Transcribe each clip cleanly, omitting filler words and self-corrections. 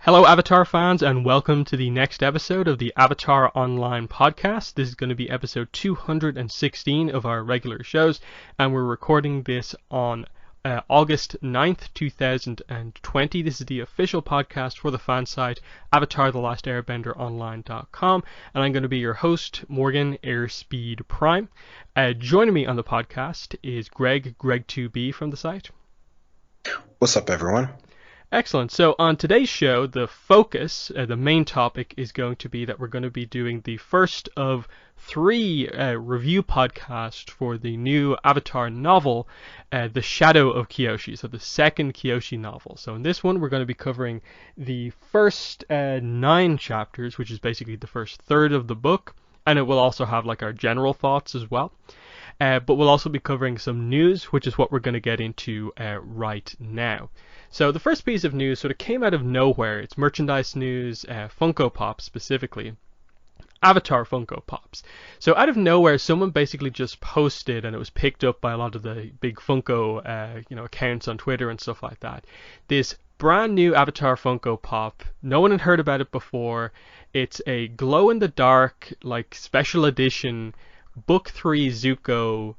Hello, Avatar fans, and welcome to the next episode of the Avatar Online podcast. This is going to be episode 216 of our regular shows, and we're recording this on August 9th, 2020. This is the official podcast for the fan site AvatarTheLastAirbenderOnline.com, and I'm going to be your host, Morgan Airspeed Prime. Joining me on the podcast is Greg2B from the site. What's up, everyone? Excellent. So on today's show, the focus, the main topic is going to be that we're going to be doing the first of three review podcasts for the new Avatar novel, The Shadow of Kyoshi, so the second Kyoshi novel. So in this one, we're going to be covering the first 9 chapters, which is basically the first third of the book, and it will also have like our general thoughts as well. But we'll also be covering some news, which is what we're going to get into right now. So the first piece of news sort of came out of nowhere. It's merchandise news, Funko Pops specifically. Avatar Funko Pops. So out of nowhere, someone basically just posted, and it was picked up by a lot of the big Funko accounts on Twitter and stuff like that, this brand new Avatar Funko Pop. No one had heard about it before. It's a glow-in-the-dark, like, special edition Book 3 Zuko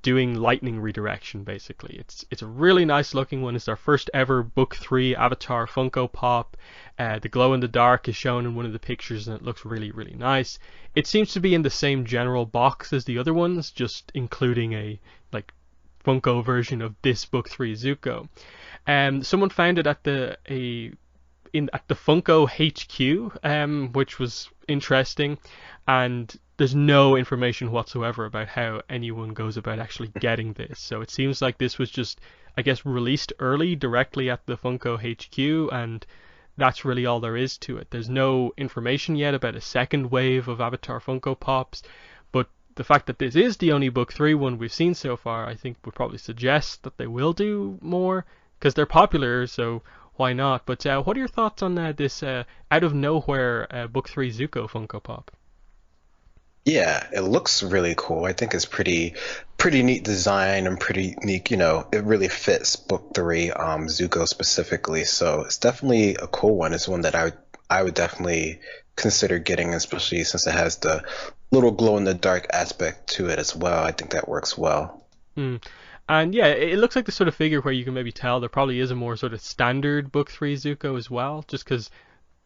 doing lightning redirection. Basically, it's a really nice looking one. It's our first ever Book 3 Avatar Funko Pop. The glow in the dark is shown in one of the pictures, and it looks really, really nice. It seems to be in the same general box as the other ones, just including a like Funko version of this Book 3 Zuko. Someone found it at the Funko HQ, which was interesting, and there's no information whatsoever about how anyone goes about actually getting this. So it seems like this was just, I guess, released early directly at the Funko HQ, and that's really all there is to it. There's no information yet about a second wave of Avatar Funko Pops, but the fact that this is the only Book 3 one we've seen so far, I think would probably suggest that they will do more, because they're popular, so why not? But what are your thoughts on this out of nowhere Book 3 Zuko Funko Pop? Yeah, it looks really cool. I think it's pretty neat design and pretty neat. It really fits Book 3, Zuko specifically. So it's definitely a cool one. It's one that I would definitely consider getting, especially since it has the little glow in the dark aspect to it as well. I think that works well. And yeah, it looks like the sort of figure where you can maybe tell there probably is a more sort of standard Book 3 Zuko as well, just because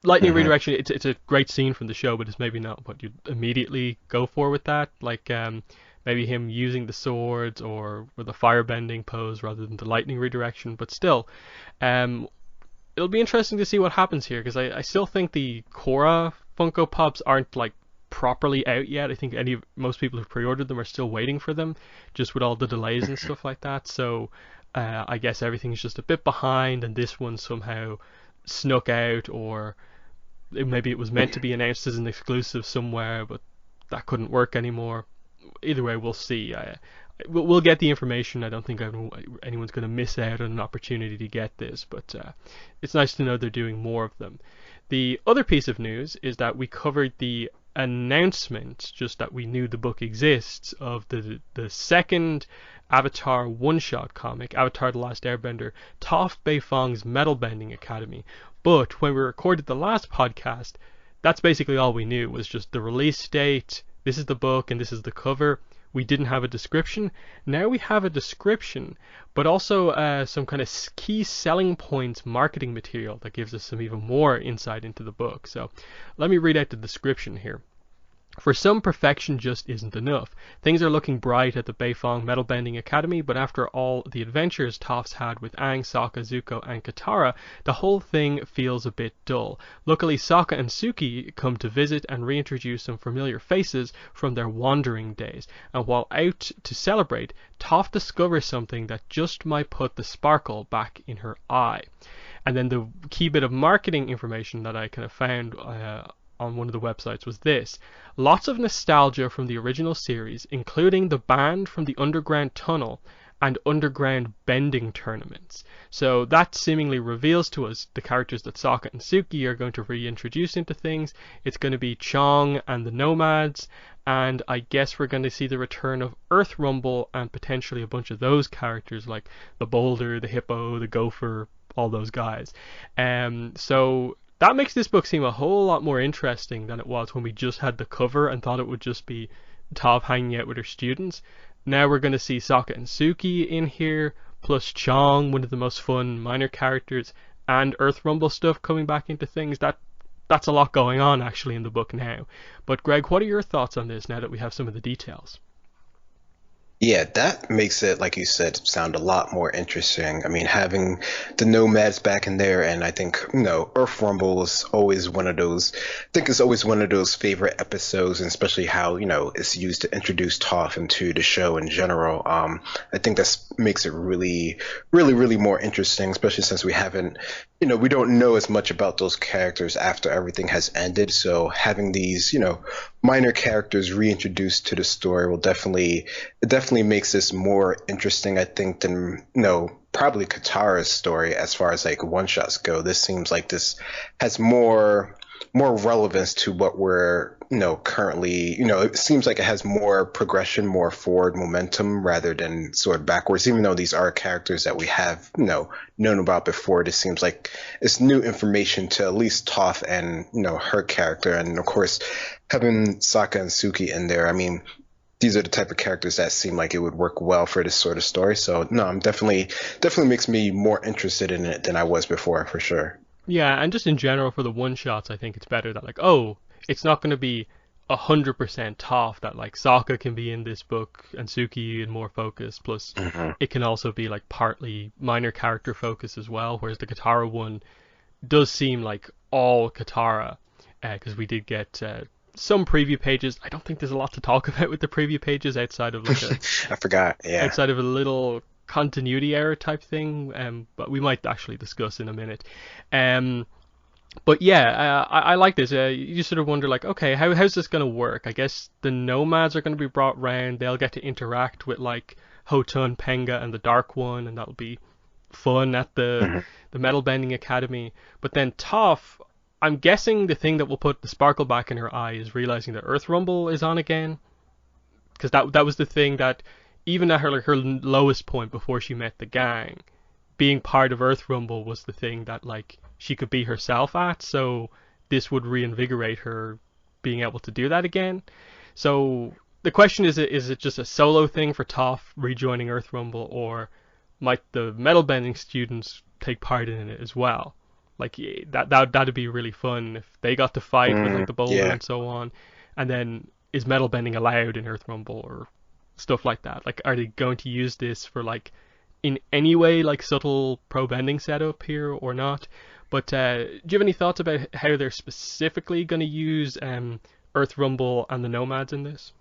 lightning redirection, it's a great scene from the show, but it's maybe not what you'd immediately go for with that. Like maybe him using the swords or with a firebending pose rather than the lightning redirection. But still, it'll be interesting to see what happens here, because I still think the Korra Funko Pops aren't like properly out yet. I think most people who've pre-ordered them are still waiting for them, just with all the delays and stuff like that. So I guess everything's just a bit behind, and this one somehow snuck out, or maybe it was meant to be announced as an exclusive somewhere, but that couldn't work anymore. Either way, we'll see. We'll get the information. I don't think anyone's going to miss out on an opportunity to get this, but it's nice to know they're doing more of them. The other piece of news is that we covered the announcement, just that we knew the book exists, of the second Avatar one-shot comic, Avatar The Last Airbender, Toph Beifong's Metal Bending Academy. But when we recorded the last podcast, that's basically all we knew, was just the release date, this is the book, and this is the cover. We didn't have a description. Now we have a description, but also some kind of key selling points marketing material that gives us some even more insight into the book. So let me read out the description here. For some, perfection just isn't enough. Things are looking bright at the Beifong Metal Bending Academy, but after all the adventures Toph's had with Aang, Sokka, Zuko, and Katara, the whole thing feels a bit dull. Luckily, Sokka and Suki come to visit and reintroduce some familiar faces from their wandering days, and while out to celebrate, Toph discovers something that just might put the sparkle back in her eye. And then the key bit of marketing information that I kind of found on one of the websites was this: lots of nostalgia from the original series, including the band from the underground tunnel and underground bending tournaments. So that seemingly reveals to us the characters that Sokka and Suki are going to reintroduce into things. It's going to be Chong and the Nomads, and I guess we're going to see the return of Earth Rumble and potentially a bunch of those characters like the Boulder, the Hippo, the Gopher, all those guys. So that makes this book seem a whole lot more interesting than it was when we just had the cover and thought it would just be Toph hanging out with her students. Now we're going to see Sokka and Suki in here, plus Chong, one of the most fun minor characters, and Earth Rumble stuff coming back into things. That's a lot going on actually in the book now. But Greg, what are your thoughts on this now that we have some of the details? Yeah, that makes it, like you said, sound a lot more interesting. I mean, having the nomads back in there, and I think, Earth Rumble is always one of those, I think it's always one of those favorite episodes, and especially how, it's used to introduce Toph into the show in general. I think that makes it really, really, really more interesting, especially since we don't know as much about those characters after everything has ended. So having these, minor characters reintroduced to the story it definitely makes this more interesting, I think, than probably Katara's story as far as like one shots go. This seems like this has more relevance to what we're currently, it seems like it has more progression, more forward momentum rather than sort of backwards. Even though these are characters that we have known about before, this seems like it's new information to at least Toph and her character. And of course having Sokka and Suki in there, I mean, these are the type of characters that seem like it would work well for this sort of story. So no, I'm definitely makes me more interested in it than I was before, for sure. Yeah, and just in general for the one shots, I think it's better that like, oh, it's not going to be 100% Toph, that like Sokka can be in this book and Suki in more focus. Plus, it can also be like partly minor character focus as well. Whereas the Katara one does seem like all Katara, because we did get some preview pages. I don't think there's a lot to talk about with the preview pages outside of like I forgot. Yeah. outside of a little continuity error type thing, but we might actually discuss in a minute. But yeah, I like this. You just sort of wonder, like, okay, how's this going to work? I guess the nomads are going to be brought round. They'll get to interact with like Hotun, Penga, and the Dark One, and that'll be fun at the Metal Bending Academy. But then Toph, I'm guessing the thing that will put the sparkle back in her eye is realizing that Earth Rumble is on again, because that was the thing that even at her lowest point before she met the gang, being part of Earth Rumble was the thing that like she could be herself at. So this would reinvigorate her being able to do that again. So the question is it just a solo thing for Toph rejoining Earth Rumble, or might the metal bending students take part in it as well? Like that'd be really fun if they got to fight with like the boulder Yeah. and so on. And then is metal bending allowed in Earth Rumble or stuff like that? Like, are they going to use this for like in any way like subtle pro bending setup here or not? But do you have any thoughts about how they're specifically going to use Earth Rumble and the Nomads in this?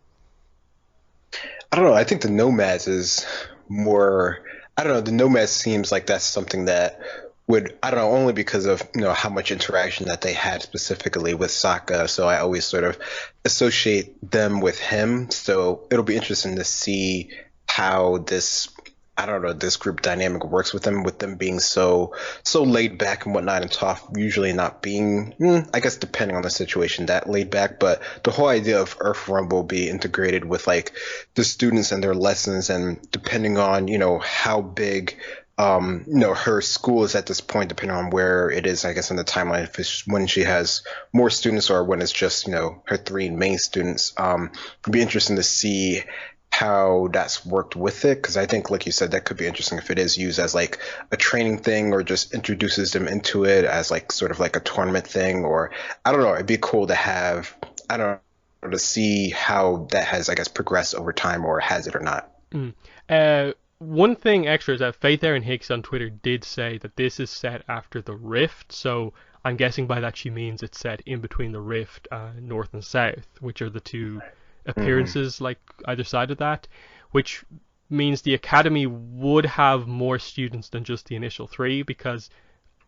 I don't know. I think the Nomads is more. I don't know. The Nomads seems like that's something that would, I don't know, only because of how much interaction that they had specifically with Sokka. So I always sort of associate them with him. So it'll be interesting to see how this, I don't know, this group dynamic works with them being so laid back and whatnot, and Toph usually not being, I guess depending on the situation, that laid back. But the whole idea of Earth Rumble be integrated with like the students and their lessons, and depending on how big her school is at this point, depending on where it is, I guess, in the timeline, if it's when she has more students or when it's just her three main students. It'd be interesting to see how that's worked with it, because I think, like you said, that could be interesting if it is used as like a training thing, or just introduces them into it as like sort of like a tournament thing, or I don't know. It'd be cool to have, I don't know, to see how that has, I guess, progressed over time, or has it or not. One thing extra is that Faith Erin Hicks on Twitter did say that this is set after the Rift, so I'm guessing by that she means it's set in between the Rift, North and South, which are the two appearances like either side of that, which means the Academy would have more students than just the initial three, because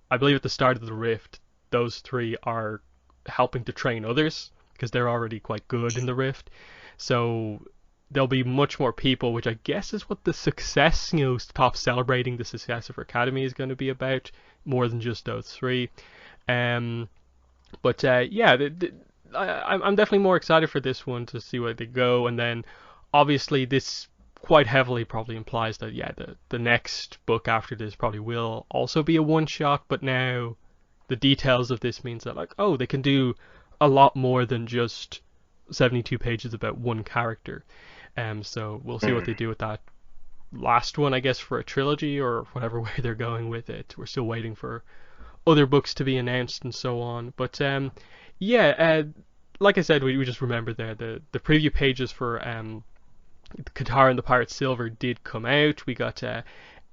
I believe at the start of the Rift, those three are helping to train others, because they're already quite good in the Rift. So there'll be much more people, which I guess is what the success, Top celebrating the success of her Academy is going to be about, more than just those three. But yeah, I'm definitely more excited for this one to see where they go. And then obviously this quite heavily probably implies that the next book after this probably will also be a one shot, but now the details of this means that, like, oh, they can do a lot more than just 72 pages about one character. So we'll see what they do with that last one, I guess, for a trilogy or whatever way they're going with it. We're still waiting for other books to be announced and so on. But like I said, we just remember there the preview pages for Katara and the Pirate Silver did come out. We got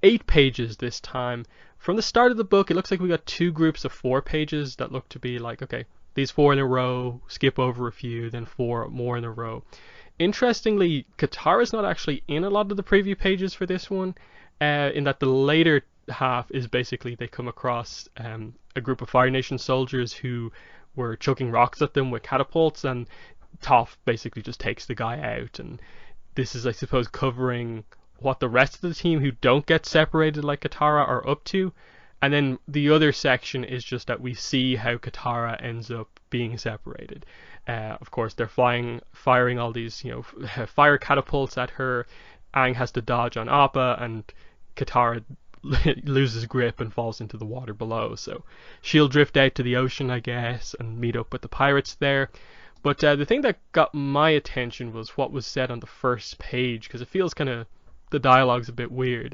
8 pages this time. From the start of the book, it looks like we got 2 groups of 4 pages that look to be like, okay, these 4 in a row, skip over a few, then 4 more in a row. Interestingly, Katara's not actually in a lot of the preview pages for this one, in that the later half is basically they come across a group of Fire Nation soldiers who were chucking rocks at them with catapults, and Toph basically just takes the guy out. And this is, I suppose, covering what the rest of the team who don't get separated like Katara are up to. And then the other section is just that we see how Katara ends up being separated. Of course, they're firing all these, fire catapults at her. Aang has to dodge on Appa, and Katara loses grip and falls into the water below. So she'll drift out to the ocean, I guess, and meet up with the pirates there. But the thing that got my attention was what was said on the first page, because it feels kind of, the dialogue's a bit weird.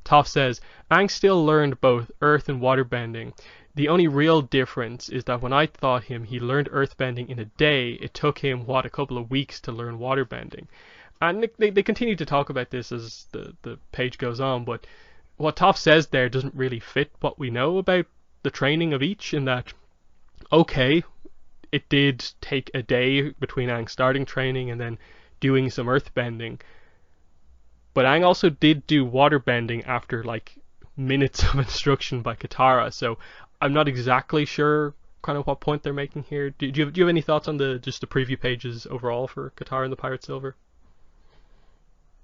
Toph says, Aang still learned both earth and water bending. The only real difference is that when I taught him, he learned earthbending in a day. It took him, a couple of weeks to learn waterbending. And they continue to talk about this as the page goes on, but what Toph says there doesn't really fit what we know about the training of each, in that, okay, it did take a day between Aang starting training and then doing some earthbending. But Aang also did do waterbending after, like, minutes of instruction by Katara, so I'm not exactly sure kind of what point they're making here. Do you have any thoughts on the preview pages overall for Katara and the Pirate Silver?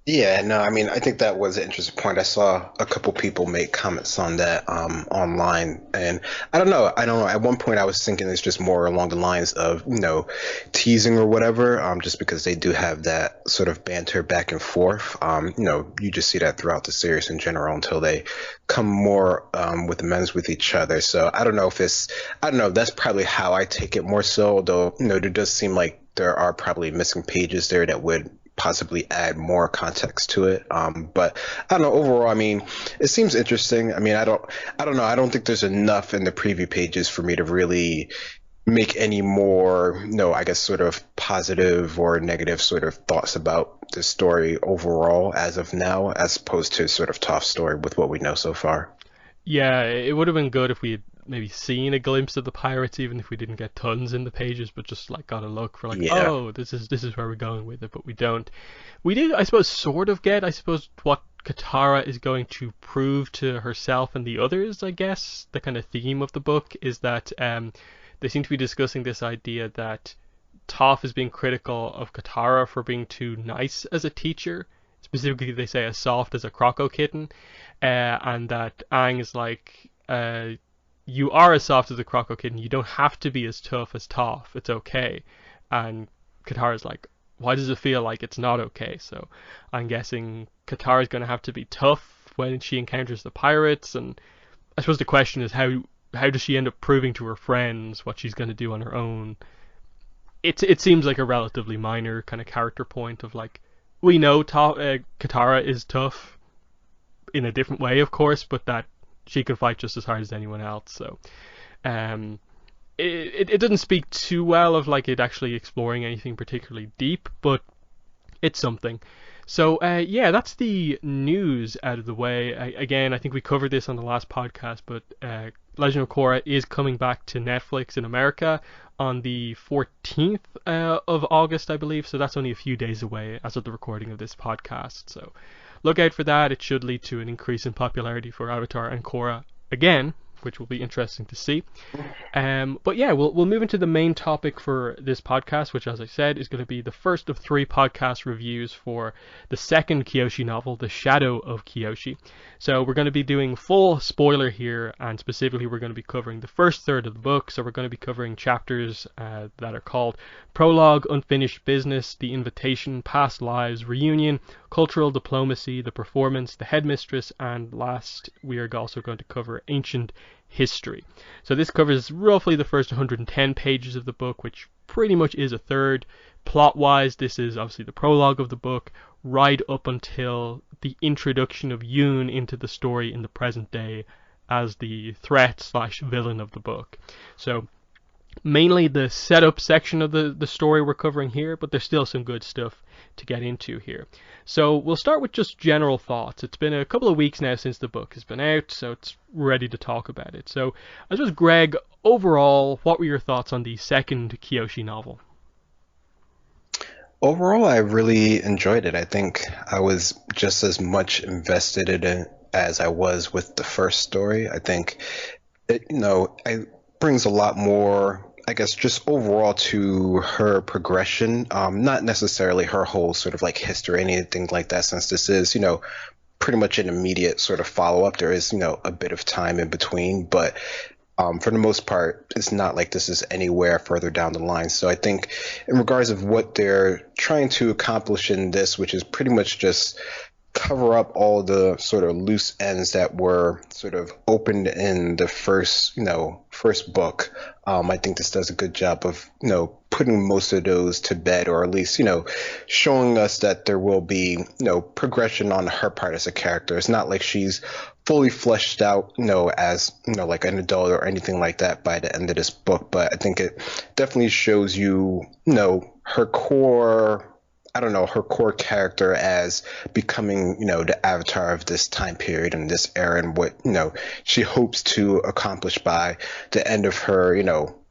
Yeah, no, I mean, I think that was an interesting point. I saw a couple people make comments on that online, and I don't know. At one point, I was thinking it's just more along the lines of, teasing or whatever, just because they do have that sort of banter back and forth. You just see that throughout the series in general until they come more with amends with each other. So I don't know if I don't know. That's probably how I take it more so, though. There does seem like there are probably missing pages there that would possibly add more context to it. But I don't know, overall, I mean, it seems interesting. I mean, I don't know. I don't think there's enough in the preview pages for me to really make any more, I guess, sort of positive or negative sort of thoughts about the story overall as of now, as opposed to sort of Toph's story with what we know so far. Yeah, it would have been good if we had maybe seen a glimpse of the pirates, even if we didn't get tons in the pages, but just like got a look for, like, Yeah. oh, this is where we're going with it. But we don't. We did, I suppose, sort of get, what Katara is going to prove to herself and the others. I guess the kind of theme of the book is that they seem to be discussing this idea that Toph is being critical of Katara for being too nice as a teacher. Specifically, they say as soft as a croco kitten, and that Aang is like, you are as soft as a croco kitten. You don't have to be as tough as Toph. It's okay. And Katara's like, why does it feel like it's not okay? So I'm guessing Katara's going to have to be tough when she encounters the pirates. And I suppose the question is, how does she end up proving to her friends what she's going to do on her own? It seems like a relatively minor kind of character point of, like, we know Katara is tough in a different way, of course, but that she can fight just as hard as anyone else. So it doesn't speak too well of, like, it actually exploring anything particularly deep, but it's something. So that's the news out of the way. Again, I think we covered this on the last podcast, but Legend of Korra is coming back to Netflix in America on the 14th of August, I believe. So that's only a few days away as of the recording of this podcast. So look out for that. It should lead to an increase in popularity for Avatar and Korra again. which will be interesting to see. But yeah, we'll move into the main topic for this podcast, which, as I said, is going to be the first of 3 podcast reviews for the second Kyoshi novel, The Shadow of Kyoshi. So we're going to be doing full spoiler here, and specifically we're going to be covering the first third of the book. So we're going to be covering chapters that are called Prologue, Unfinished Business, The Invitation, Past Lives, Reunion, Cultural Diplomacy, The Performance, The Headmistress, and last we are also going to cover Ancient History. So this covers roughly the first 110 pages of the book, which pretty much is a third. Plot-wise, this is obviously the prologue of the book, right up until the introduction of Yoon into the story in the present day as the threat/villain of the book. So mainly the setup section of the story we're covering here, but there's still some good stuff to get into here. So we'll start with just general thoughts. It's been a couple of weeks now since the book has been out, so it's ready to talk about it. So I suppose, Greg, overall, what were your thoughts on the second Kyoshi novel? Overall, I really enjoyed it. I think I was just as much invested in it as I was with the first story. I think it brings a lot more, I guess, just overall to her progression. Not necessarily her whole sort of like history, anything like that, since this is, pretty much an immediate sort of follow-up. There is, a bit of time in between, but for the most part, it's not like this is anywhere further down the line. So I think in regards of what they're trying to accomplish in this, which is pretty much just cover up all the sort of loose ends that were sort of opened in the first book. I think this does a good job of, putting most of those to bed, or at least, showing us that there will be, progression on her part as a character. It's not like she's fully fleshed out, as, like an adult or anything like that by the end of this book. But I think it definitely shows you, her core character as becoming, the avatar of this time period and this era, and what, she hopes to accomplish by the end of her,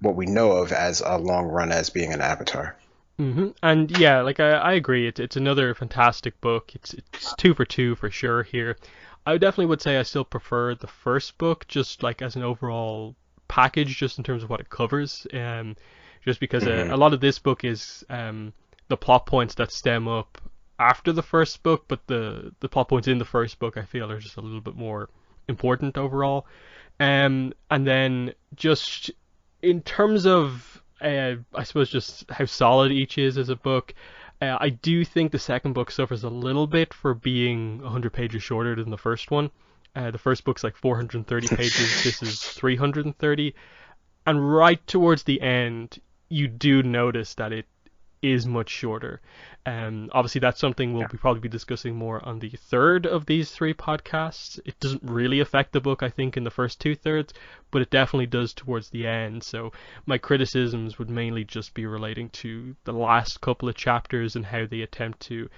what we know of as a long run as being an avatar. And yeah, like I agree. It's another fantastic book. It's 2 for 2 for sure here. I definitely would say I still prefer the first book, just like as an overall package, just in terms of what it covers. Just because a lot of this book is the plot points that stem up after the first book, but the plot points in the first book I feel are just a little bit more important overall. And then just in terms of I suppose just how solid each is as a book, I do think the second book suffers a little bit for being 100 pages shorter than the first one. The first book's like 430 pages, this is 330, and right towards the end you do notice that it is much shorter. Obviously that's something we'll probably be discussing more on the third of these 3 podcasts. It doesn't really affect the book, I think, in the first 2/3, but it definitely does towards the end. So my criticisms would mainly just be relating to the last couple of chapters and how they attempt to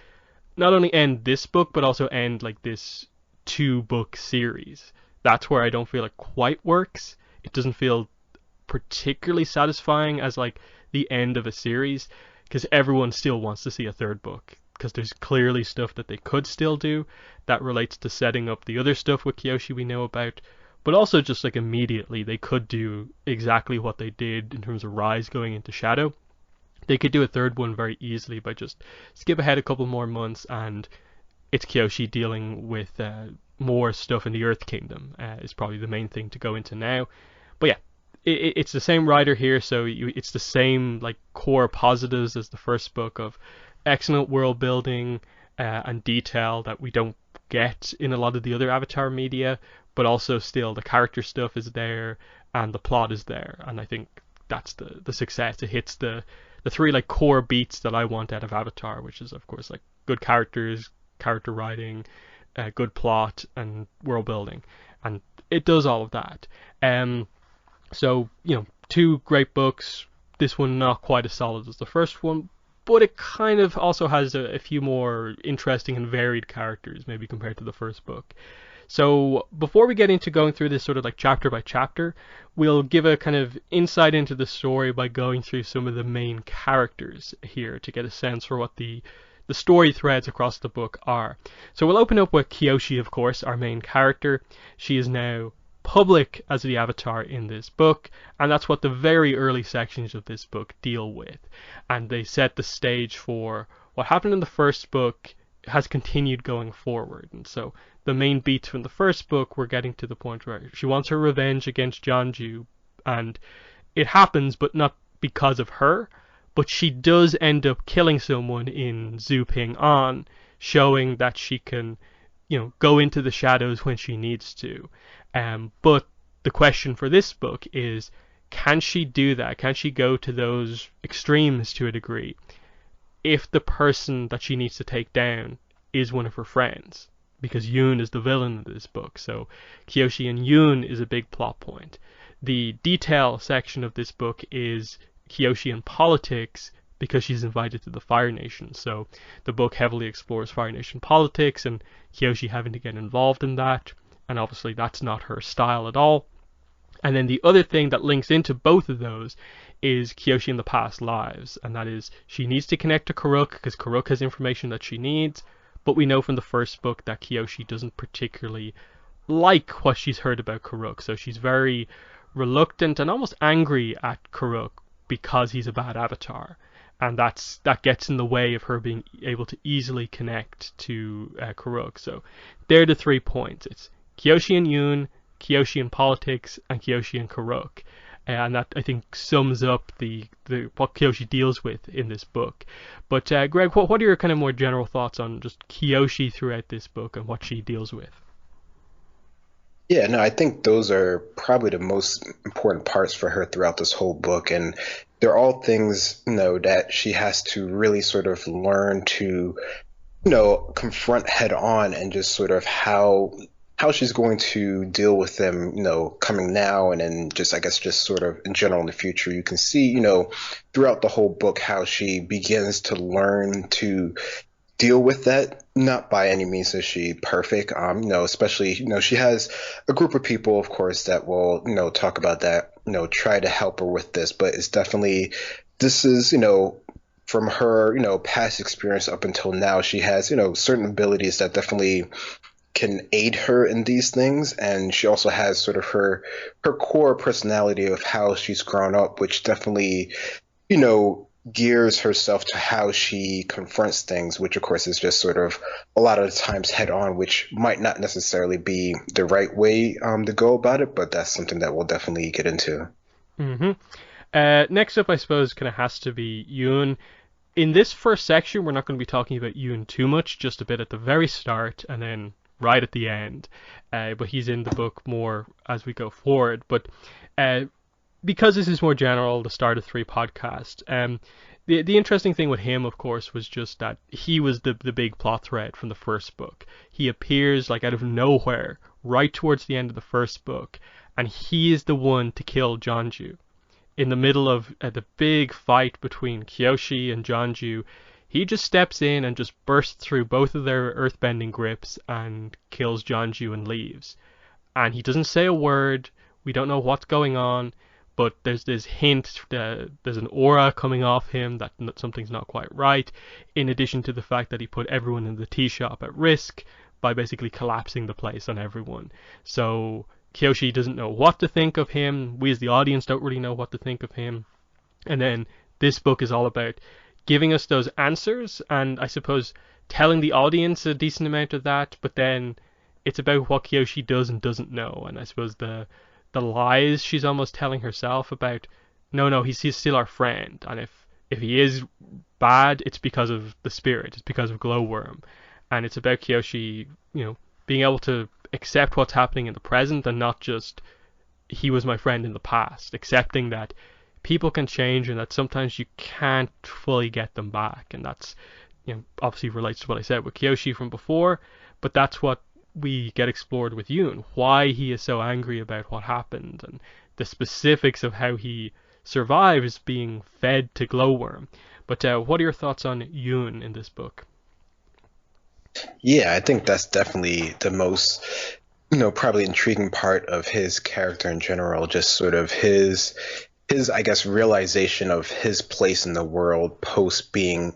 not only end this book, but also end like this 2-book series. That's where I don't feel it quite works. It doesn't feel particularly satisfying as like the end of a series, because everyone still wants to see a third book, because there's clearly stuff that they could still do that relates to setting up the other stuff with Kyoshi we know about, but also just like immediately they could do exactly what they did in terms of Rise going into Shadow. They could do a third one very easily by just skip ahead a couple more months and it's Kyoshi dealing with more stuff in the Earth Kingdom is probably the main thing to go into now. But yeah, it's the same writer here, so it's the same like core positives as the first book of excellent world building and detail that we don't get in a lot of the other Avatar media, but also still the character stuff is there and the plot is there, and I think that's the success. It hits the 3 like core beats that I want out of Avatar, which is of course like good characters, character writing, good plot, and world building, and it does all of that. So, 2 great books. This one not quite as solid as the first one, but it kind of also has a few more interesting and varied characters, maybe compared to the first book. So before we get into going through this sort of like chapter by chapter, we'll give a kind of insight into the story by going through some of the main characters here to get a sense for what the story threads across the book are. So we'll open up with Kyoshi, of course, our main character. She is now public as the Avatar in this book, and that's what the very early sections of this book deal with. And they set the stage for what happened in the first book has continued going forward. And so the main beats from the first book, we're getting to the point where she wants her revenge against Jeonju, and it happens, but not because of her. But she does end up killing someone in Zhu Ping An, showing that she can, go into the shadows when she needs to. But the question for this book is, can she do that? Can she go to those extremes to a degree if the person that she needs to take down is one of her friends? Because Yoon is the villain of this book, so Kyoshi and Yoon is a big plot point. The detail section of this book is Kyoshi and politics, because she's invited to the Fire Nation. So the book heavily explores Fire Nation politics and Kyoshi having to get involved in that, and obviously that's not her style at all. And then the other thing that links into both of those is Kyoshi in the past lives, and that is she needs to connect to Karuk because Karuk has information that she needs, but we know from the first book that Kyoshi doesn't particularly like what she's heard about Karuk, so she's very reluctant and almost angry at Karuk because he's a bad avatar, and that gets in the way of her being able to easily connect to Karuk. So they're the 3 points. It's Kyoshi and Yoon, Kyoshi and politics, and Kyoshi and Karuk. And that, I think, sums up the what Kyoshi deals with in this book. But Greg, what are your kind of more general thoughts on just Kyoshi throughout this book and what she deals with? Yeah, no, I think those are probably the most important parts for her throughout this whole book. And they're all things, that she has to really sort of learn to, confront head on, and just sort of how she's going to deal with them, coming now, and then just, I guess, just sort of in general in the future. You can see, throughout the whole book how she begins to learn to deal with that. Not by any means is she perfect, especially, she has a group of people, of course, that will, talk about that, try to help her with this, but it's definitely, this is, from her, past experience up until now, she has, certain abilities that definitely can aid her in these things, and she also has sort of her core personality of how she's grown up, which definitely, gears herself to how she confronts things, which of course is just sort of a lot of the times head on, which might not necessarily be the right way to go about it, but that's something that we'll definitely get into. Mm-hmm. Next up, I suppose, kind of has to be Yoon. In this first section, we're not going to be talking about Yoon too much, just a bit at the very start and then right at the end. But he's in the book more as we go forward. But because this is more general, the Start of 3 podcast, the interesting thing with him, of course, was just that he was the big plot thread from the first book. He appears like out of nowhere right towards the end of the first book, and he is the one to kill Jeonju. In the middle of the big fight between Kyoshi and Jeonju, he just steps in and just bursts through both of their earthbending grips and kills Jeonju and leaves. And he doesn't say a word. We don't know what's going on, but there's this hint that there's an aura coming off him that something's not quite right, in addition to the fact that he put everyone in the tea shop at risk by basically collapsing the place on everyone. So Kyoshi doesn't know what to think of him. We as the audience don't really know what to think of him. And then this book is all about giving us those answers, and I suppose telling the audience a decent amount of that, but then it's about what Kyoshi does and doesn't know. And I suppose the lies she's almost telling herself about, no, he's still our friend, and if he is bad, it's because of the spirit, it's because of Glowworm. And it's about Kyoshi, being able to accept what's happening in the present, and not just he was my friend in the past, accepting that people can change and that sometimes you can't fully get them back. And that's, obviously relates to what I said with Kyoshi from before, but that's what we get explored with Yoon, why he is so angry about what happened and the specifics of how he survives being fed to Glowworm. But what are your thoughts on Yoon in this book? Yeah, I think that's definitely the most, probably intriguing part of his character in general, just sort of his I guess realization of his place in the world post being,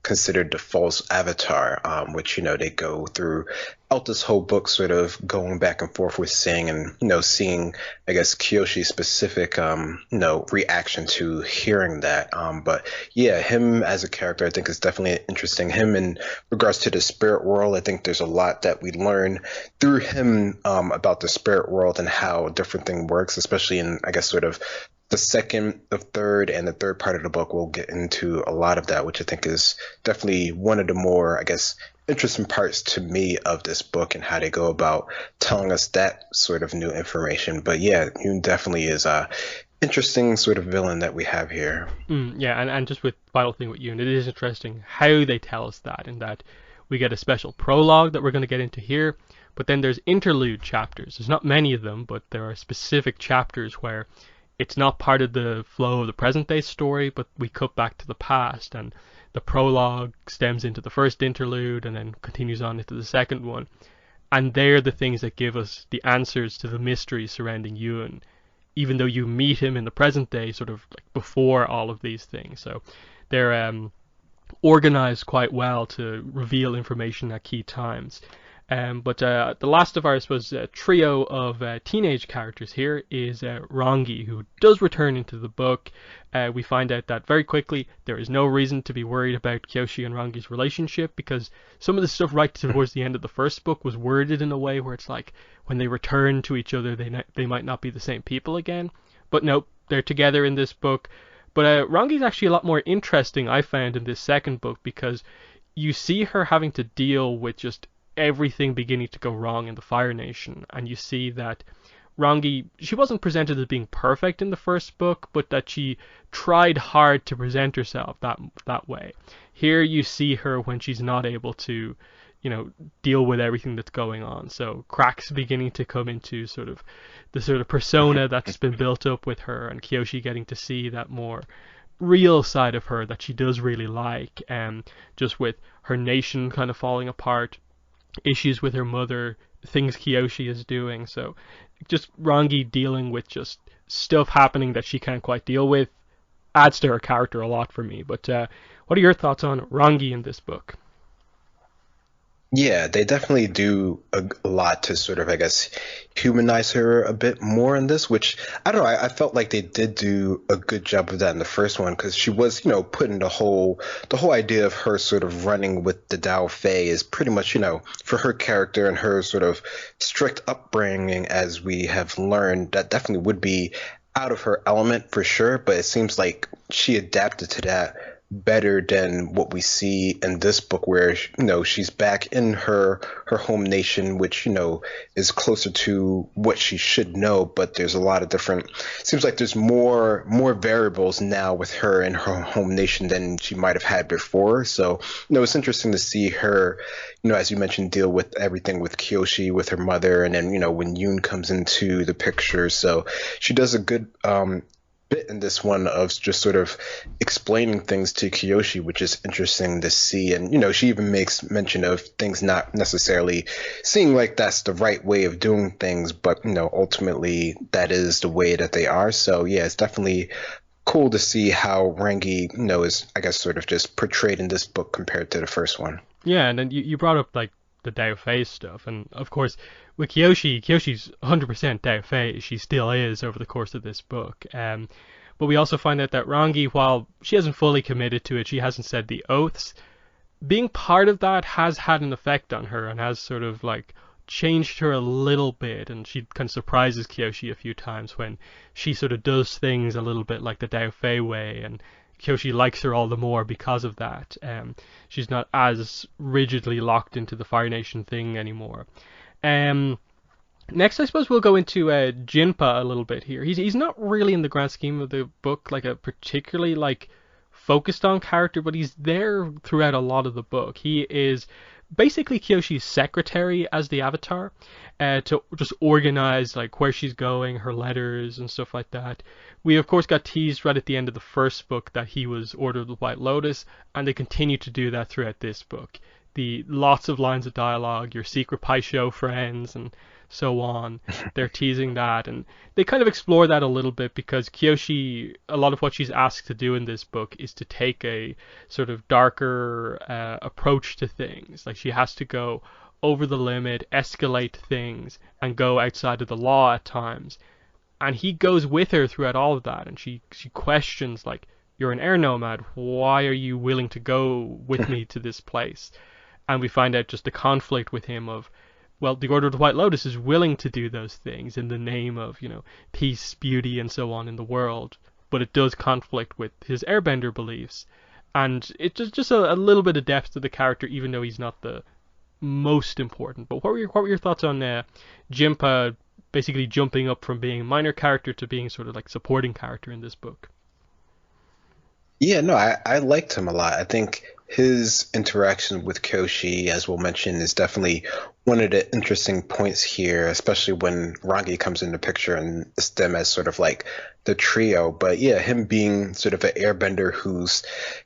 considered the false avatar, which, they go through out this whole book sort of going back and forth with seeing and, seeing, I guess, Kyoshi's specific, reaction to hearing that. But yeah, him as a character, I think is definitely interesting. Him in regards to the spirit world, I think there's a lot that we learn through him, about the spirit world and how a different thing works, especially in, I guess, sort of the second, the third, and the third part of the book. We'll get into a lot of that, which I think is definitely one of the more, I guess, interesting parts to me of this book and how they go about telling us that sort of new information. But yeah, Yoon definitely is a interesting sort of villain that we have here. Yeah, and just with final thing with Yoon, it is interesting how they tell us that, in that we get a special prologue that we're going to get into here, but then there's interlude chapters. There's not many of them, but there are specific chapters where it's not part of the flow of the present day story, but we cut back to the past, and the prologue stems into the first interlude and then continues on into the second one. And they're the things that give us the answers to the mysteries surrounding Yoon, even though you meet him in the present day, sort of like before all of these things. So they're organized quite well to reveal information at key times. But the last of our, I suppose, trio of teenage characters here is Rangi, who does return into the book. We find out that very quickly there is no reason to be worried about Kyoshi and Rangi's relationship, because some of the stuff right towards the end of the first book was worded in a way where it's like when they return to each other, they might not be the same people again. But nope, they're together in this book. But Rangi's actually a lot more interesting, I found, in this second book, because you see her having to deal with just everything beginning to go wrong in the Fire Nation, and you see that Rangi, she wasn't presented as being perfect in the first book, but that she tried hard to present herself that way. Here you see her when she's not able to, deal with everything that's going on. So cracks beginning to come into sort of the sort of persona that's been built up with her, and Kyoshi getting to see that more real side of her that she does really like, and just with her nation kind of falling apart, issues with her mother, things Kyoshi is doing. So just Rangi dealing with just stuff happening that she can't quite deal with adds to her character a lot for me. But what are your thoughts on Rangi in this book? Yeah, they definitely do a lot to sort of, I guess, humanize her a bit more in this, which I don't know. I felt like they did do a good job of that in the first one, because she was, putting the whole idea of her sort of running with the Dao Fei is pretty much, for her character and her sort of strict upbringing, as we have learned, that definitely would be out of her element for sure. But it seems like she adapted to that better than what we see in this book, where she's back in her home nation, which is closer to what she should know. But there's a lot of different, seems like there's more variables now with her in her home nation than she might have had before. So it's interesting to see her, as you mentioned, deal with everything with Kyoshi, with her mother, and then when Yoon comes into the picture. So she does a good bit in this one of just sort of explaining things to Kyoshi, which is interesting to see. And she even makes mention of things not necessarily seeming like that's the right way of doing things, but ultimately that is the way that they are. So yeah, it's definitely cool to see how Rangi is, I guess, sort of just portrayed in this book compared to the first one. Yeah, and then you brought up like the Dao Fei stuff, and of course with Kyoshi's 100% Dao Fei. She still is over the course of this book. But we also find out that Rangi, while she hasn't fully committed to it, she hasn't said the oaths. Being part of that has had an effect on her and has sort of like changed her a little bit, and she kind of surprises Kyoshi a few times when she sort of does things a little bit like the Dao Fei way, and Kyoshi likes her all the more because of that. She's not as rigidly locked into the Fire Nation thing anymore. Next, I suppose we'll go into Jinpa a little bit here. He's not really in the grand scheme of the book like a particularly like focused on character, but he's there throughout a lot of the book. He is basically Kyoshi's secretary as the Avatar, to just organize like where she's going, her letters and stuff like that. We of course got teased right at the end of the first book that he was ordered the White Lotus, and they continue to do that throughout this book. The lots of lines of dialogue, your secret Pai Sho friends, and so on. They're teasing that, and they kind of explore that a little bit because Kyoshi, a lot of what she's asked to do in this book is to take a sort of darker approach to things. Like she has to go over the limit, escalate things, and go outside of the law at times. And he goes with her throughout all of that, and she questions like, "You're an air nomad. Why are you willing to go with me to this place?" And we find out just the conflict with him of, well, the Order of the White Lotus is willing to do those things in the name of, peace, beauty, and so on in the world, but it does conflict with his airbender beliefs. And it's just a little bit of depth to the character, even though he's not the most important. But what were your thoughts on Jinpa basically jumping up from being a minor character to being sort of like supporting character in this book? Yeah, no, I liked him a lot. I think his interaction with Kyoshi, as we'll mention, is definitely one of the interesting points here, especially when Rangi comes into picture and it's them as sort of like the trio. But yeah, him being sort of an airbender who's,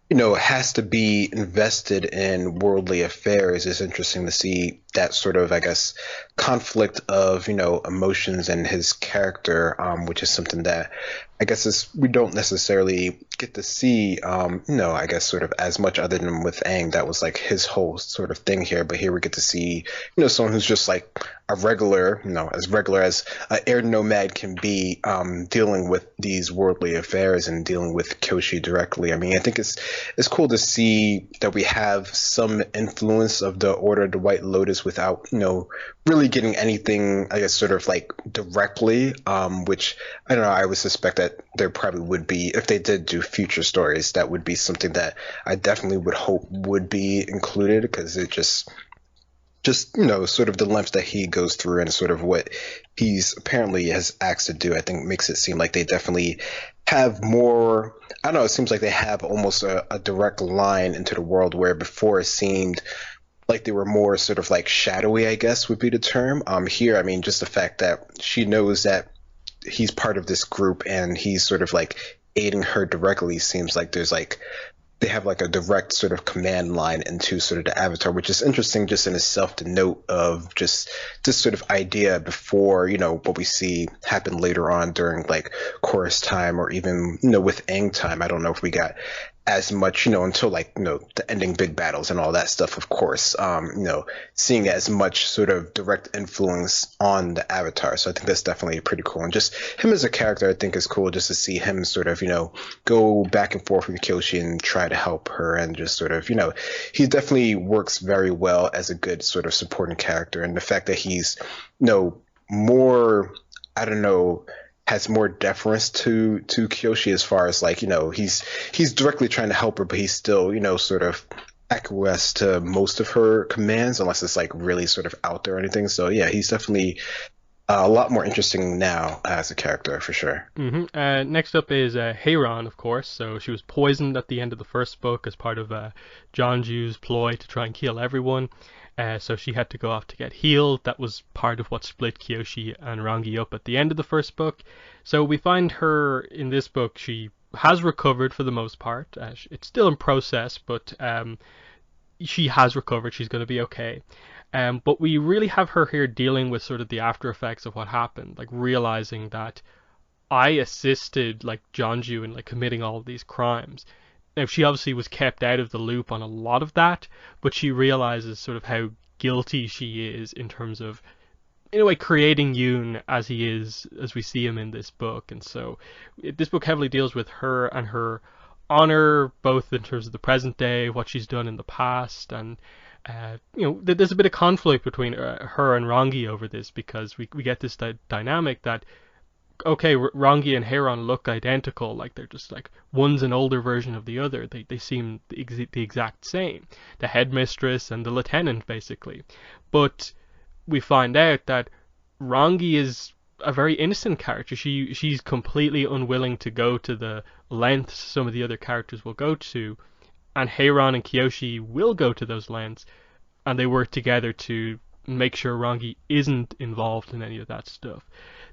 has to be invested in worldly affairs is interesting to see that sort of, I guess, conflict of, emotions and his character, which is something that I guess we don't necessarily get to see, I guess sort of as much other than with Aang. That was like his whole sort of thing here. But here we get to see, someone who's just like a regular, as regular as an air nomad can be, dealing with these worldly affairs and dealing with Kyoshi directly. I mean, I think it's cool to see that we have some influence of the Order of the White Lotus without, really getting anything, I guess, sort of like directly, which I don't know, I would suspect that there probably would be, if they did do future stories, that would be something that I definitely would hope would be included, because it just sort of the lengths that he goes through and sort of what he's apparently has asked to do, I think makes it seem like they definitely have more, I don't know, it seems like they have almost a direct line into the world, where before it seemed like they were more sort of like shadowy, I guess would be the term. Here, I mean, just the fact that she knows that he's part of this group and he's sort of like aiding her directly, seems like there's like they have like a direct sort of command line into sort of the Avatar, which is interesting just in itself to note of just this sort of idea before, what we see happen later on during like Chorus time, or even, with Aang time. I don't know if we got as much, until like, the ending big battles and all that stuff, of course, seeing as much sort of direct influence on the Avatar. So I think that's definitely pretty cool. And just him as a character, I think is cool just to see him sort of, go back and forth with Kyoshi and try to help her, and just sort of, he definitely works very well as a good sort of supporting character. And the fact that he's, more, I don't know, has more deference to Kyoshi, as far as like, he's directly trying to help her, but he's still, sort of acquiesce to most of her commands, unless it's like really sort of out there or anything. So yeah, he's definitely a lot more interesting now as a character, for sure. Next up is Heiran, of course. So she was poisoned at the end of the first book as part of Jonju's ploy to try and kill everyone. So she had to go off to get healed. That was part of what split Kyoshi and Rangi up at the end of the first book. So we find her in this book. She has recovered for the most part. It's still in process, but she has recovered. She's going to be okay. But we really have her here dealing with sort of the after effects of what happened, like realizing that I assisted like Jonju in like committing all of these crimes. Now, she obviously was kept out of the loop on a lot of that, but she realizes sort of how guilty she is in terms of, in a way, creating Yoon as he is, as we see him in this book. And so this book heavily deals with her and her honor, both in terms of the present day, what she's done in the past, and there's a bit of conflict between her and Rangi over this, because we get this dynamic that, okay, Rangi and Heiran look identical, like they're just like one's an older version of the other. They seem the exact same, the headmistress and the lieutenant basically. But we find out that Rangi is a very innocent character. She's completely unwilling to go to the lengths some of the other characters will go to, and Heiran and Kyoshi will go to those lengths, and they work together to make sure Rangi isn't involved in any of that stuff.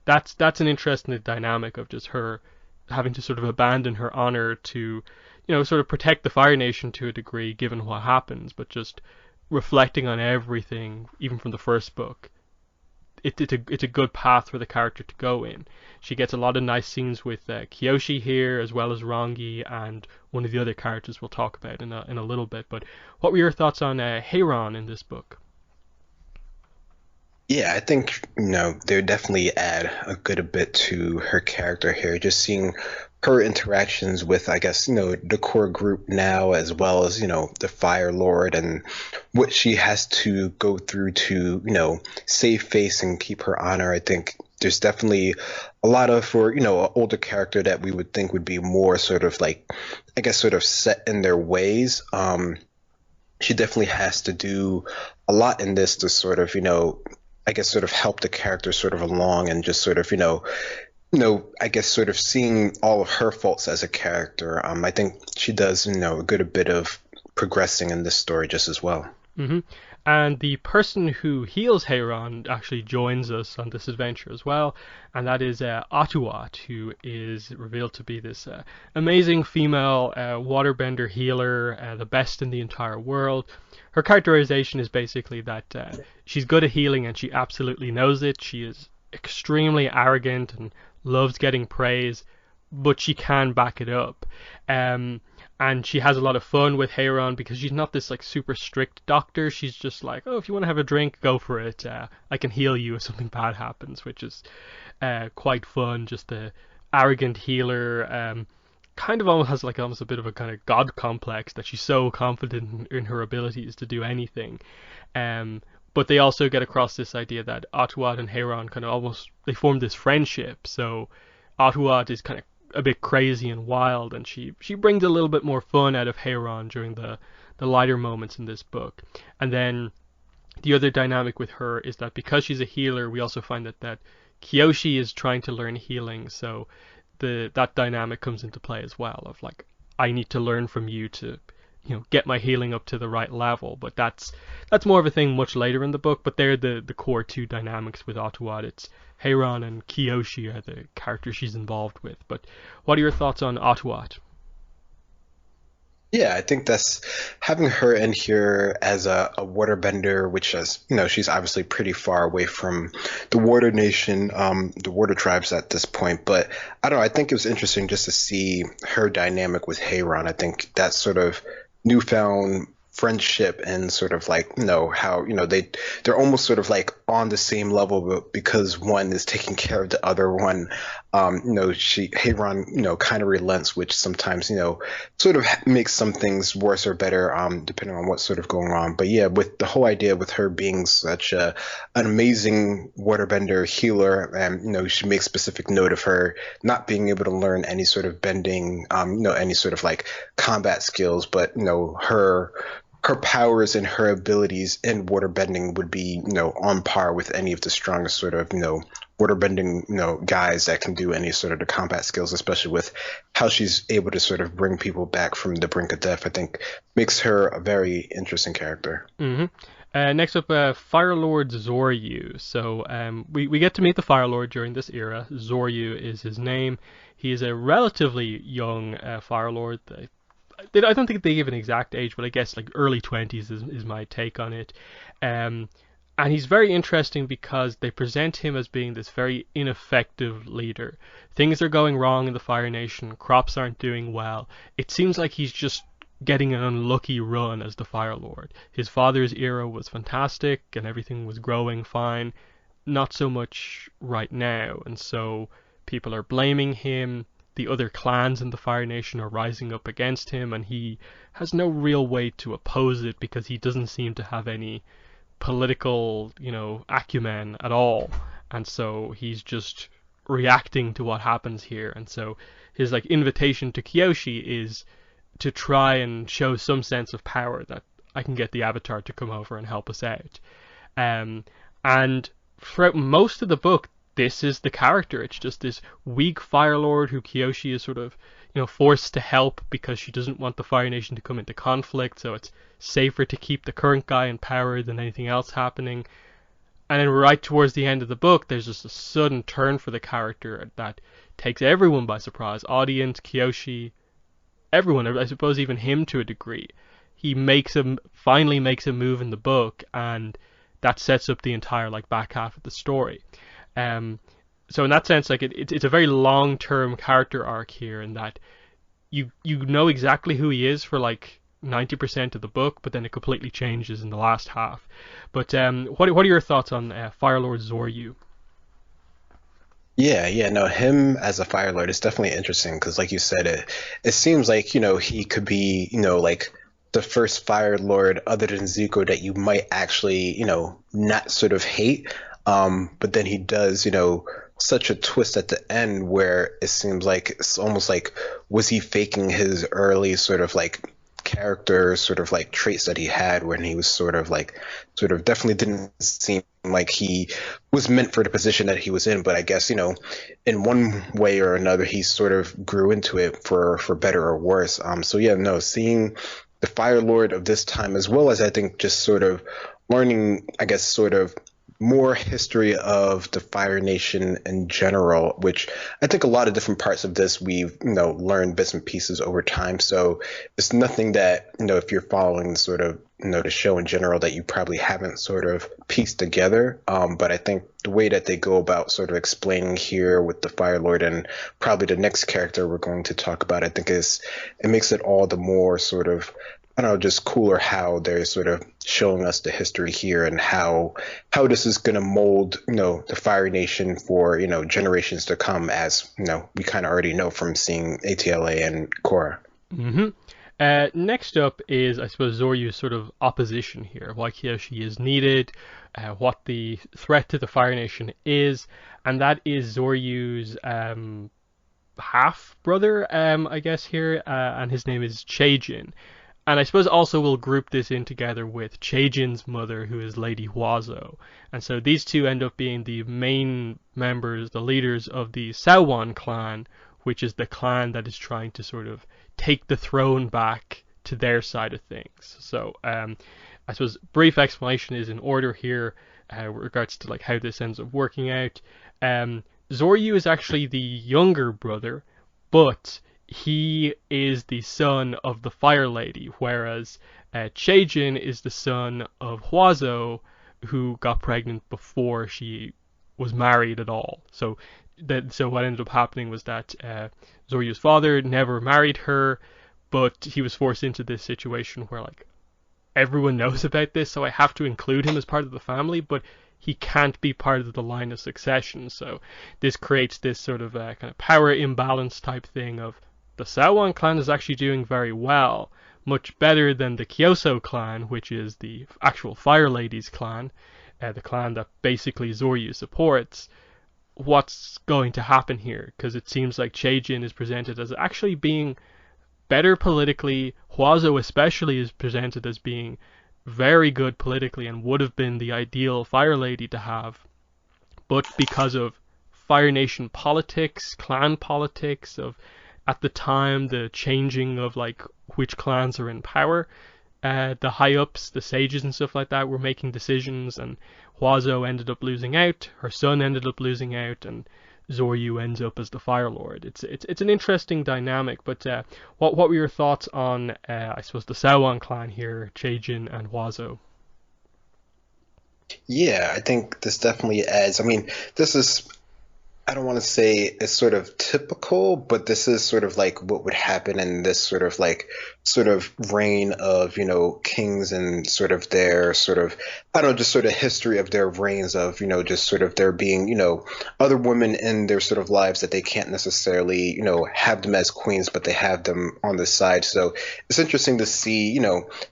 That's an interesting dynamic of just her having to sort of abandon her honor to, sort of protect the Fire Nation to a degree, given what happens, but just reflecting on everything, even from the first book, it's a good path for the character to go in. She gets a lot of nice scenes with Kyoshi here, as well as Rongi and one of the other characters we'll talk about in a little bit. But what were your thoughts on Heiran in this book? Yeah, I think, they definitely add a good bit to her character here. Just seeing her interactions with, I guess, the core group now, as well as, the Fire Lord, and what she has to go through to, save face and keep her honor. I think there's definitely a lot of, for, an older character that we would think would be more sort of like, I guess, sort of set in their ways. She definitely has to do a lot in this to sort of, I guess sort of help the character sort of along, and just sort of, I guess sort of seeing all of her faults as a character. I think she does, a good bit of progressing in this story just as well. Mm-hmm. And the person who heals Heiran actually joins us on this adventure as well, and that is Atuat, who is revealed to be this amazing female waterbender healer, the best in the entire world. Her characterization is basically that she's good at healing and she absolutely knows it. She is extremely arrogant and loves getting praise, but she can back it up. And she has a lot of fun with Heiran because she's not this like super strict doctor. She's just like, oh, if you want to have a drink, go for it. I can heal you if something bad happens, which is quite fun. Just the arrogant healer, kind of almost has like almost a bit of a kind of god complex that she's so confident in her abilities to do anything. But they also get across this idea that Atuat and Heiran kind of almost, they form this friendship. So Atuat is kind of a bit crazy and wild, and she brings a little bit more fun out of Heiran during the lighter moments in this book. And then the other dynamic with her is that because she's a healer, we also find that Kyoshi is trying to learn healing, so that dynamic comes into play as well, of like, I need to learn from you to get my healing up to the right level. But that's more of a thing much later in the book. But they're the core two dynamics with Atuat. It's Heiran and Kyoshi are the characters she's involved with. But what are your thoughts on Atuat? Yeah, I think that's having her in here as a waterbender, which is, she's obviously pretty far away from the Water Nation, the Water Tribes at this point. But I don't know, I think it was interesting just to see her dynamic with Heiran. I think that sort of newfound friendship, and sort of like, how, they're almost sort of like on the same level, but because one is taking care of the other one, Heiran, kind of relents, which sometimes, sort of makes some things worse or better, depending on what's sort of going on. But yeah, with the whole idea with her being such an amazing waterbender healer, and, she makes specific note of her not being able to learn any sort of bending, any sort of like combat skills, but, her powers and her abilities in waterbending would be, on par with any of the strongest sort of, waterbending, guys that can do any sort of the combat skills, especially with how she's able to sort of bring people back from the brink of death. I think makes her a very interesting character. Mm-hmm. Next up, Fire Lord Zoryu. So we get to meet the Fire Lord during this era. Zoryu is his name. He is a relatively young Fire Lord. I don't think they give an exact age, but I guess like early 20s is my take on it. And he's very interesting because they present him as being this very ineffective leader. Things are going wrong in the Fire Nation. Crops aren't doing well. It seems like he's just getting an unlucky run as the Fire Lord. His father's era was fantastic and everything was growing fine. Not so much right now. And so people are blaming him. The other clans in the Fire Nation are rising up against him, and he has no real way to oppose it because he doesn't seem to have any political, acumen at all. And so he's just reacting to what happens here. And so his like invitation to Kyoshi is to try and show some sense of power, that I can get the Avatar to come over and help us out. And throughout most of the book, this is the character. It's just this weak Fire Lord who Kyoshi is sort of, forced to help because she doesn't want the Fire Nation to come into conflict, so it's safer to keep the current guy in power than anything else happening. And then right towards the end of the book, there's just a sudden turn for the character that takes everyone by surprise. Audience, Kyoshi, everyone, I suppose even him to a degree. He finally makes a move in the book, and that sets up the entire like back half of the story. Um, so in that sense, like it's a very long term character arc here, in that you know exactly who he is for like 90% of the book, but then it completely changes in the last half. But what are your thoughts on Fire Lord Zoryu? Yeah, yeah, no, him as a Fire Lord is definitely interesting because, like you said, it seems like, he could be, like the first Fire Lord other than Zuko that you might actually, not sort of hate. But then he does, such a twist at the end where it seems like it's almost like, was he faking his early sort of like character sort of like traits that he had when he was sort of definitely didn't seem like he was meant for the position that he was in, but I guess, in one way or another he sort of grew into it for better or worse. So yeah, no, seeing the Fire Lord of this time, as well as I think just sort of learning, I guess, sort of more history of the Fire Nation in general, which I think a lot of different parts of this we've, learned bits and pieces over time. So it's nothing that, if you're following sort of, the show in general, that you probably haven't sort of pieced together. But I think the way that they go about sort of explaining here with the Fire Lord and probably the next character we're going to talk about, I think it makes it all the more sort of, I don't know, just cooler how they're sort of showing us the history here and how this is going to mold, the Fire Nation for, generations to come, as, we kind of already know from seeing ATLA and Korra. Mm-hmm. Next up is, I suppose, Zoryu's sort of opposition here. Why Kyoshi is needed, what the threat to the Fire Nation is, and that is Zoryu's half brother, I guess here, and his name is Chaejin. And I suppose also we'll group this in together with Chaejin's mother, who is Lady Huazo. And so these two end up being the main members, the leaders of the Sawan clan, which is the clan that is trying to sort of take the throne back to their side of things. So I suppose brief explanation is in order here with regards to like how this ends up working out. Zoryu is actually the younger brother, but he is the son of the Fire Lady, whereas Chaejin is the son of Huazo, who got pregnant before she was married at all. So what ended up happening was that Zoryu's father never married her, but he was forced into this situation where like everyone knows about this, so I have to include him as part of the family, but he can't be part of the line of succession. So this creates this sort of kind of power imbalance type thing of the Sawan clan is actually doing very well, much better than the Kyoso clan, which is the actual Fire Ladies clan, the clan that basically Zoryu supports. What's going to happen here? Because it seems like Chaejin is presented as actually being better politically. Huazo especially is presented as being very good politically and would have been the ideal Fire Lady to have. But because of Fire Nation politics, clan politics, of at the time the changing of like which clans are in power, the high ups, the sages and stuff like that were making decisions, and Huazo ended up losing out, her son ended up losing out, and Zoryu ends up as the Fire Lord. It's an interesting dynamic, but what were your thoughts on I suppose the Sawan clan here, Chaejin and Huazo? Yeah, I think this definitely adds. I mean, this is, I don't want to say it's sort of typical, but this is sort of like what would happen in this sort of reign of, kings and sort of their sort of, I don't know, just sort of history of their reigns of, just sort of there being, other women in their sort of lives that they can't necessarily, have them as queens, but they have them on the side. So it's interesting to see,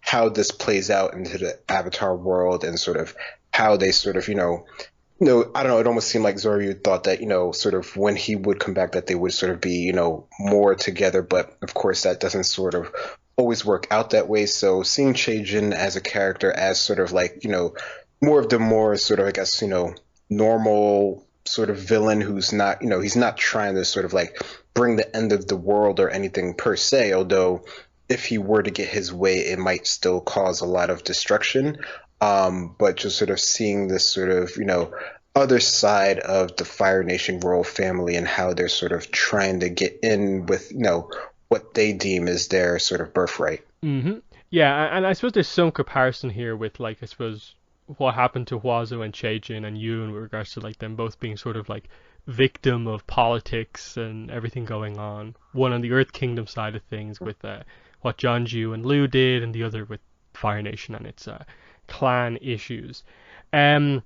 how this plays out into the Avatar world and sort of how they sort of, no, I don't know. It almost seemed like Zoryu thought that, sort of when he would come back, that they would sort of be, more together. But of course, that doesn't sort of always work out that way. So seeing Chaejin as a character, as sort of like, more of the more sort of, I guess, normal sort of villain who's not, he's not trying to sort of like bring the end of the world or anything per se. Although if he were to get his way, it might still cause a lot of destruction. But just sort of seeing this sort of, other side of the Fire Nation royal family and how they're sort of trying to get in with, what they deem as their sort of birthright. Mm-hmm. Yeah, and I suppose there's some comparison here with, like, I suppose what happened to Huazo and Cheijin and Yoon with regards to like them both being sort of like victim of politics and everything going on. One on the Earth Kingdom side of things with what Jeonju and Lu did, and the other with Fire Nation and its clan issues. Um,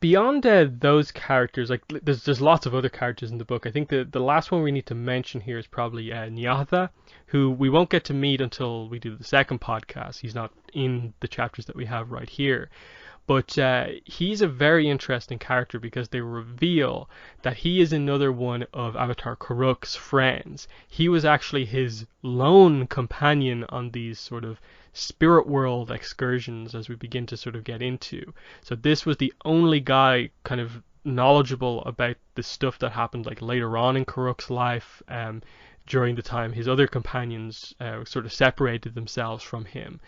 Beyond those characters, like there's lots of other characters in the book. I think the last one we need to mention here is probably Nyatha, who we won't get to meet until we do the second podcast. He's not in the chapters that we have right here. But he's a very interesting character because they reveal that he is another one of Avatar Kuruk's friends. He was actually his lone companion on these sort of spirit world excursions as we begin to sort of get into. So this was the only guy kind of knowledgeable about the stuff that happened like later on in Kuruk's life, during the time his other companions sort of separated themselves from him.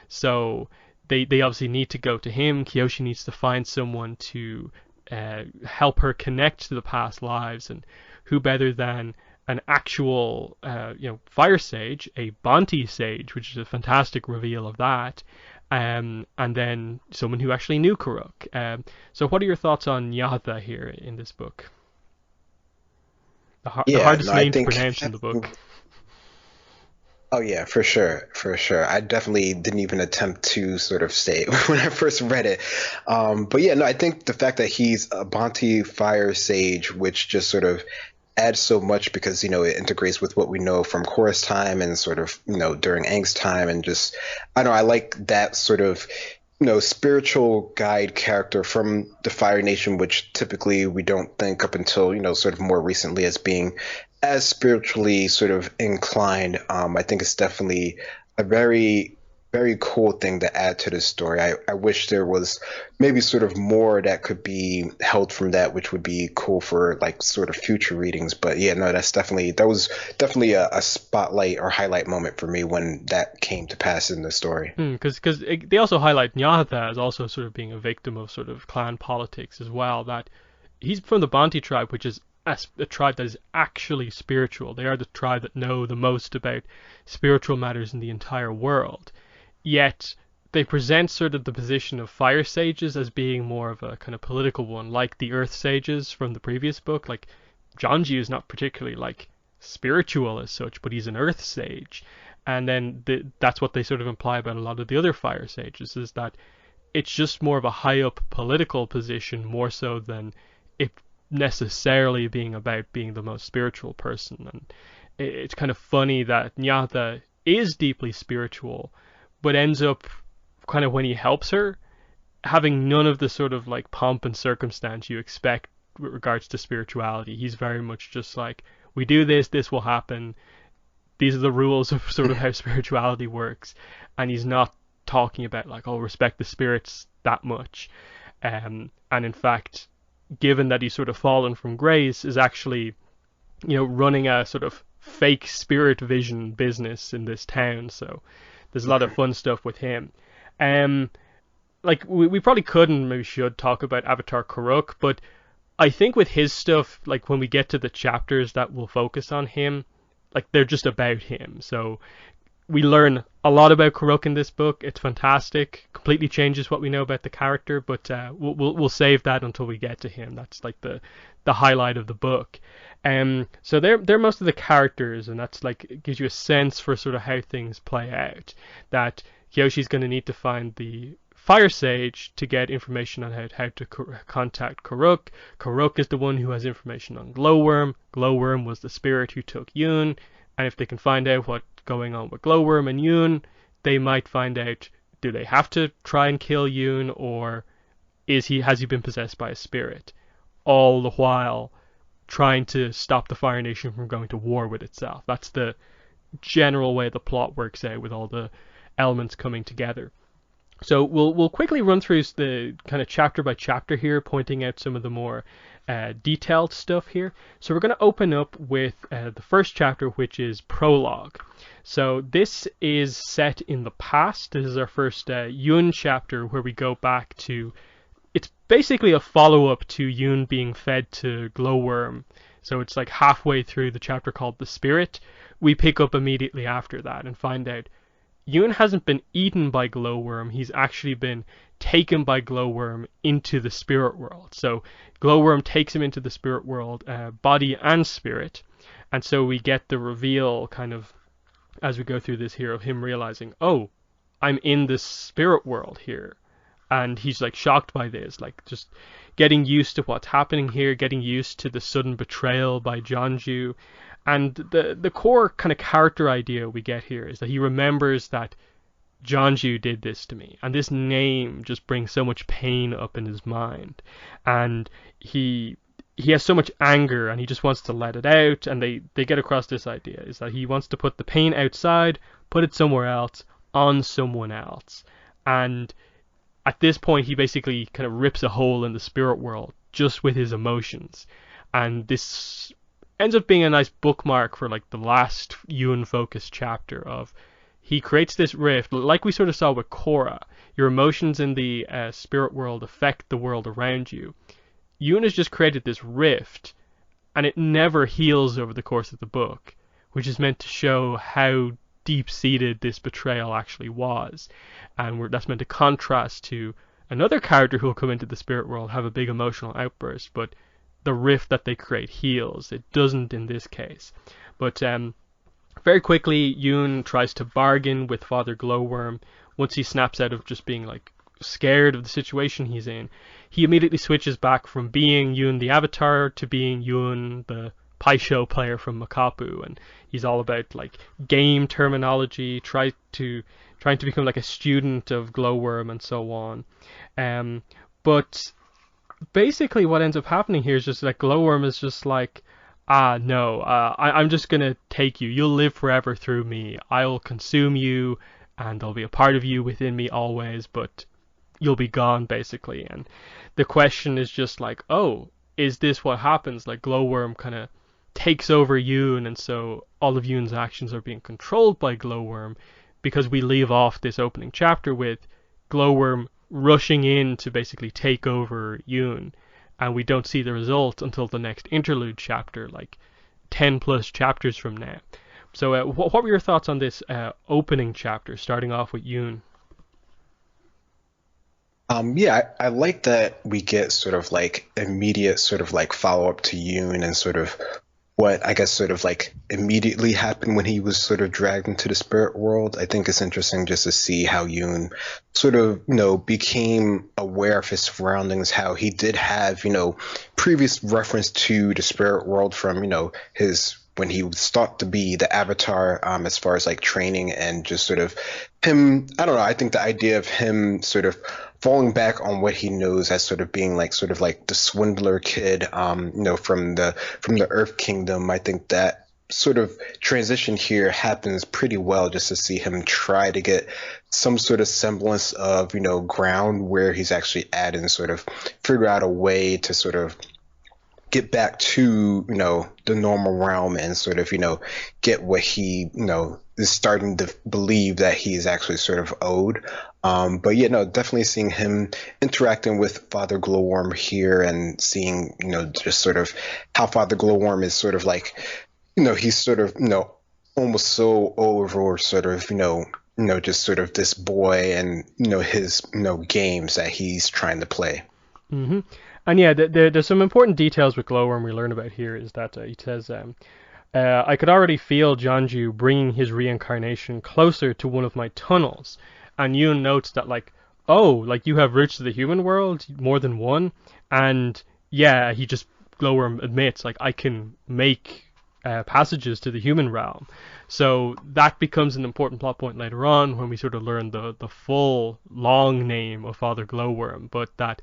So they obviously need to go to him. Kyoshi needs to find someone to help her connect to the past lives, and who better than an actual fire sage, a Bonti sage, which is a fantastic reveal of that, and then someone who actually knew Kuruk. So what are your thoughts on Nyatha here in this book? The hardest name to pronounce in the book. Oh yeah, for sure, for sure. I definitely didn't even attempt to sort of say it when I first read it. But yeah, no, I think the fact that he's a Bonti fire sage, which just sort of adds so much because, it integrates with what we know from Chorus time and sort of, during Aang's time, and just, I don't know, I like that sort of, spiritual guide character from the Fire Nation, which typically we don't think up until, sort of more recently as being as spiritually sort of inclined. I think it's definitely a very, very cool thing to add to this story. I wish there was maybe sort of more that could be held from that, which would be cool for like sort of future readings. But yeah, no, that was definitely a spotlight or highlight moment for me when that came to pass in the story. Because they also highlight Nyatha as also sort of being a victim of sort of clan politics as well. That he's from the Bonti tribe, which is a tribe that is actually spiritual. They are the tribe that know the most about spiritual matters in the entire world. Yet they present sort of the position of fire sages as being more of a kind of political one, like the earth sages from the previous book. Like Jeonju is not particularly like spiritual as such, but he's an earth sage. And then that's what they sort of imply about a lot of the other fire sages, is that it's just more of a high up political position, more so than it necessarily being about being the most spiritual person. And it's kind of funny that Nyatha is deeply spiritual, but ends up kind of, when he helps her, having none of the sort of like pomp and circumstance you expect with regards to spirituality. He's very much just like, we do this, this will happen, these are the rules of sort of how spirituality works. And he's not talking about like, oh, respect the spirits that much. And in fact, given that he's sort of fallen from grace, is actually, running a sort of fake spirit vision business in this town. So there's a lot of fun stuff with him. Like we probably could and maybe should talk about Avatar Kuruk, but I think with his stuff, like when we get to the chapters that will focus on him, like they're just about him. So we learn a lot about Kuruk in this book. It's fantastic. Completely changes what we know about the character, but we'll save that until we get to him. That's like the highlight of the book. So they're most of the characters, and that's like, it gives you a sense for sort of how things play out. That Kyoshi's going to need to find the Fire Sage to get information on how to contact Kuruk. Kuruk is the one who has information on Glowworm. Glowworm was the spirit who took Yoon, and if they can find out what's going on with Glowworm and Yoon, they might find out, do they have to try and kill Yoon, or has he been possessed by a spirit? All the while trying to stop the Fire Nation from going to war with itself. That's the general way the plot works out, with all the elements coming together. So we'll quickly run through the kind of chapter by chapter here, pointing out some of the more detailed stuff here. So we're going to open up with the first chapter, which is Prologue. So this is set in the past. This is our first Yoon chapter, where we go back to, it's basically a follow-up to Yoon being fed to Glowworm. So it's like halfway through the chapter called The Spirit. We pick up immediately after that and find out Yoon hasn't been eaten by Glowworm. He's actually been taken by Glowworm into the spirit world. So Glowworm takes him into the spirit world, body and spirit, and so we get the reveal kind of as we go through this here of him realizing, oh, I'm in the spirit world here. And he's like shocked by this, like just getting used to what's happening here, getting used to the sudden betrayal by Jonju. And the core kind of character idea we get here is that he remembers that Jonju did this to me, and this name just brings so much pain up in his mind, and he has so much anger, and he just wants to let it out. And they get across this idea is that he wants to put the pain outside, put it somewhere else, on someone else. And at this point he basically kind of rips a hole in the spirit world just with his emotions, and this ends up being a nice bookmark for like the last Yoon focused chapter of he creates this rift, like we sort of saw with Korra. Your emotions in the spirit world affect the world around you. Yoon has just created this rift, and it never heals over the course of the book, which is meant to show how deep-seated this betrayal actually was. And that's meant to contrast to another character who will come into the spirit world, have a big emotional outburst, but the rift that they create heals. It doesn't in this case. But very quickly, Yoon tries to bargain with Father Glowworm. Once he snaps out of just being like scared of the situation he's in, he immediately switches back from being Yoon the Avatar to being Yoon the Paisho player from Makapu, and he's all about like game terminology, trying to become like a student of Glowworm and so on. But basically what ends up happening here is just that Glowworm is just like, no, I'm just gonna take you. You'll live forever through me. I'll consume you, and there'll be a part of you within me always, but you'll be gone, basically. And the question is just like, oh, is this what happens? Like Glowworm kind of takes over Yoon, and so all of Yoon's actions are being controlled by Glowworm, because we leave off this opening chapter with Glowworm rushing in to basically take over Yoon. And we don't see the result until the next interlude chapter, like 10 plus chapters from now. So what were your thoughts on this opening chapter, starting off with Yoon? Yeah, I like that we get sort of like immediate sort of like follow up to Yoon and sort of what I guess sort of like immediately happened when he was sort of dragged into the spirit world. I think it's interesting just to see how Yoon sort of, became aware of his surroundings, how he did have, previous reference to the spirit world from, his when he was thought to be the Avatar, as far as like training and just sort of him, I don't know, I think the idea of him sort of falling back on what he knows as sort of being like sort of like the swindler kid, from the Earth Kingdom. I think that sort of transition here happens pretty well, just to see him try to get some sort of semblance of, ground where he's actually at, and sort of figure out a way to sort of get back to, the normal realm, and sort of, get what he, is starting to believe that he is actually sort of owed. But yeah, no, definitely seeing him interacting with Father Glowworm here, and seeing, just sort of how Father Glowworm is sort of like, he's sort of, almost so over sort of, just sort of this boy, and, his, games that he's trying to play. Mm-hmm. And yeah, there's some important details with Glowworm we learn about here, is that he says, I could already feel Jonju bringing his reincarnation closer to one of my tunnels. And Yoon notes that, like, oh, like you have routes to the human world, more than one? And yeah, Glowworm admits, like, I can make passages to the human realm. So that becomes an important plot point later on, when we sort of learn the full long name of Father Glowworm, but that,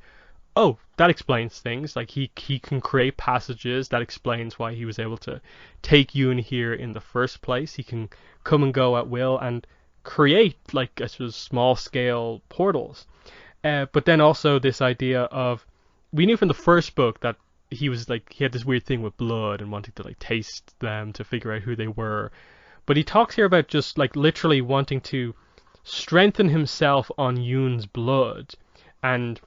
oh, that explains things. Like he can create passages. That explains why he was able to take Yoon here in the first place. He can come and go at will and create, like, I suppose, small scale portals. But then also this idea of, we knew from the first book that he had this weird thing with blood and wanting to like taste them to figure out who they were. But he talks here about just like literally wanting to strengthen himself on Yoon's blood, and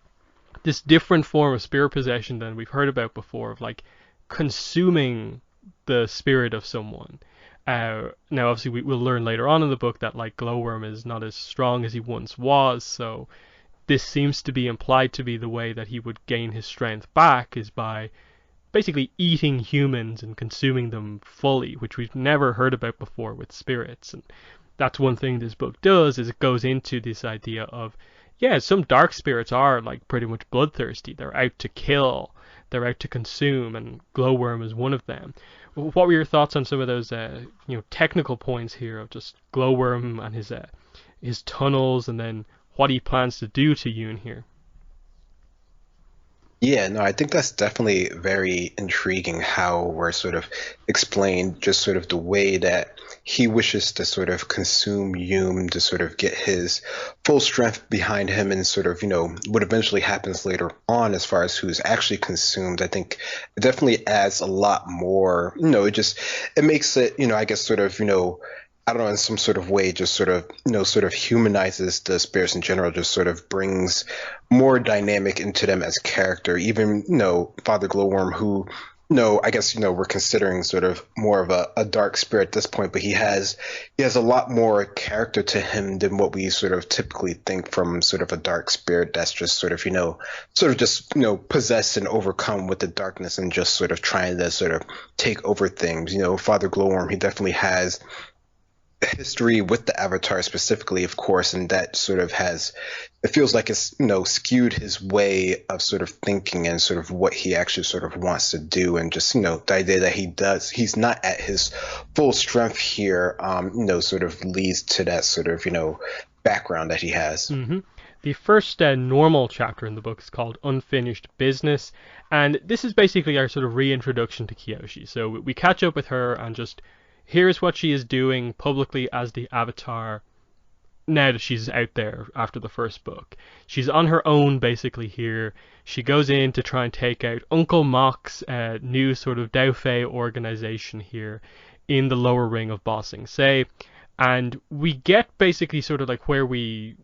this different form of spirit possession than we've heard about before, of like consuming the spirit of someone. Now obviously we'll learn later on in the book that like Glowworm is not as strong as he once was, so this seems to be implied to be the way that he would gain his strength back, is by basically eating humans and consuming them fully, which we've never heard about before with spirits. And that's one thing this book does, is it goes into this idea of, yeah, some dark spirits are like pretty much bloodthirsty. They're out to kill, they're out to consume, and Glowworm is one of them. What were your thoughts on some of those technical points here of just Glowworm and his tunnels, and then what he plans to do to Yoon here? Yeah, no, I think that's definitely very intriguing how we're sort of explained just sort of the way that he wishes to sort of consume Yoon to sort of get his full strength behind him, and sort of, what eventually happens later on as far as who's actually consumed. I think it definitely adds a lot more, it makes it, I guess sort of, I don't know, in some sort of way, just sort of, sort of humanizes the spirits in general, just sort of brings more dynamic into them as character. Even, Father Glowworm, who, I guess, we're considering sort of more of a dark spirit at this point, but he has a lot more character to him than what we sort of typically think from sort of a dark spirit that's just sort of, possessed and overcome with the darkness and just sort of trying to sort of take over things. Father Glowworm, he definitely has history with the Avatar specifically, of course, and that sort of it feels like it's, skewed his way of sort of thinking and sort of what he actually sort of wants to do, and just, the idea that he's not at his full strength here, sort of leads to that sort of, background that he has. Mm-hmm. The first normal chapter in the book is called Unfinished Business, and this is basically our sort of reintroduction to Kyoshi. So we catch up with her and just here's what she is doing publicly as the Avatar now that she's out there after the first book. She's on her own basically here. She goes in to try and take out Uncle Mok's new sort of Dao Fei organization here in the lower ring of Ba Sing Se. And we get basically sort of like where we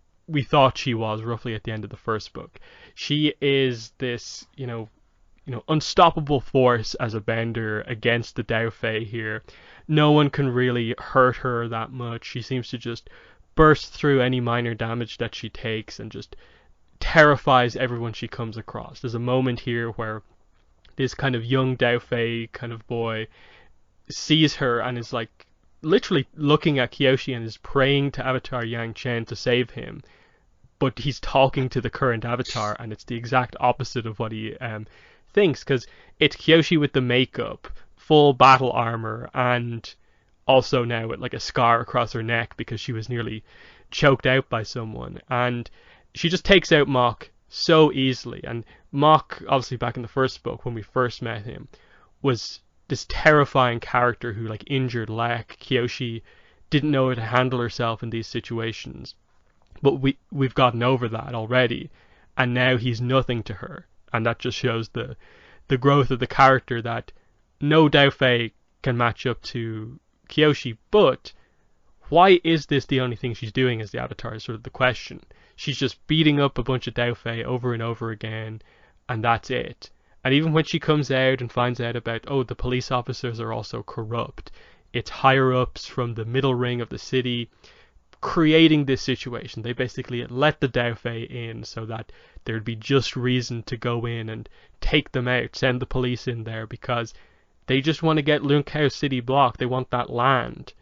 thought she was roughly at the end of the first book. She is this, unstoppable force as a bender against the Dao Fei here. No one can really hurt her that much. She seems to just burst through any minor damage that she takes and just terrifies everyone she comes across. There's a moment here where this kind of young Dao Fei kind of boy sees her and is like literally looking at Kyoshi and is praying to Avatar Yang Chen to save him. But he's talking to the current Avatar, and it's the exact opposite of what he thinks, because it's Kyoshi with the makeup, full battle armor, and also now with like a scar across her neck because she was nearly choked out by someone. And she just takes out Mok so easily. And Mok, obviously back in the first book when we first met him, was this terrifying character who like injured Lek. Kyoshi didn't know how to handle herself in these situations. But we've gotten over that already, and now he's nothing to her. And that just shows the growth of the character, that no Dao Fei can match up to Kyoshi, but why is this the only thing she's doing as the Avatar is sort of the question. She's just beating up a bunch of Dao Fei over and over again, and that's it. And even when she comes out and finds out about, the police officers are also corrupt, it's higher-ups from the middle ring of the city creating this situation. They basically let the Dao Fei in so that there'd be just reason to go in and take them out, send the police in there, because they just want to get Lung Kao City blocked. They want that land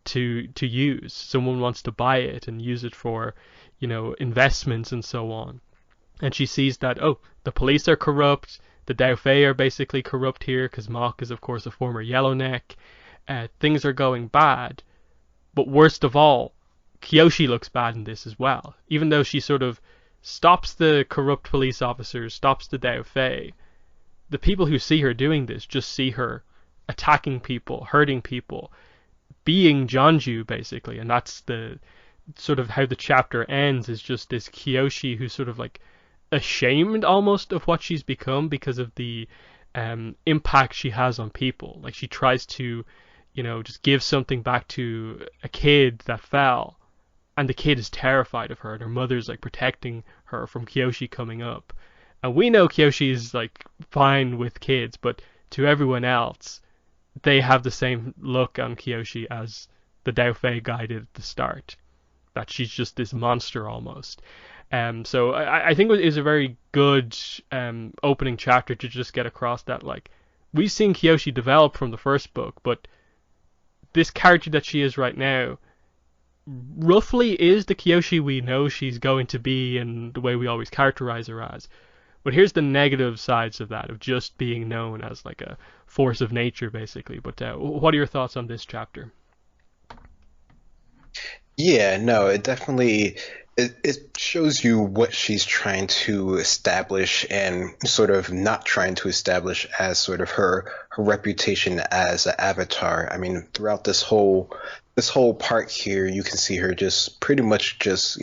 to use. Someone wants to buy it and use it for, investments and so on. And she sees that, the police are corrupt, the Dao Fei are basically corrupt here, because Mok is of course a former Yellowneck. Things are going bad. But worst of all, Kyoshi looks bad in this as well. Even though she sort of stops the corrupt police officers, stops the Dao Fei, the people who see her doing this just see her attacking people, hurting people, being Jeonju basically. And that's the sort of how the chapter ends, is just this Kyoshi who's sort of like ashamed almost of what she's become because of the impact she has on people. Like she tries to, just give something back to a kid that fell, and the kid is terrified of her, and her mother's like protecting her from Kyoshi coming up. And we know Kyoshi is like fine with kids, but to everyone else, they have the same look on Kyoshi as the Dao Fei guy did at the start, that she's just this monster almost. So I think it is a very good opening chapter to just get across that, like, we've seen Kyoshi develop from the first book, but this character that she is right now roughly is the Kyoshi we know she's going to be and the way we always characterize her as. But here's the negative sides of that, of just being known as like a force of nature, basically. But what are your thoughts on this chapter? Yeah, no, it definitely it shows you what she's trying to establish and sort of not trying to establish as sort of her reputation as an avatar. I mean, throughout this whole part here, you can see her just pretty much just,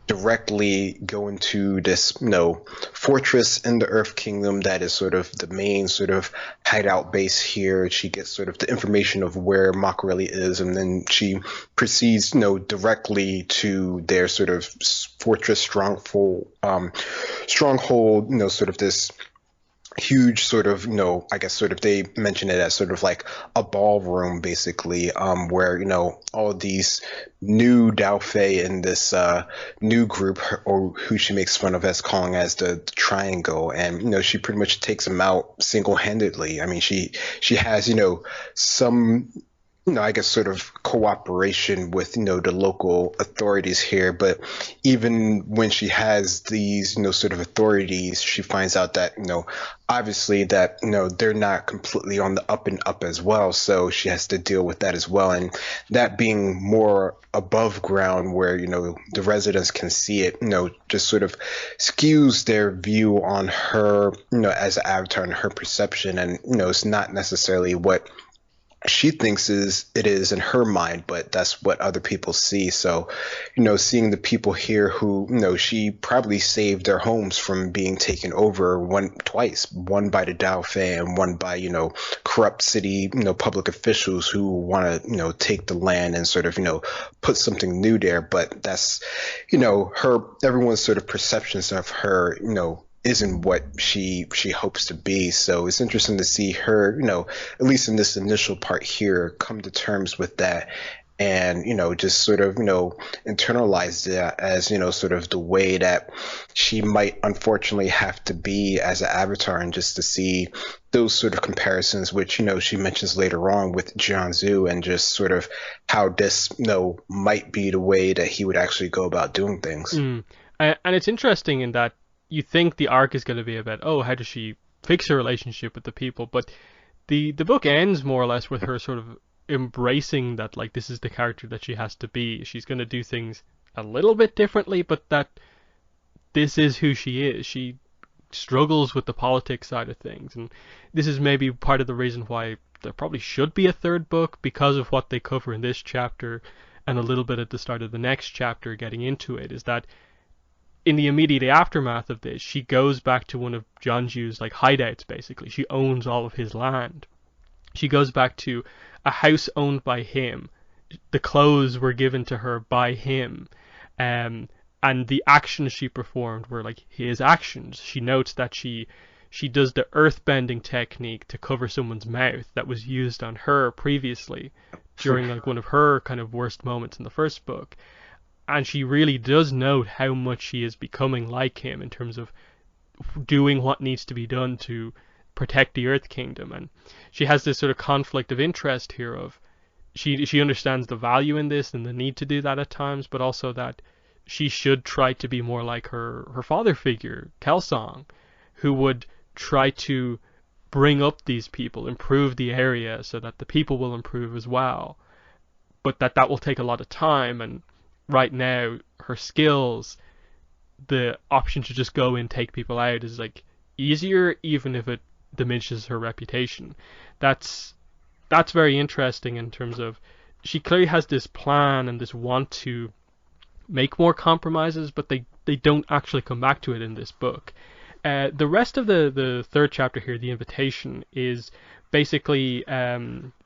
directly go into this, fortress in the Earth Kingdom that is sort of the main sort of hideout base here. She gets sort of the information of where Machiavelli is, and then she proceeds, directly to their sort of fortress stronghold, sort of this huge sort of, I guess sort of they mention it as sort of like a ballroom basically, where, all of these new Daofei in this new group, or who she makes fun of as calling as the Triangle, and she pretty much takes them out single-handedly. I mean, she has, some, I guess sort of cooperation with, the local authorities here. But even when she has these, sort of authorities, she finds out that, obviously that, they're not completely on the up and up as well. So she has to deal with that as well. And that being more above ground where, the residents can see it, just sort of skews their view on her, as an avatar and her perception. And, it's not necessarily what she thinks it is in her mind, but that's what other people see. So, seeing the people here who, she probably saved their homes from being taken over twice, one by the Daofei and one by, corrupt city, public officials who want to, take the land and sort of, put something new there. But that's, everyone's sort of perceptions of her, isn't what she hopes to be. So it's interesting to see her, at least in this initial part here, come to terms with that and, just sort of, internalize that as, sort of the way that she might unfortunately have to be as an avatar, and just to see those sort of comparisons, which, she mentions later on with Jianzhu, and just sort of how this, might be the way that he would actually go about doing things. And it's interesting in that you think the arc is going to be about, oh, how does she fix her relationship with the people? But the book ends more or less with her sort of embracing that, like, this is the character that she has to be. She's going to do things a little bit differently, but that this is who she is. She struggles with the politics side of things. And this is maybe part of the reason why there probably should be a third book, because of what they cover in this chapter and a little bit at the start of the next chapter getting into it, is that in the immediate aftermath of this, she goes back to one of Jianzhu's like hideouts, basically. She owns all of his land. She goes back to a house owned by him. The clothes were given to her by him. And the actions she performed were like his actions. She notes that she does the earthbending technique to cover someone's mouth that was used on her previously during like one of her kind of worst moments in the first book. And she really does note how much she is becoming like him in terms of doing what needs to be done to protect the Earth Kingdom. And she has this sort of conflict of interest here of she understands the value in this and the need to do that at times, but also that she should try to be more like her father figure, Kelsang, who would try to bring up these people, improve the area so that the people will improve as well. But that will take a lot of time, and right now her skills, the option to just go and take people out is like easier, even if it diminishes her reputation. That's very interesting in terms of she clearly has this plan and this want to make more compromises, but they don't actually come back to it in this book. The rest of the third chapter here, the invitation, is basically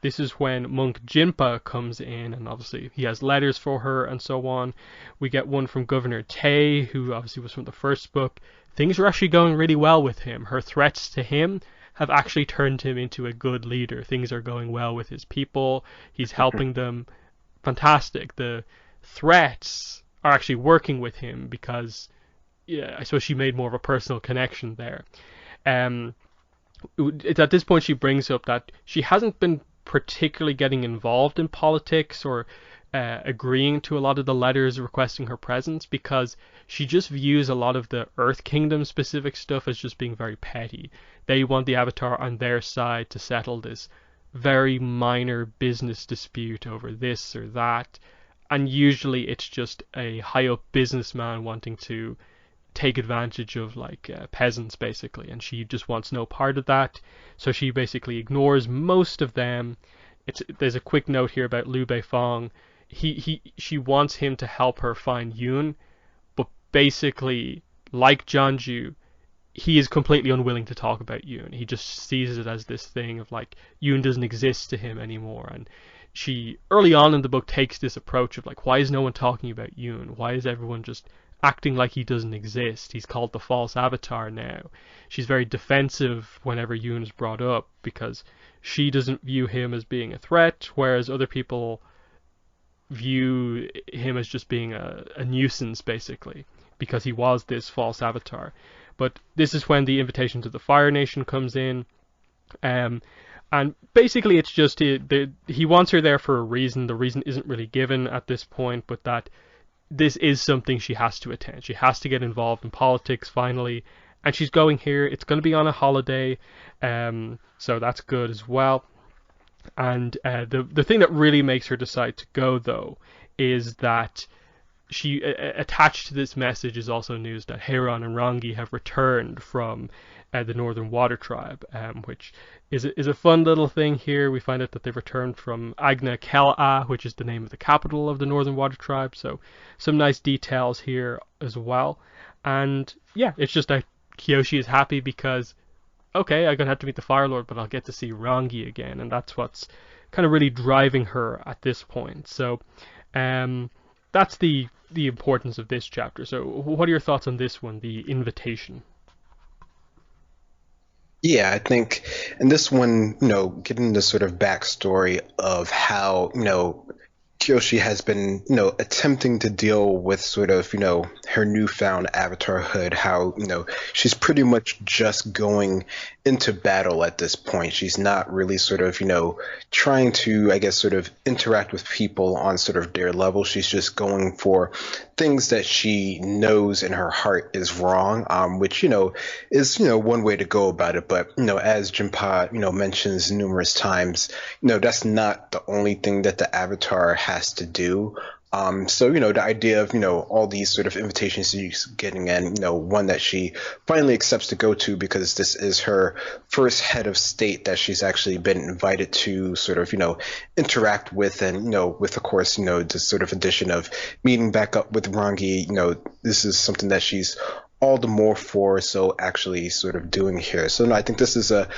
this is when monk Jinpa comes in, and obviously he has letters for her and so on. We get one from Governor Tay, who obviously was from the first book. Things are actually going really well with him. Her threats to him have actually turned him into a good leader. Things are going well with his people. He's helping them. Fantastic. The threats are actually working with him because, yeah, I suppose she made more of a personal connection there. Um, it's at this point she brings up that she hasn't been particularly getting involved in politics or agreeing to a lot of the letters requesting her presence because she just views a lot of the Earth Kingdom specific stuff as just being very petty. They want the Avatar on their side to settle this very minor business dispute over this or that, and usually it's just a high up businessman wanting to take advantage of like peasants basically, and she just wants no part of that. So she basically ignores most of them. There's a quick note here about Liu Beifong. She wants him to help her find Yoon, but basically, like Jianju, he is completely unwilling to talk about Yoon. He just sees it as this thing of like Yoon doesn't exist to him anymore. And she early on in the book takes this approach of like, why is no one talking about Yoon? Why is everyone just acting like he doesn't exist? He's called the false avatar now. She's very defensive whenever Yoon is brought up because she doesn't view him as being a threat, whereas other people view him as just being a nuisance basically because he was this false avatar. But this is when the invitation to the Fire Nation comes in, and basically it's just he wants her there for a reason. The reason isn't really given at this point, but that this is something she has to attend. She has to get involved in politics finally, and she's going here. It's going to be on a holiday, so that's good as well. And the thing that really makes her decide to go, though, is that she attached to this message is also news that Heiron and Rangi have returned from the Northern Water Tribe, which is a fun little thing here. We find out that they've returned from Agna Kel-A, which is the name of the capital of the Northern Water Tribe. So some nice details here as well. And yeah, it's just that Kyoshi is happy because, okay, I'm going to have to meet the Fire Lord, but I'll get to see Rangi again. And that's what's kind of really driving her at this point. So that's the importance of this chapter. So what are your thoughts on this one, the invitation? Yeah, I think in this one, getting the sort of backstory of how, Kyoshi has been, attempting to deal with sort of, her newfound avatarhood, how, she's pretty much just going into battle at this point. She's not really sort of, trying to, I guess, sort of interact with people on sort of their level. She's just going for things that she knows in her heart is wrong, which, is, one way to go about it. But, as Jinpa, mentions numerous times, that's not the only thing that the avatar has to do. So, the idea of, all these sort of invitations she's getting in, one that she finally accepts to go to because this is her first head of state that she's actually been invited to sort of, interact with. And, with, of course, the sort of addition of meeting back up with Rangi, this is something that she's all the more for so actually sort of doing here. So, no, I think this is a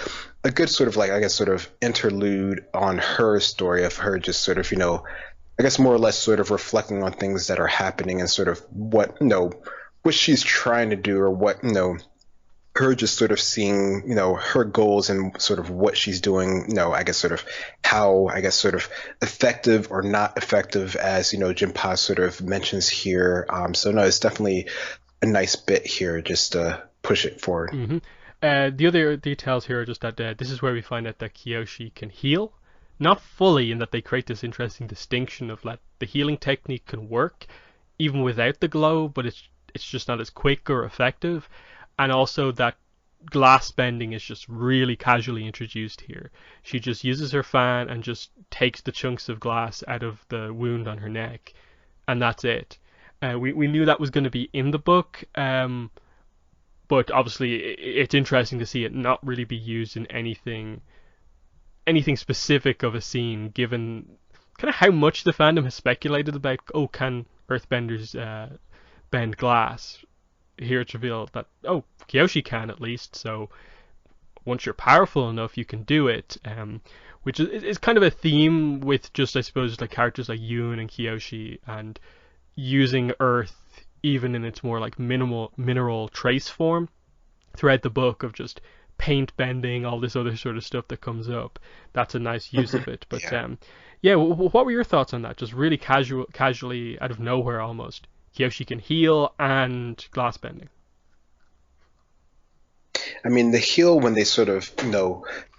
good sort of like, I guess, sort of interlude on her story of her just sort of, I guess more or less sort of reflecting on things that are happening and sort of what, what she's trying to do or what, her just sort of seeing, her goals and sort of what she's doing, I guess sort of how, I guess sort of effective or not effective as, Jinpa sort of mentions here. So no, it's definitely a nice bit here just to push it forward. Mm-hmm. The other details here are just that this is where we find out that Kyoshi can heal. Not fully, in that they create this interesting distinction of that the healing technique can work even without the glow, but it's just not as quick or effective. And also that glass bending is just really casually introduced here. She just uses her fan and just takes the chunks of glass out of the wound on her neck, and that's it. We knew that was going to be in the book, but obviously it's interesting to see it not really be used in anything specific of a scene, given kind of how much the fandom has speculated about, can earthbenders bend glass? Here it's revealed that, Kyoshi can at least, so once you're powerful enough you can do it, which is kind of a theme with just, I suppose, like characters like Yoon and Kyoshi, and using earth even in its more like mineral trace form throughout the book, of just paint bending, all this other sort of stuff that comes up. That's a nice use of it. But what were your thoughts on that? Just really casually out of nowhere almost. Kyoshi can heal and glass bending. I mean, the heal when they sort of,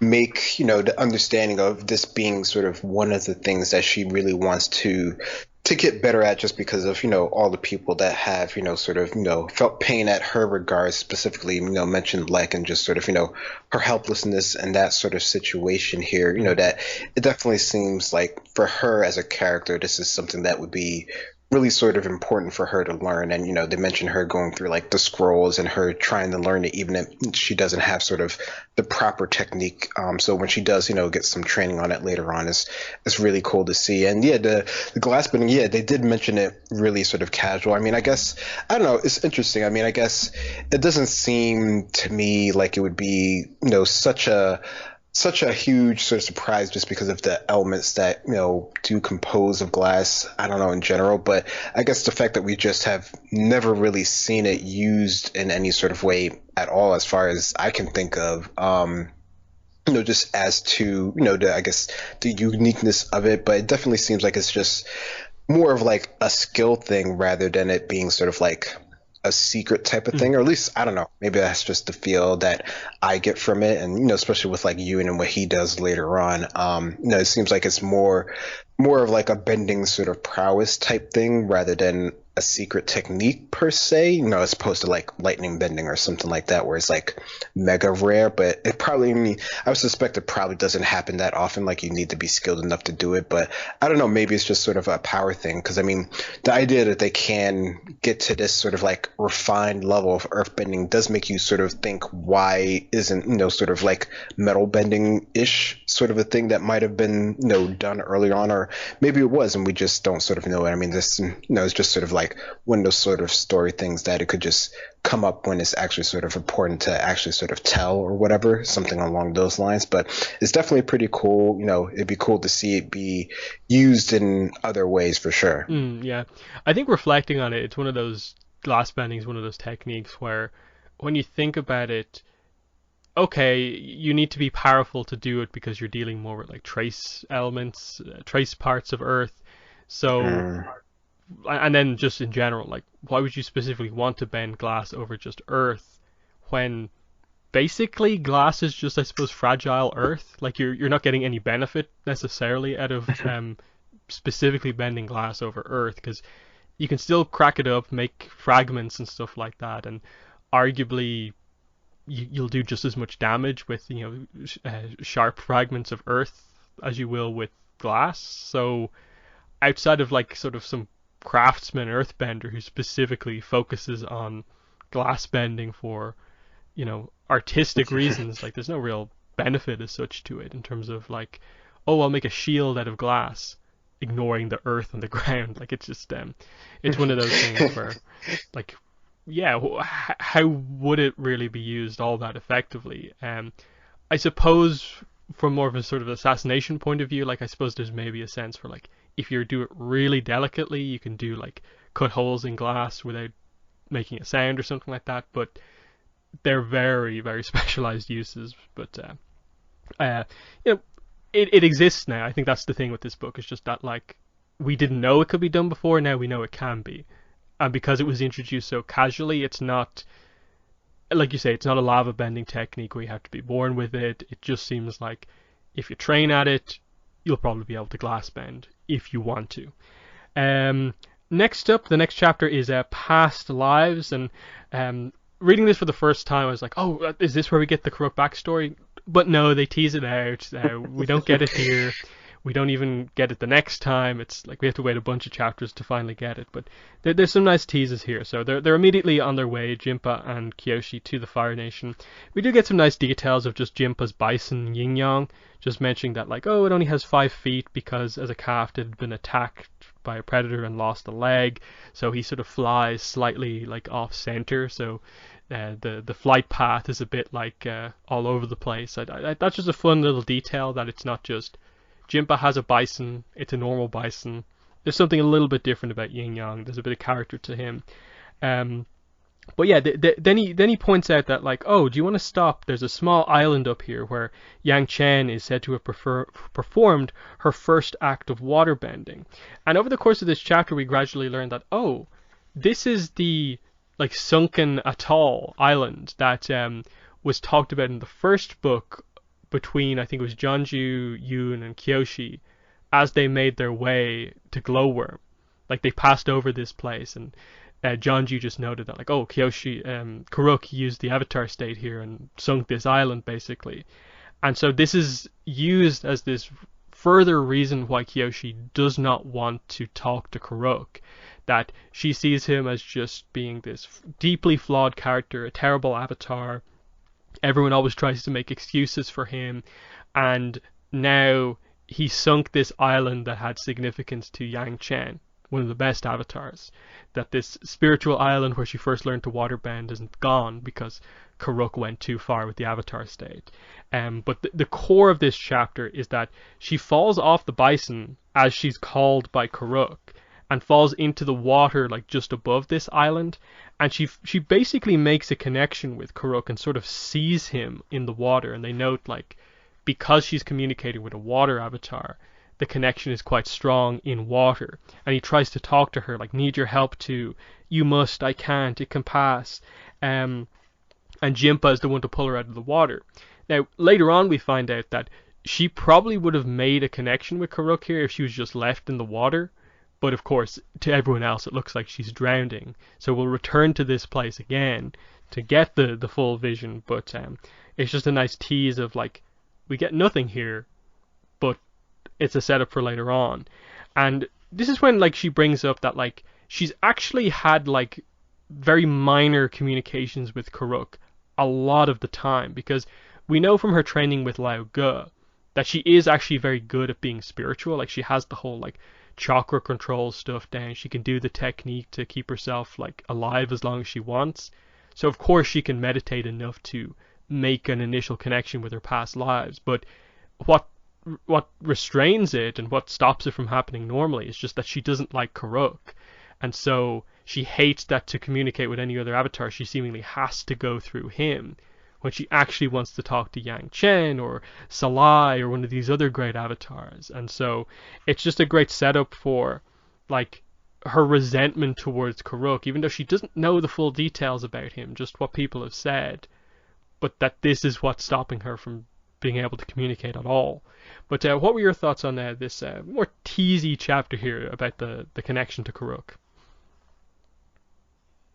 make, the understanding of this being sort of one of the things that she really wants to get better at just because of, all the people that have, sort of, felt pain at her regards, specifically, mentioned like and just sort of, her helplessness and that sort of situation here, that it definitely seems like for her as a character, this is something that would be really sort of important for her to learn. And they mentioned her going through like the scrolls and her trying to learn it even if she doesn't have sort of the proper technique. So when she does get some training on it later on, it's really cool to see. And yeah, the glass bending, yeah, they did mention it really sort of casual. I mean, I guess I don't know, it's interesting. I mean, I guess it doesn't seem to me like it would be such a huge sort of surprise just because of the elements that do compose of glass. I don't know in general, but I guess the fact that we just have never really seen it used in any sort of way at all, as far as I can think of. Just as to I guess the uniqueness of it, but it definitely seems like it's just more of like a skill thing rather than it being sort of like a secret type of thing, or at least I don't know. Maybe that's just the feel that I get from it, and especially with like Ewan and what he does later on. It seems like it's more of like a bending sort of prowess type thing rather than a secret technique per se, as opposed to like lightning bending or something like that, where it's like mega rare. But it probably, I would suspect it probably doesn't happen that often. Like you need to be skilled enough to do it. But I don't know, maybe it's just sort of a power thing. Because I mean, the idea that they can get to this sort of like refined level of earth bending does make you sort of think, why isn't sort of like metal bending ish sort of a thing that might have been done earlier on, or maybe it was and we just don't sort of know it. I mean, this it's just sort of like one of those sort of story things that it could just come up when it's actually sort of important to actually sort of tell or whatever, something along those lines. But it's definitely pretty cool. It'd be cool to see it be used in other ways for sure. Yeah, I think reflecting on it, it's one of those glass bending is one of those techniques where when you think about it, okay, you need to be powerful to do it because you're dealing more with like trace elements, trace parts of Earth. So and then just in general, like, why would you specifically want to bend glass over just Earth when basically glass is just, I suppose, fragile Earth? Like you're not getting any benefit necessarily out of specifically bending glass over Earth, because you can still crack it up, make fragments and stuff like that, and arguably you'll do just as much damage with sharp fragments of Earth as you will with glass. So outside of like sort of some craftsman earthbender who specifically focuses on glass bending for artistic reasons, like there's no real benefit as such to it in terms of like, oh, I'll make a shield out of glass, ignoring the earth and the ground. Like it's just it's one of those things where like, yeah, how would it really be used all that effectively? I suppose from more of a sort of assassination point of view, like I suppose there's maybe a sense for like, if you do it really delicately, you can do like cut holes in glass without making a sound or something like that. But they're very, very specialized uses. But it exists now. I think that's the thing with this book. It's just that like we didn't know it could be done before. Now we know it can be, and because it was introduced so casually, it's not, like you say, it's not a lava bending technique where you have to be born with it. It just seems like if you train at it, you'll probably be able to glass bend if you want to. Next up, the next chapter is Past Lives, and reading this for the first time, I was like, oh, is this where we get the corrupt backstory? But no, they tease it out. We don't get it here. We don't even get it the next time. It's like we have to wait a bunch of chapters to finally get it. But there's some nice teases here. So they're immediately on their way, Jinpa and Kyoshi, to the Fire Nation. We do get some nice details of just Jinpa's bison Yin Yang, just mentioning that like, oh, it only has 5 feet because as a calf it had been attacked by a predator and lost a leg. So he sort of flies slightly like off center. So the flight path is a bit like all over the place. That's just a fun little detail, that it's not just Jinpa has a bison, it's a normal bison. There's something a little bit different about Yin Yang. There's a bit of character to him. But yeah, then he points out that like, oh, do you want to stop? There's a small island up here where Yang Chen is said to have performed her first act of water bending. And over the course of this chapter, we gradually learn that, oh, this is the like sunken atoll island that was talked about in the first book between, I think it was Jonju, Yoon, and Kyoshi, as they made their way to Glowworm. Like they passed over this place, and Jonju just noted that, like, oh, Kyoshi, Karuk used the Avatar state here and sunk this island, basically. And so this is used as this further reason why Kyoshi does not want to talk to Karuk. That she sees him as just being this deeply flawed character, a terrible avatar. Everyone always tries to make excuses for him, and now he sunk this island that had significance to Yang Chen, one of the best avatars. That this spiritual island where she first learned to waterbend isn't gone because Karuk went too far with the avatar state. But the core of this chapter is that she falls off the bison as she's called by Karuk and falls into the water like just above this island, and she basically makes a connection with Karuk and sort of sees him in the water, and they note like because she's communicating with a water avatar, the connection is quite strong in water, and he tries to talk to her like, need your help too, you must, I can't, it can pass, and Jinpa is the one to pull her out of the water. Now later on we find out that she probably would have made a connection with Karuk here if she was just left in the water, but of course to everyone else it looks like she's drowning, so we'll return to this place again to get the full vision, but it's just a nice tease of like, we get nothing here, but it's a setup for later on. And this is when like she brings up that like she's actually had like very minor communications with Karuk a lot of the time, because we know from her training with Lao Ge that she is actually very good at being spiritual. Like she has the whole like chakra control stuff down. She can do the technique to keep herself like alive as long as she wants. So of course she can meditate enough to make an initial connection with her past lives. But what restrains it and what stops it from happening normally is just that she doesn't like Karuk, and so she hates that to communicate with any other avatar she seemingly has to go through him, when she actually wants to talk to Yang Chen or Salai or one of these other great avatars. And so it's just a great setup for like her resentment towards Karuk, even though she doesn't know the full details about him, just what people have said, but that this is what's stopping her from being able to communicate at all. But what were your thoughts on this more teasy chapter here about the connection to Karuk?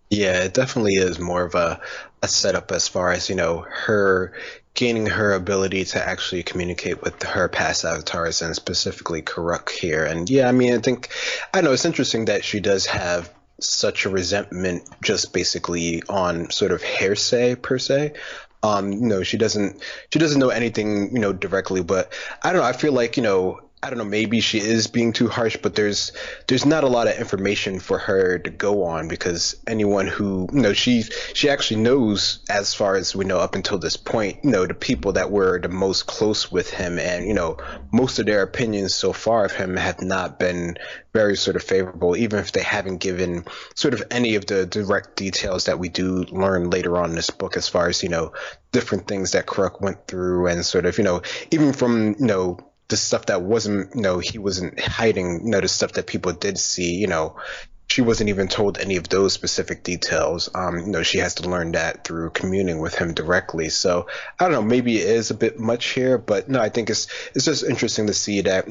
Yeah, it definitely is more of a setup as far as, her gaining her ability to actually communicate with her past avatars and specifically Karuk here. And yeah, I mean, I know it's interesting that she does have such a resentment just basically on sort of hearsay per se. She doesn't know anything, directly, but I don't know, I feel like, I don't know, maybe she is being too harsh, but there's not a lot of information for her to go on, because anyone who, she actually knows, as far as we know up until this point, the people that were the most close with him, and, most of their opinions so far of him have not been very sort of favorable, even if they haven't given sort of any of the direct details that we do learn later on in this book, as far as, different things that Kruk went through, and sort of, even from, the stuff that wasn't, he wasn't hiding, the stuff that people did see, she wasn't even told any of those specific details. She has to learn that through communing with him directly. So I don't know, maybe it is a bit much here, but no, I think it's just interesting to see that,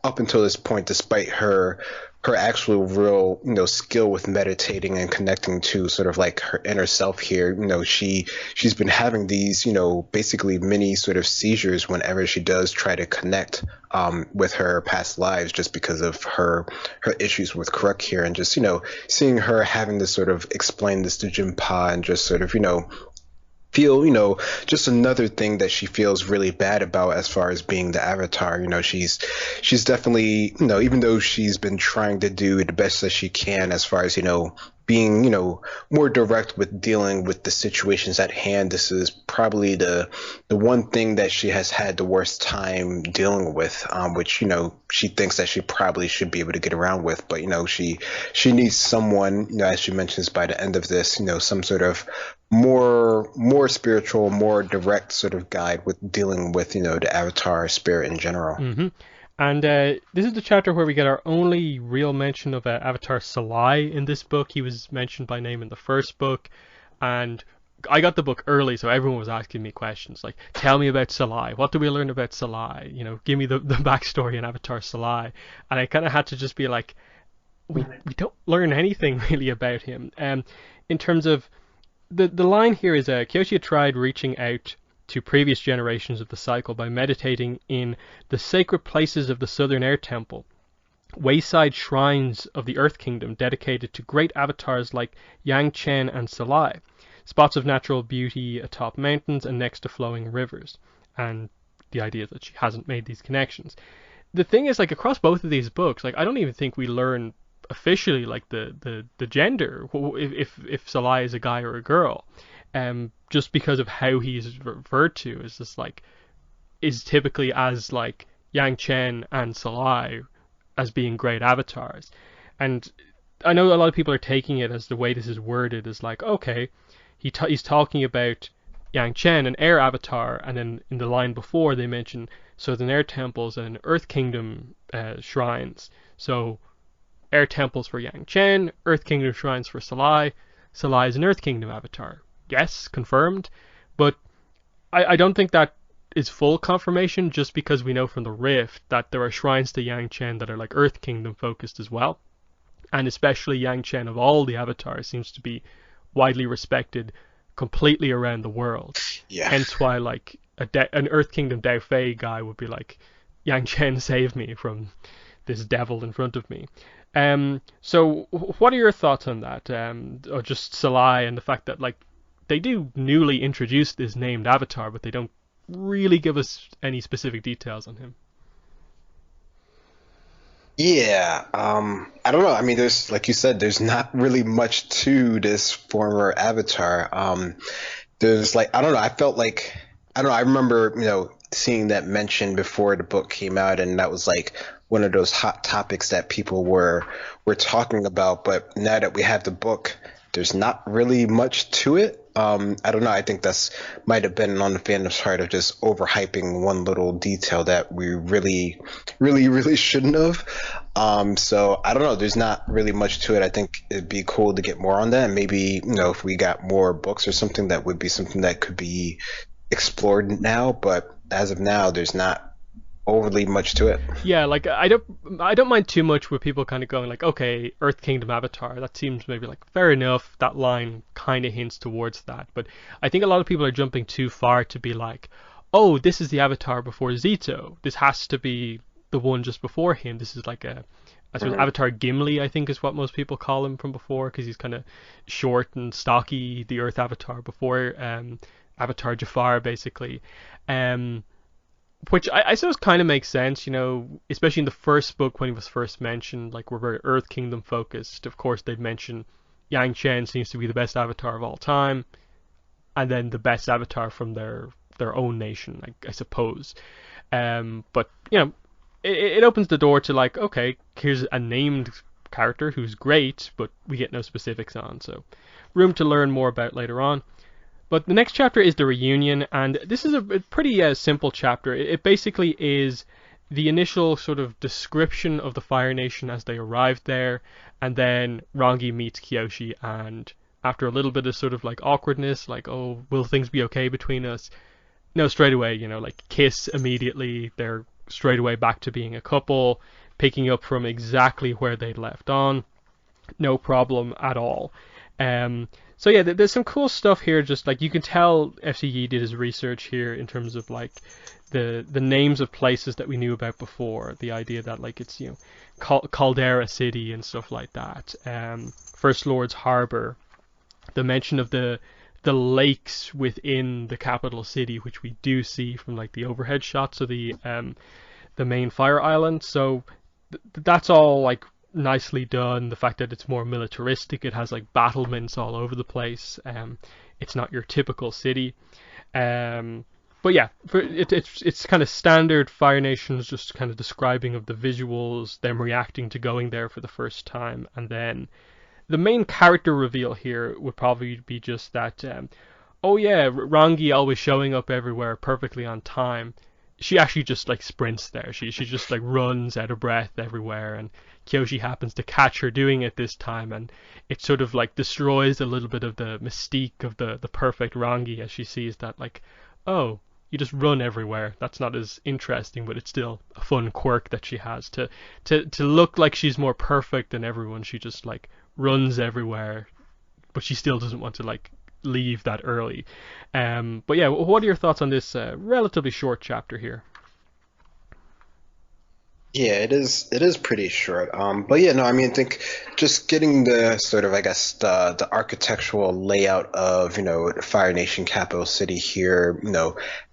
up until this point, despite her actual real, skill with meditating and connecting to sort of like her inner self here, she's been having these, basically mini sort of seizures whenever she does try to connect with her past lives, just because of her issues with Kruk here, and just, seeing her having to sort of explain this to Jinpa, and just sort of, feel, just another thing that she feels really bad about as far as being the avatar. She's definitely, even though she's been trying to do the best that she can as far as, being, more direct with dealing with the situations at hand, this is probably the one thing that she has had the worst time dealing with, which, she thinks that she probably should be able to get around with. But, she needs someone, as she mentions by the end of this, some sort of more spiritual, more direct sort of guide with dealing with, the avatar spirit in general. Mm-hmm. And this is the chapter where we get our only real mention of Avatar Salai in this book. He was mentioned by name in the first book, and I got the book early, so everyone was asking me questions like, "Tell me about Salai. What do we learn about Salai? You know, give me the backstory in Avatar Salai." And I kind of had to just be like, "We don't learn anything really about him." In terms of the line here is Kyoshi had tried reaching out to previous generations of the cycle by meditating in the sacred places of the Southern Air Temple, wayside shrines of the Earth Kingdom dedicated to great avatars like Yang Chen and Salai, spots of natural beauty atop mountains and next to flowing rivers. And the idea that she hasn't made these connections. The thing is, like, across both of these books, like, I don't even think we learn officially like the gender if Salai is a guy or a girl, just because of how he's referred to is just like is typically as like Yang Chen and Salai as being great avatars. And I know a lot of people are taking it as the way this is worded is like, okay, he's talking about Yang Chen, an air avatar, and then in the line before they mention Southern Air Temples and Earth Kingdom shrines. So Air Temples for Yang Chen, Earth Kingdom shrines for Salai. Salai is an Earth Kingdom avatar. Yes, confirmed. But I don't think that is full confirmation just because we know from the Rift that there are shrines to Yang Chen that are like Earth Kingdom focused as well. And especially Yang Chen of all the avatars seems to be widely respected completely around the world. Yeah. Hence why like an Earth Kingdom Dao Fei guy would be like, Yang Chen save me from this devil in front of me. So what are your thoughts on that? Or just Salai and the fact that like they do newly introduce this named avatar, but they don't really give us any specific details on him. Yeah, I don't know. I mean, there's, like you said, there's not really much to this former Avatar. There's like, I don't know. I felt like, I don't know. I remember, seeing that mention before the book came out, and that was like one of those hot topics that people were talking about. But now that we have the book, there's not really much to it. I don't know. I think that's might have been on the fandom's part of just overhyping one little detail that we really, really, really shouldn't have. So I don't know. There's not really much to it. I think it'd be cool to get more on that. And maybe, if we got more books or something, that would be something that could be explored now. But as of now, there's not overly much to it. Yeah, like I don't mind too much with people kind of going like, okay, Earth Kingdom Avatar, that seems maybe like fair enough. That line kind of hints towards that, but I think a lot of people are jumping too far to be like, oh, this is the Avatar before Zito. This has to be the one just before him. This is like I suppose Avatar Gimli, I think is what most people call him from before, because he's kind of short and stocky. The Earth Avatar before Avatar Jafar, basically. Which I suppose kind of makes sense, especially in the first book when he was first mentioned, like we're very Earth Kingdom focused. Of course, they'd mention Yang Chen seems to be the best avatar of all time, and then the best avatar from their own nation, I suppose. But it opens the door to like, okay, here's a named character who's great, but we get no specifics on, so room to learn more about later on. But the next chapter is the reunion, and this is a pretty simple chapter. It basically is the initial sort of description of the Fire Nation as they arrived there, and then Rangi meets Kyoshi, and after a little bit of sort of like awkwardness, like, oh, will things be okay between us? No, straight away, like kiss immediately. They're straight away back to being a couple, picking up from exactly where they'd left on. No problem at all. So yeah, there's some cool stuff here. Just like you can tell, FCE did his research here in terms of like the names of places that we knew about before. The idea that like it's Caldera City and stuff like that. First Lord's Harbor. The mention of the lakes within the capital city, which we do see from like the overhead shots of the main fire island. So that's all like nicely done. The fact that it's more militaristic, it has like battlements all over the place. It's not your typical city. But yeah, it's kind of standard Fire Nations, just kind of describing of the visuals, them reacting to going there for the first time, and then the main character reveal here would probably be just that, oh yeah, Rangi always showing up everywhere perfectly on time. she actually just like sprints there. She just like runs out of breath everywhere, and Kyoshi happens to catch her doing it this time, and it sort of like destroys a little bit of the mystique of the perfect Rangi, as she sees that like, oh, you just run everywhere. That's not as interesting, but it's still a fun quirk that she has to look like she's more perfect than everyone. She just like runs everywhere, but she still doesn't want to like leave that early. But yeah, what are your thoughts on this relatively short chapter here? Yeah, it is pretty short. But yeah, no, I mean, I think just getting the sort of, I guess, the architectural layout of, Fire Nation capital city here,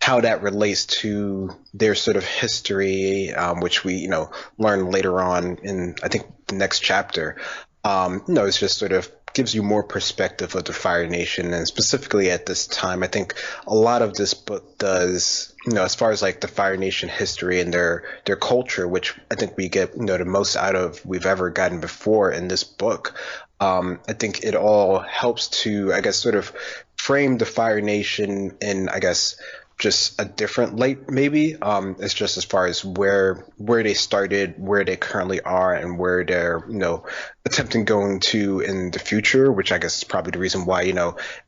how that relates to their sort of history, which we, learn later on in, I think, the next chapter. It's just sort of gives you more perspective of the Fire Nation, and specifically at this time, I think a lot of this book does, as far as like the Fire Nation history and their culture, which I think we get, the most out of we've ever gotten before in this book. I think it all helps to, I guess, sort of frame the Fire Nation in, I guess, just a different light, maybe. It's just as far as where they started, where they currently are, and where they're, attempting going to in the future, which I guess is probably the reason why,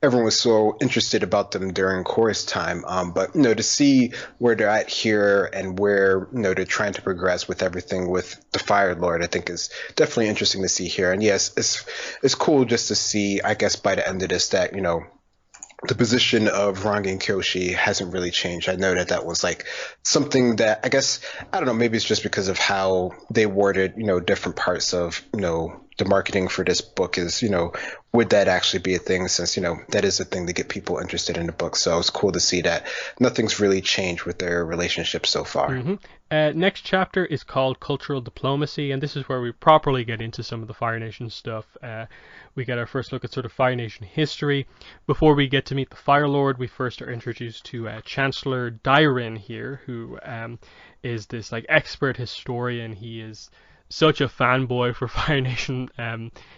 everyone was so interested about them during chorus time. But, to see where they're at here and where, they're trying to progress with everything with the Fire Lord, I think is definitely interesting to see here. And yes, it's cool just to see, I guess, by the end of this that, the position of Rangi and Kyoshi hasn't really changed. I know that was like something that I guess, I don't know, maybe it's just because of how they worded, different parts of, the marketing for this book is, would that actually be a thing, since, that is a thing to get people interested in the book. So it's cool to see that nothing's really changed with their relationship so far. Mm-hmm. Next chapter is called Cultural Diplomacy, and this is where we properly get into some of the Fire Nation stuff. We get our first look at sort of Fire Nation history. Before we get to meet the Fire Lord, we first are introduced to Chancellor Dairin here, who is this like expert historian. He is such a fanboy for Fire Nation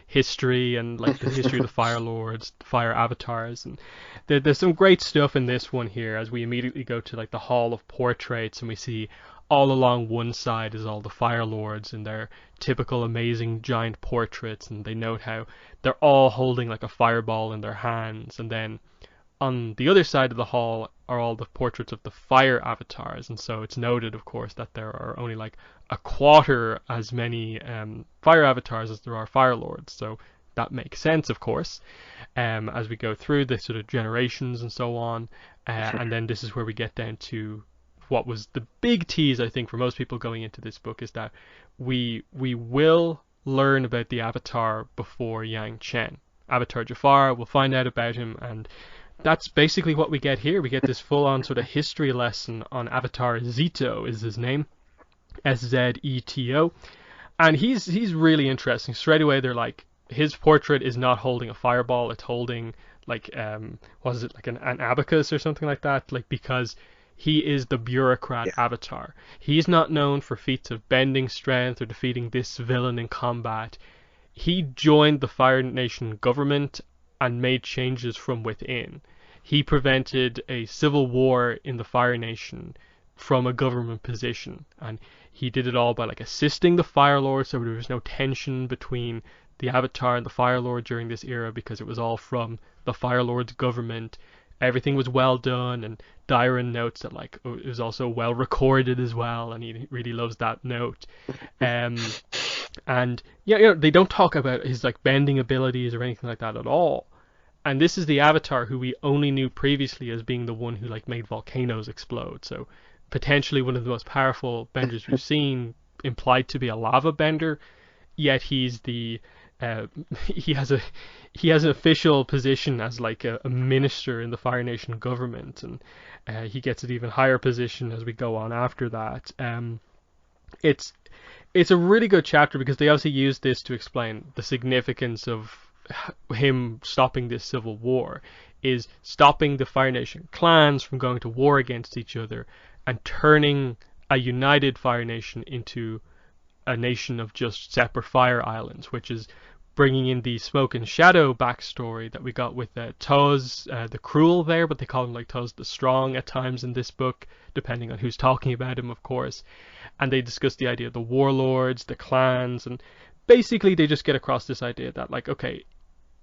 history and like the history of the Fire Lords, the Fire Avatars, and there's some great stuff in this one here as we immediately go to like the Hall of Portraits, and we see all along one side is all the Fire Lords in their typical amazing giant portraits, and they note how they're all holding like a fireball in their hands, and then on the other side of the hall are all the portraits of the fire avatars, and so it's noted, of course, that there are only like a quarter as many fire avatars as there are fire lords. So that makes sense, of course, as we go through the sort of generations and so on. And then this is where we get down to what was the big tease, I think, for most people going into this book, is that we will learn about the Avatar before Yang Chen. Avatar Jafar, we'll find out about him, and that's basically what we get here. We get this full-on sort of history lesson on Avatar. Zeto is his name, Szeto, and he's really interesting. Straight away, they're like, his portrait is not holding a fireball; it's holding like what is it, like an abacus or something like that? Like, because he is the bureaucrat Avatar. He's not known for feats of bending strength or defeating this villain in combat. He joined the Fire Nation government and made changes from within. He prevented a civil war in the Fire Nation from a government position, and he did it all by like assisting the Fire Lord, so there was no tension between the Avatar and the Fire Lord during this era, because it was all from the Fire Lord's government. Everything was well done, and Dairin notes that like it was also well recorded as well, and he really loves that note. And yeah, they don't talk about his like bending abilities or anything like that at all. And this is the Avatar who we only knew previously as being the one who like made volcanoes explode. So potentially one of the most powerful benders we've seen, implied to be a lava bender. Yet he's the he has an official position as like a minister in the Fire Nation government, and he gets an even higher position as we go on after that. It's a really good chapter because they obviously use this to explain the significance of him stopping this civil war, is stopping the Fire Nation clans from going to war against each other and turning a united Fire Nation into a nation of just separate fire islands, which is bringing in the Smoke and Shadow backstory that we got with Tuz the Cruel there, but they call him like Tuz the Strong at times in this book, depending on who's talking about him, of course. And they discuss the idea of the warlords, the clans, and basically they just get across this idea that, like, okay,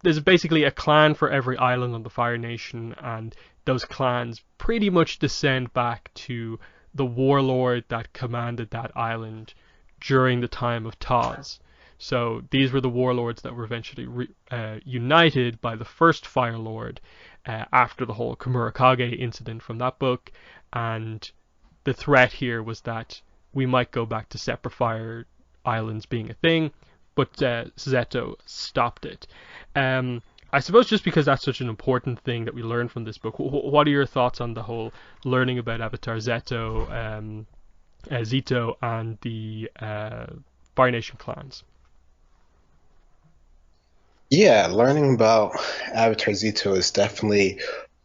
there's basically a clan for every island on the Fire Nation, and those clans pretty much descend back to the warlord that commanded that island during the time of Taz. So these were the warlords that were eventually united by the first Fire Lord after the whole Kamurakage incident from that book, and the threat here was that we might go back to separate fire islands being a thing, but Zeto stopped it. I suppose just because that's such an important thing that we learn from this book, what are your thoughts on the whole learning about Avatar Zeto, Zito, and the Fire Nation clans? Yeah, learning about Avatar Zito is definitely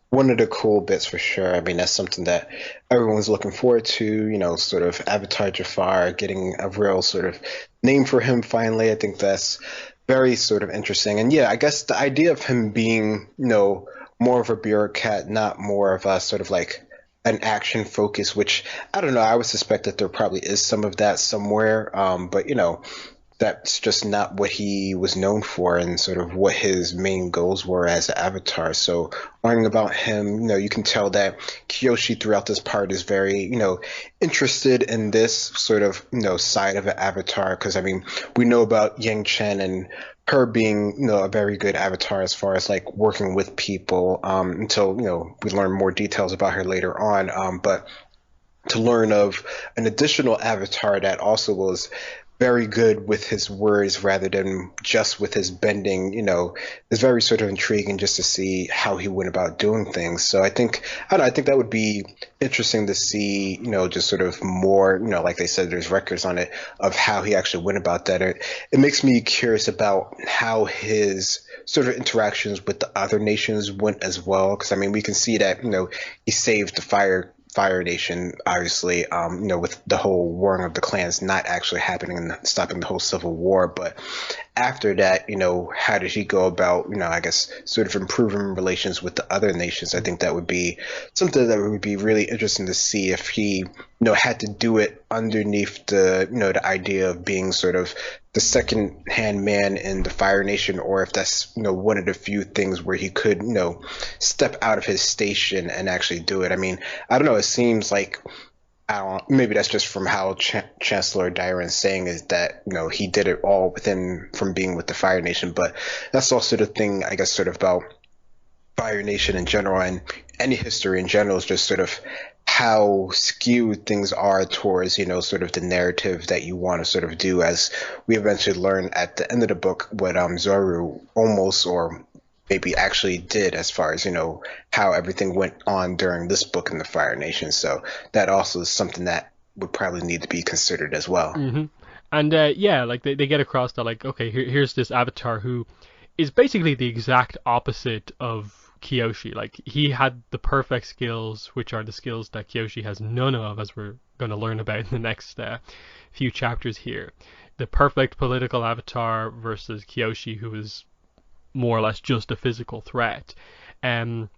one of the cool bits for sure. I mean, that's something that everyone's looking forward to, sort of Avatar Jafar getting a real sort of name for him finally. I think that's very sort of interesting. And yeah, I guess the idea of him being, more of a bureaucrat, not more of a sort of like an action focus, which I don't know, I would suspect that there probably is some of that somewhere. But that's just not what he was known for and sort of what his main goals were as an avatar. So learning about him, you can tell that Kyoshi throughout this part is very, interested in this sort of, side of an avatar. Because, I mean, we know about Yang Chen and her being, a very good avatar as far as like working with people until, we learn more details about her later on. But to learn of an additional avatar that also was very good with his words rather than just with his bending, is very sort of intriguing just to see how he went about doing things. So I think that would be interesting to see, just sort of more, like they said, there's records on it of how he actually went about that. It makes me curious about how his sort of interactions with the other nations went as well. Because I mean, we can see that, he saved the Fire Nation, obviously, with the whole warring of the clans not actually happening and stopping the whole civil war. But after that, how did he go about, I guess, sort of improving relations with the other nations? I think that would be something that would be really interesting to see if he, had to do it underneath the, the idea of being sort of the second-hand man in the Fire Nation, or if that's, one of the few things where he could, step out of his station and actually do it. I mean, I don't know. It seems like, maybe that's just from how Chancellor Dyron's saying is that, he did it all from being with the Fire Nation. But that's also the thing, I guess, sort of about Fire Nation in general and any history in general is just sort of how skewed things are towards, sort of the narrative that you want to sort of do, as we eventually learn at the end of the book what Zoru almost or maybe actually did as far as, how everything went on during this book in the Fire Nation. So that also is something that would probably need to be considered as well. Mm-hmm. And yeah, like they get across that, like, okay, here's this avatar who is basically the exact opposite of Kyoshi. Like, he had the perfect skills, which are the skills that Kyoshi has none of, as we're going to learn about in the next few chapters here. The perfect political avatar versus Kyoshi, who is more or less just a physical threat. And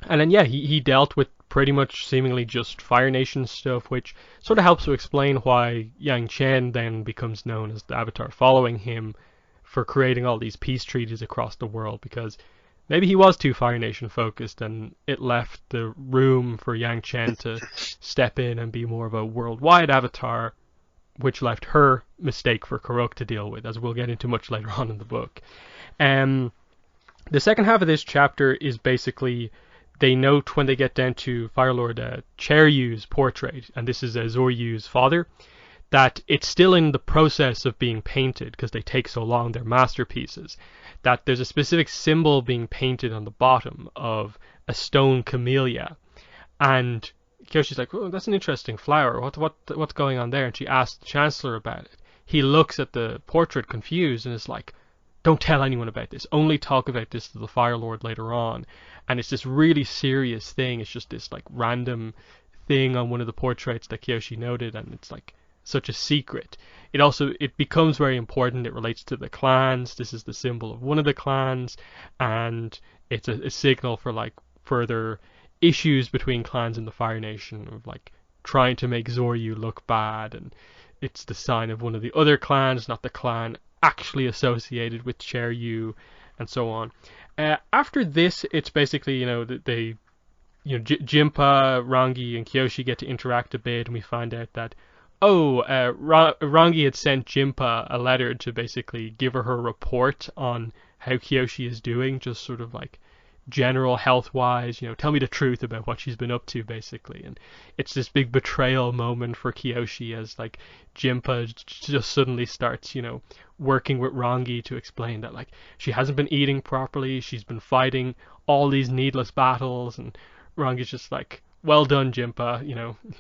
then, yeah, he dealt with pretty much seemingly just Fire Nation stuff, which sort of helps to explain why Yang Chen then becomes known as the avatar following him for creating all these peace treaties across the world, because maybe he was too Fire Nation focused and it left the room for Yang Chen to step in and be more of a worldwide avatar, which left her mistake for Karuk to deal with, as we'll get into much later on in the book. The second half of this chapter is basically, they note when they get down to Fire Lord Cheryu's portrait, and this is Zoryu's father, that it's still in the process of being painted because they take so long, they're masterpieces, that there's a specific symbol being painted on the bottom of a stone camellia. And Kyoshi's like, oh, that's an interesting flower. What's going on there? And she asks the Chancellor about it. He looks at the portrait confused and is like, don't tell anyone about this. Only talk about this to the Fire Lord later on. And it's this really serious thing. It's just this like random thing on one of the portraits that Kyoshi noted, and it's like such a secret. It becomes very important. It relates to the clans. This is the symbol of one of the clans, and it's a signal for like further issues between clans in the Fire Nation of like trying to make Zoryu look bad, and it's the sign of one of the other clans, not the clan actually associated with Cheryu, and so on. After this, it's basically Jinpa, Rangi, and Kyoshi get to interact a bit, and we find out that Rangi had sent Jinpa a letter to basically give her report on how Kyoshi is doing, just sort of like general health wise, tell me the truth about what she's been up to, basically. And it's this big betrayal moment for Kyoshi as like Jinpa just suddenly starts, working with Rangi to explain that like she hasn't been eating properly, she's been fighting all these needless battles, and Rangi's just like, well done, Jinpa,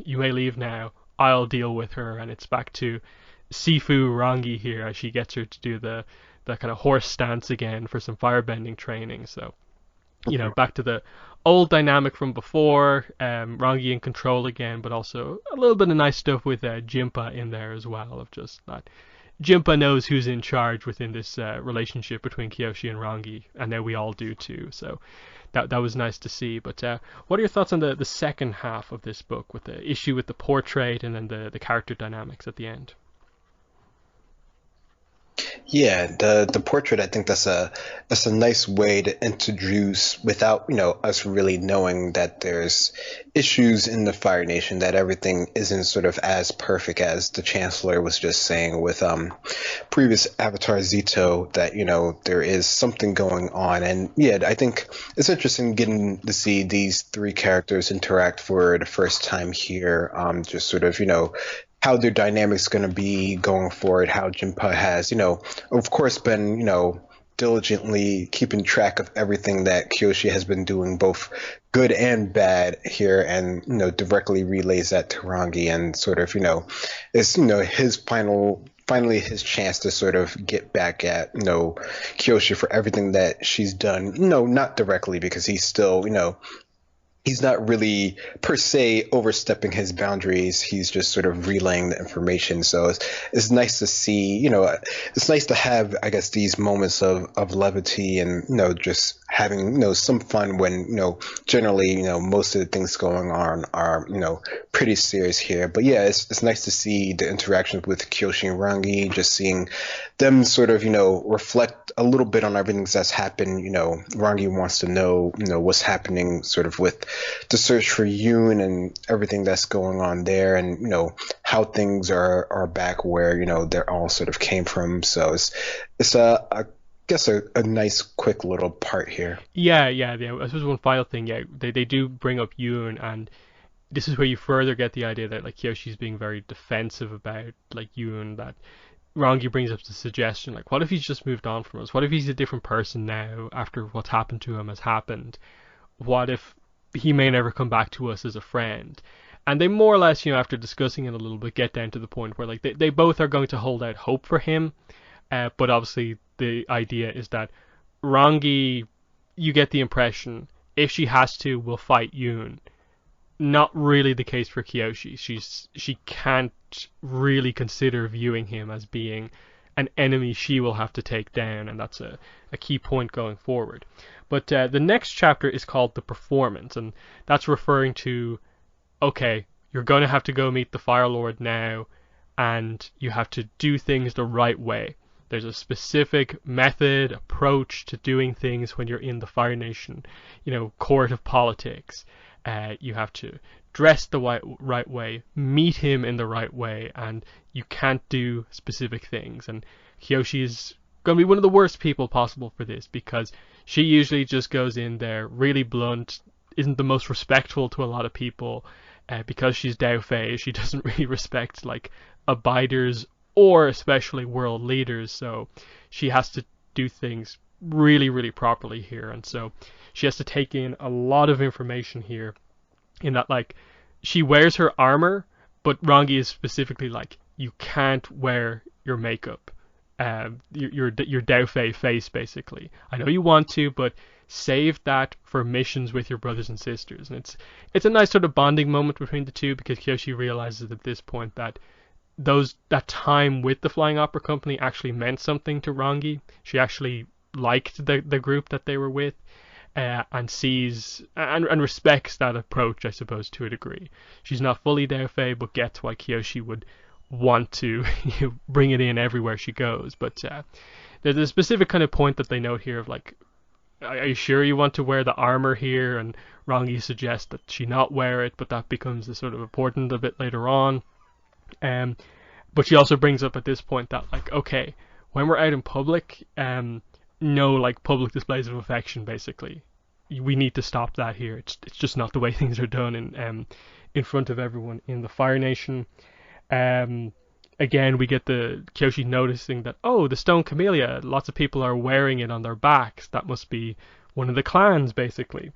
you may leave now, I'll deal with her. And it's back to Sifu Rangi here as she gets her to do the kind of horse stance again for some firebending training. So back to the old dynamic from before, Rangi in control again, but also a little bit of nice stuff with Jinpa in there as well, of just that Jinpa knows who's in charge within this relationship between Kyoshi and Rangi, and now we all do too, so that was nice to see. But what are your thoughts on the second half of this book, with the issue with the portrait and then the character dynamics at the end? Yeah, the portrait, I think that's a nice way to introduce, without us really knowing that there's issues in the Fire Nation, that everything isn't sort of as perfect as the Chancellor was just saying with previous Avatar Zito, that there is something going on. And yeah, I think it's interesting getting to see these three characters interact for the first time here, just sort of how their dynamic's going to be going forward, how Jinpa has, of course, been, diligently keeping track of everything that Kyoshi has been doing, both good and bad here, and, directly relays that to Rangi, and sort of, it's, his finally his chance to sort of get back at, Kyoshi for everything that she's done. Not directly, because he's still, he's not really per se overstepping his boundaries. He's just sort of relaying the information. So it's nice to see, it's nice to have, I guess, these moments of levity and, just having, some fun when, generally, most of the things going on are, pretty serious here. But yeah, it's nice to see the interactions with Kyoshi and Rangi, just seeing them sort of, reflect a little bit on everything that's happened. Rangi wants to know, what's happening sort of with the search for Yoon and everything that's going on there, and how things are back where they all sort of came from. So it's I guess a nice quick little part here. Yeah. I suppose one final thing. Yeah, they do bring up Yoon, and this is where you further get the idea that like Kyoshi's being very defensive about like Yoon. That Rangi brings up the suggestion, like, what if he's just moved on from us? What if he's a different person now after what's happened to him has happened? What if he may never come back to us as a friend? And they more or less, after discussing it a little bit, get down to the point where like they both are going to hold out hope for him. But obviously the idea is that Rangi, you get the impression, if she has to, will fight Yoon. Not really the case for Kyoshi. She can't really consider viewing him as being an enemy she will have to take down, and that's a key point going forward. But the next chapter is called The Performance, and that's referring to, okay, you're going to have to go meet the Fire Lord now, and you have to do things the right way. There's a specific method, approach to doing things when you're in the Fire Nation, court of politics. You have to dress the right way, meet him in the right way, and you can't do specific things. And Kyoshi is going to be one of the worst people possible for this, because she usually just goes in there really blunt, isn't the most respectful to a lot of people, because she's Dao Fei. She doesn't really respect like abiders or especially world leaders, so she has to do things really, really properly here. And so she has to take in a lot of information here, in that like she wears her armor, but Rangi is specifically like, you can't wear your makeup, your Dao Fei face, basically. I know you want to, but save that for missions with your brothers and sisters. And it's a nice sort of bonding moment between the two, because Kyoshi realizes at this point that that time with the Flying Opera Company actually meant something to Rangi. She actually liked the group that they were with, and sees and respects that approach, I suppose, to a degree. She's not fully Dao Fei, but gets why Kyoshi would want to bring it in everywhere she goes. But there's a specific kind of point that they note here of like, are you sure you want to wear the armor here? And Rangi suggests that she not wear it, but that becomes the sort of important a bit later on. But she also brings up at this point that like, okay, when we're out in public, no like public displays of affection. Basically, we need to stop that here. It's just not the way things are done in front of everyone in the Fire Nation. Again, we get the Kyoshi noticing that, oh, the stone camellia, lots of people are wearing it on their backs. That must be one of the clans, basically.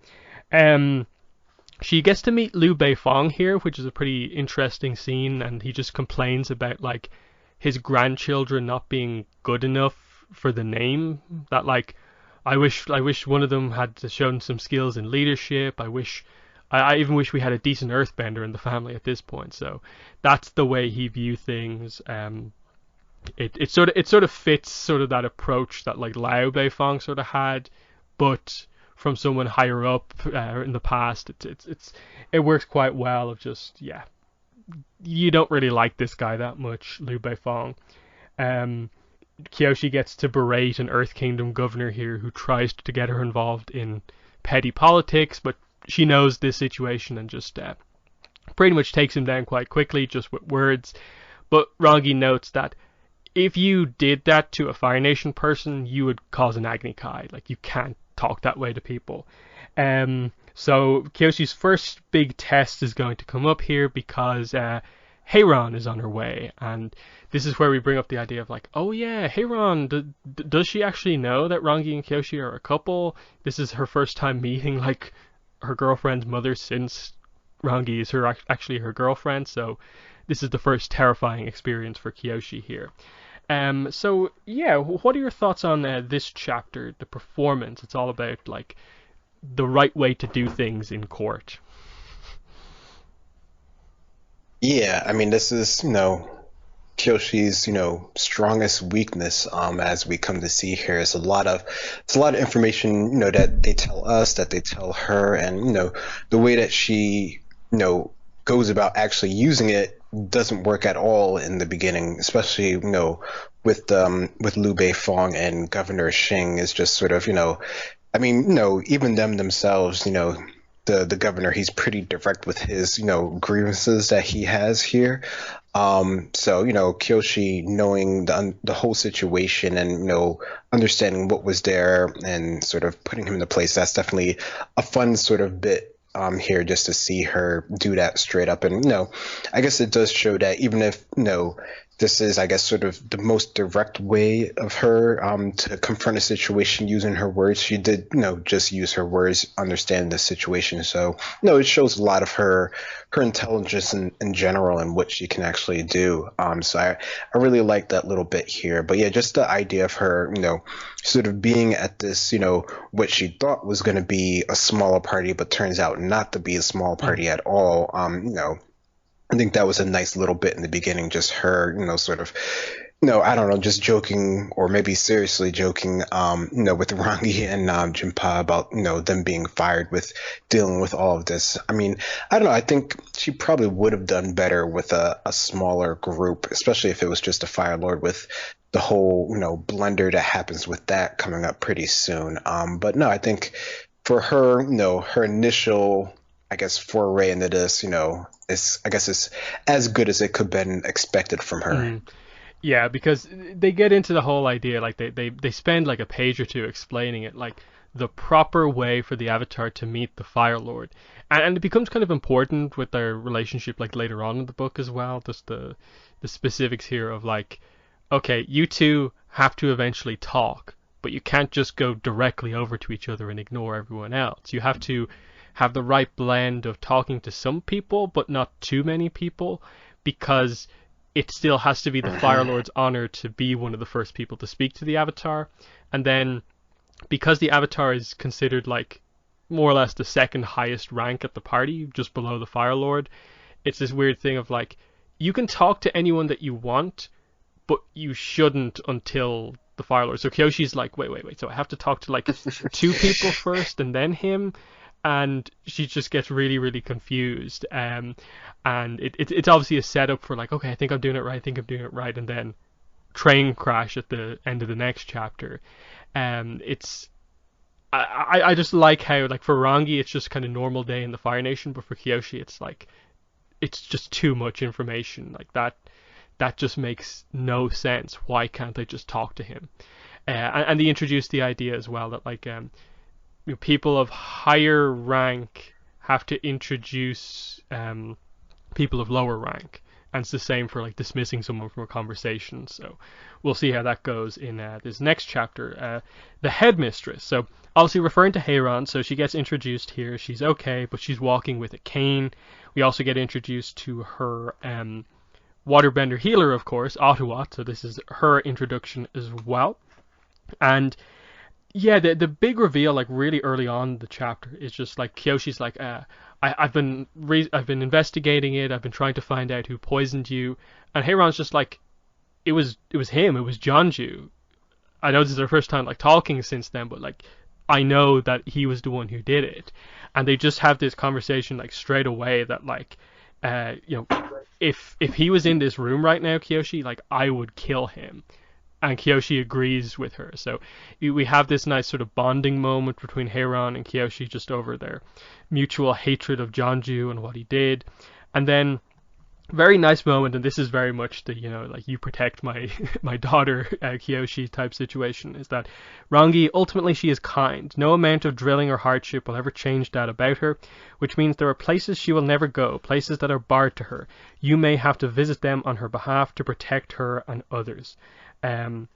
She gets to meet Liu Beifong here, which is a pretty interesting scene, and he just complains about like his grandchildren not being good enough for the name. That like, I wish one of them had shown some skills in leadership. I even wish we had a decent earthbender in the family at this point. So that's the way he view things. It sort of fits sort of that approach that like Liu Beifong sort of had, but from someone higher up in the past. It works quite well. Of just, yeah, you don't really like this guy that much, Liu Beifong. Kyoshi gets to berate an Earth Kingdom governor here who tries to get her involved in petty politics, but she knows this situation and just pretty much takes him down quite quickly, just with words. But Rangi notes that if you did that to a Fire Nation person, you would cause an Agni Kai. Like, you can't talk that way to people. So Kyoshi's first big test is going to come up here because Heiran is on her way, and this is where we bring up the idea of like, oh yeah, Heiran, does she actually know that Rangi and Kyoshi are a couple? This is her first time meeting like her girlfriend's mother since Rangi is actually her girlfriend, so this is the first terrifying experience for Kyoshi here. So yeah, what are your thoughts on this chapter, the performance? It's all about like the right way to do things in court. Yeah, I mean, this is, Kyoshi's, strongest weakness, as we come to see here. It's a lot of information, that they tell us, that they tell her, and, the way that she, goes about actually using it doesn't work at all in the beginning, especially, with Liu Beifong and Governor Xing is just sort of, I mean, even them themselves, the governor, he's pretty direct with his, grievances that he has here. So, Kyoshi knowing the whole situation and, understanding what was there and sort of putting him into place, that's definitely a fun sort of bit here just to see her do that straight up. And, I guess it does show that even if, this is, I guess, sort of the most direct way of her to confront a situation using her words. She did, just use her words, understand the situation. So, it shows a lot of her intelligence in general and what she can actually do. So I really like that little bit here. But yeah, just the idea of her, sort of being at this, what she thought was going to be a smaller party, but turns out not to be a small party at all. I think that was a nice little bit in the beginning, just her, sort of, I don't know, just joking or maybe seriously joking, with Rangi and Jinpa about, them being fired with dealing with all of this. I mean, I don't know. I think she probably would have done better with a smaller group, especially if it was just a Fire Lord with the whole, blender that happens with that coming up pretty soon. But no, I think for her, her initial, I guess, foray into this, I guess it's as good as it could have been expected from her. Yeah, because they get into the whole idea, like they spend like a page or two explaining it, like the proper way for the Avatar to meet the Fire Lord, and it becomes kind of important with their relationship, like later on in the book as well. Just the specifics here of like, okay, you two have to eventually talk, but you can't just go directly over to each other and ignore everyone else. You have to have the right blend of talking to some people but not too many people, because it still has to be the Fire Lord's honor to be one of the first people to speak to the Avatar. And then because the Avatar is considered like more or less the second highest rank at the party, just below the Fire Lord, it's this weird thing of like, you can talk to anyone that you want, but you shouldn't until the Fire Lord. So Kyoshi's like, wait. So I have to talk to like two people first and then him, and she just gets really, really confused. And it's obviously a setup for like, okay, I think I'm doing it right. I think I'm doing it right, and then train crash at the end of the next chapter. It's I just like how like for Rangi it's just kind of normal day in the Fire Nation, but for Kyoshi it's like it's just too much information. Like that just makes no sense. Why can't I just talk to him? And they introduced the idea as well that like people of higher rank have to introduce people of lower rank, and it's the same for like dismissing someone from a conversation. So we'll see how that goes in this next chapter. The headmistress. So obviously referring to Heiran, so she gets introduced here. She's okay, but she's walking with a cane. We also get introduced to her waterbender healer, of course, Ottawa. So this is her introduction as well. And yeah, the big reveal, like really early on in the chapter, is just like Kyoshi's like, I've been investigating it. I've been trying to find out who poisoned you, and Heiran's just like, it was him. It was Jonju. I know this is their first time like talking since then, but like I know that he was the one who did it, and they just have this conversation like straight away that like, if he was in this room right now, Kyoshi, like I would kill him. And Kyoshi agrees with her. So we have this nice sort of bonding moment between Heiran and Kyoshi just over their mutual hatred of Jonju and what he did. And then very nice moment, and this is very much the, like you protect my my daughter Kyoshi type situation, is that Rangi, ultimately she is kind. No amount of drilling or hardship will ever change that about her, which means there are places she will never go, places that are barred to her. You may have to visit them on her behalf to protect her and others. And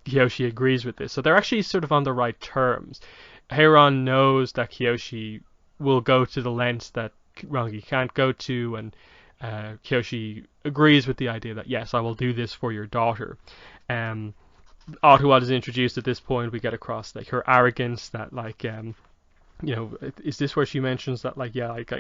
Kyoshi agrees with this. So they're actually sort of on the right terms. Heiran knows that Kyoshi will go to the lengths that Rangi can't go to, and Kyoshi agrees with the idea that yes, I will do this for your daughter. Ottawa is introduced at this point. We get across like her arrogance, that like is this where she mentions that like, yeah, like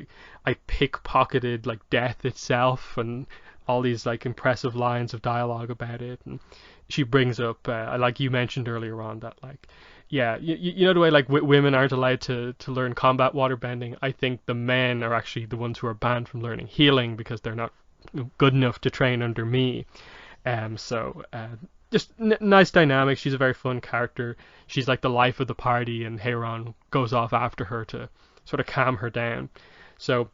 I pickpocketed like death itself, and all these like impressive lines of dialogue about it. And she brings up like you mentioned earlier on, that like, yeah, you know the way like women aren't allowed to learn combat waterbending. I think the men are actually the ones who are banned from learning healing because they're not good enough to train under me. So just nice dynamic. She's a very fun character. She's like the life of the party, and Heiran goes off after her to sort of calm her down. So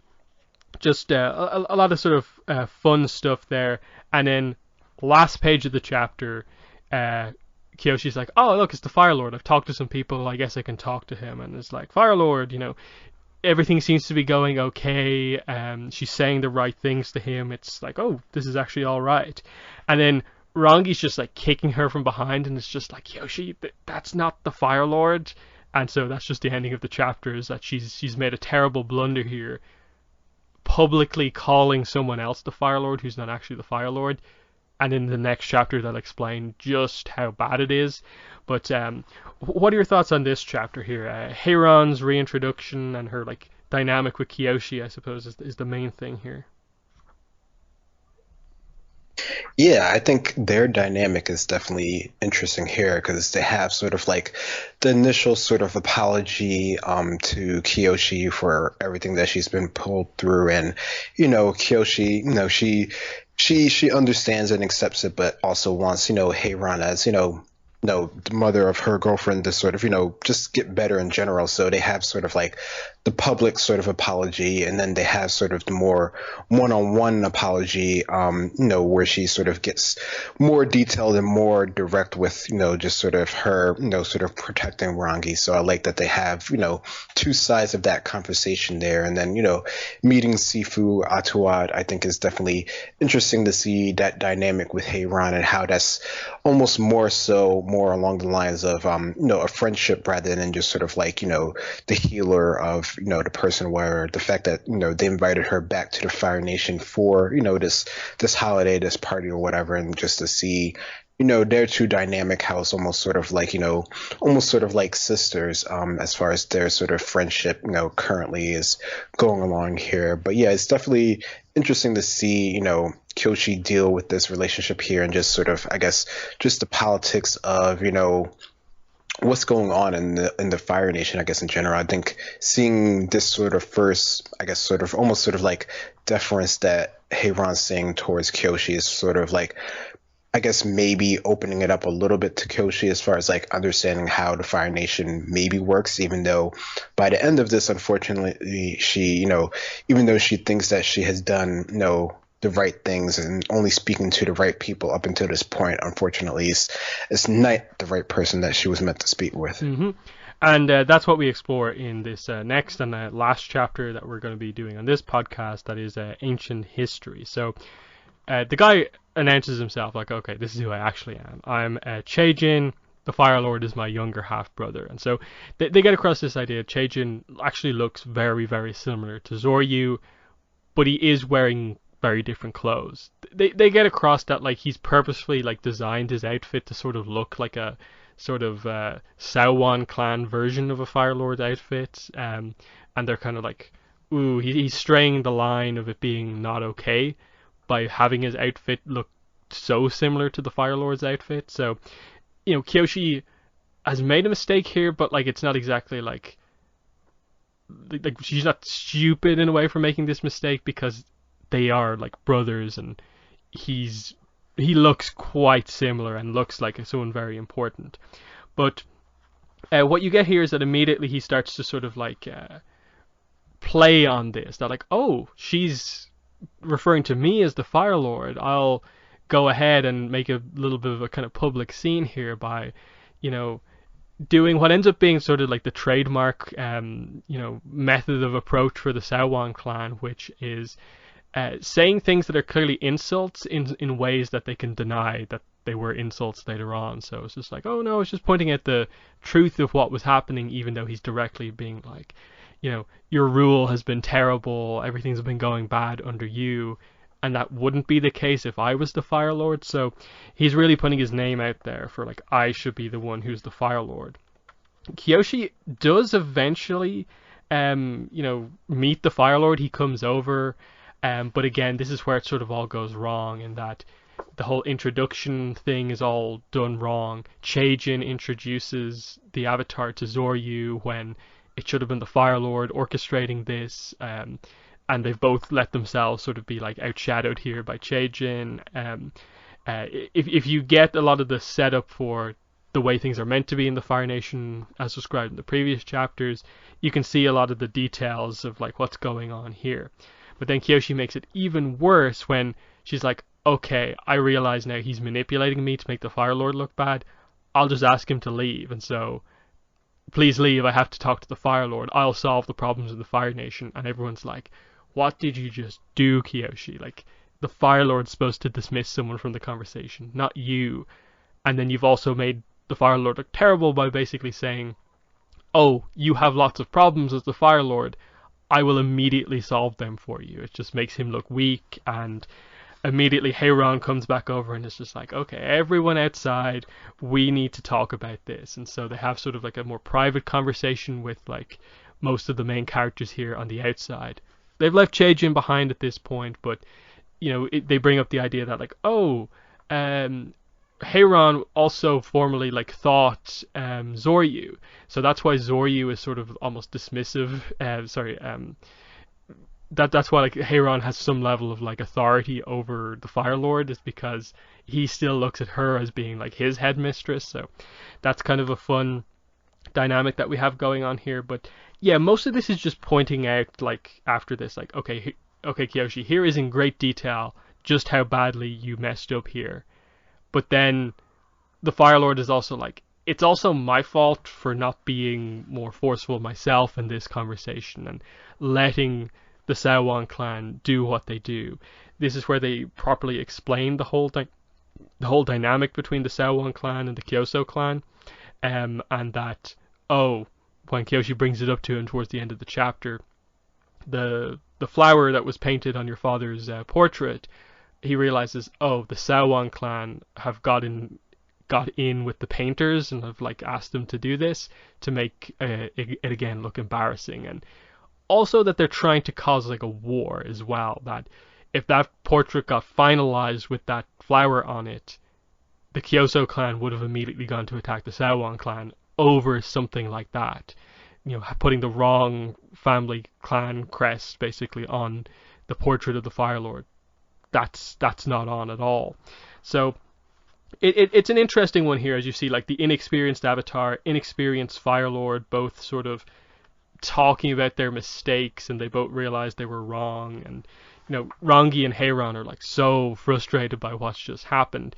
just a lot of sort of fun stuff there. And then last page of the chapter, Kyoshi's like, oh look, it's the Fire Lord. I've talked to some people. I guess I can talk to him. And it's like, Fire Lord, everything seems to be going okay. She's saying the right things to him. It's like, oh, this is actually all right. And then Rangi's just like kicking her from behind, and it's just like, Kyoshi, that's not the Fire Lord. And so that's just the ending of the chapter, is that she's made a terrible blunder here, publicly calling someone else the Fire Lord who's not actually the Fire Lord. And in the next chapter they'll explain just how bad it is. But what are your thoughts on this chapter here? Heiran's reintroduction and her like dynamic with Kyoshi, I suppose, is the main thing here. Yeah, I think their dynamic is definitely interesting here because they have sort of like the initial sort of apology to Kyoshi for everything that she's been pulled through, and Kyoshi, she understands and accepts it, but also wants Heiran as the mother of her girlfriend to sort of just get better in general. So they have sort of like the public sort of apology, and then they have sort of the more one-on-one apology, where she sort of gets more detailed and more direct with just sort of her sort of protecting Rangi. So I like that they have two sides of that conversation there. And then meeting Sifu Atuad, I think, is definitely interesting to see that dynamic with Heiran and how that's almost more along the lines of a friendship rather than just sort of like the healer of the person, where the fact that they invited her back to the Fire Nation for this holiday, this party or whatever, and just to see their two dynamic house almost sort of like, almost sort of like sisters, as far as their sort of friendship, currently is going along here. But yeah, it's definitely interesting to see, Kyoshi deal with this relationship here and just sort of, I guess, just the politics of, what's going on in the Fire Nation, I guess in general. I think seeing this sort of first, I guess, sort of almost sort of like deference that Heiran's saying towards Kyoshi is sort of like, I guess maybe opening it up a little bit to Kyoshi as far as like understanding how the Fire Nation maybe works, even though by the end of this, unfortunately, she, even though she thinks that she has done, the right things and only speaking to the right people up until this point, unfortunately, is not the right person that she was meant to speak with. Hmm. And that's what we explore in this next and last chapter that we're going to be doing on this podcast. That is ancient history. So the guy announces himself like, okay, this is who I actually am. I'm Cheijin. The Fire Lord is my younger half brother. And so they get across this idea. Cheijin actually looks very, very similar to Zoryu, but he is wearing very different clothes. They get across that like he's purposefully like designed his outfit to sort of look like a sort of Sauwan clan version of a Fire Lord outfit. And they're kind of like, ooh, he's straying the line of it being not okay by having his outfit look so similar to the Fire Lord's outfit. So, Kyoshi has made a mistake here, but like it's not exactly like she's not stupid in a way for making this mistake because they are like brothers and he looks quite similar and looks like someone very important. But what you get here is that immediately he starts to sort of like play on this. That like, oh, she's referring to me as the Fire Lord. I'll go ahead and make a little bit of a kind of public scene here by, you know, doing what ends up being sort of like the trademark, method of approach for the Sauwan clan, which is saying things that are clearly insults in ways that they can deny that they were insults later on. So it's just like, oh no, it's just pointing at the truth of what was happening, even though he's directly being like, your rule has been terrible, everything's been going bad under you, and that wouldn't be the case if I was the Fire Lord. So he's really putting his name out there for like, I should be the one who's the Fire Lord. Kyoshi does eventually, meet the Fire Lord. He comes over, but again, this is where it sort of all goes wrong, in that the whole introduction thing is all done wrong. Cheijin introduces the Avatar to Zoryu when it should have been the Fire Lord orchestrating this, and they've both let themselves sort of be like outshadowed here by Cheijin. If you get a lot of the setup for the way things are meant to be in the Fire Nation, as described in the previous chapters, you can see a lot of the details of like what's going on here. But then Kyoshi makes it even worse when she's like, okay, I realize now he's manipulating me to make the Fire Lord look bad. I'll just ask him to leave. And so, please leave, I have to talk to the Fire Lord. I'll solve the problems in the Fire Nation. And everyone's like, what did you just do, Kyoshi? Like, the Fire Lord's supposed to dismiss someone from the conversation, not you. And then you've also made the Fire Lord look terrible by basically saying, oh, you have lots of problems as the Fire Lord. I will immediately solve them for you. It just makes him look weak, and immediately Heiran comes back over and is just like, okay, everyone outside, we need to talk about this. And so they have sort of like a more private conversation with like most of the main characters here on the outside. They've left Cheijin behind at this point, but they bring up the idea that like, oh, Heiran also formerly like thought Zoryu, so that's why Zoryu is sort of almost dismissive. That's why like Heiran has some level of like authority over the Fire Lord, is because he still looks at her as being like his headmistress. So that's kind of a fun dynamic that we have going on here. But yeah, most of this is just pointing out like after this, like okay, Kyoshi, here is in great detail just how badly you messed up here. But then the Fire Lord is also like, it's also my fault for not being more forceful myself in this conversation and letting the Sauwan clan do what they do. This is where they properly explain the whole dynamic between the Sauwan clan and the Kyoso clan, and that, oh, when Kyoshi brings it up to him towards the end of the chapter, the flower that was painted on your father's portrait, he realizes, oh, the Sauwan clan have gotten got in with the painters and have like asked them to do this to make it again look embarrassing, and also that they're trying to cause like a war as well. That if that portrait got finalized with that flower on it, the Kyoso clan would have immediately gone to attack the Sawon clan over something like that. You know, putting the wrong family clan crest basically on the portrait of the Fire Lord. That's not on at all. So it's an interesting one here, as you see, like the inexperienced Avatar, inexperienced Fire Lord, both sort of talking about their mistakes, and they both realize they were wrong. And Rangi and Heiran are like so frustrated by what's just happened.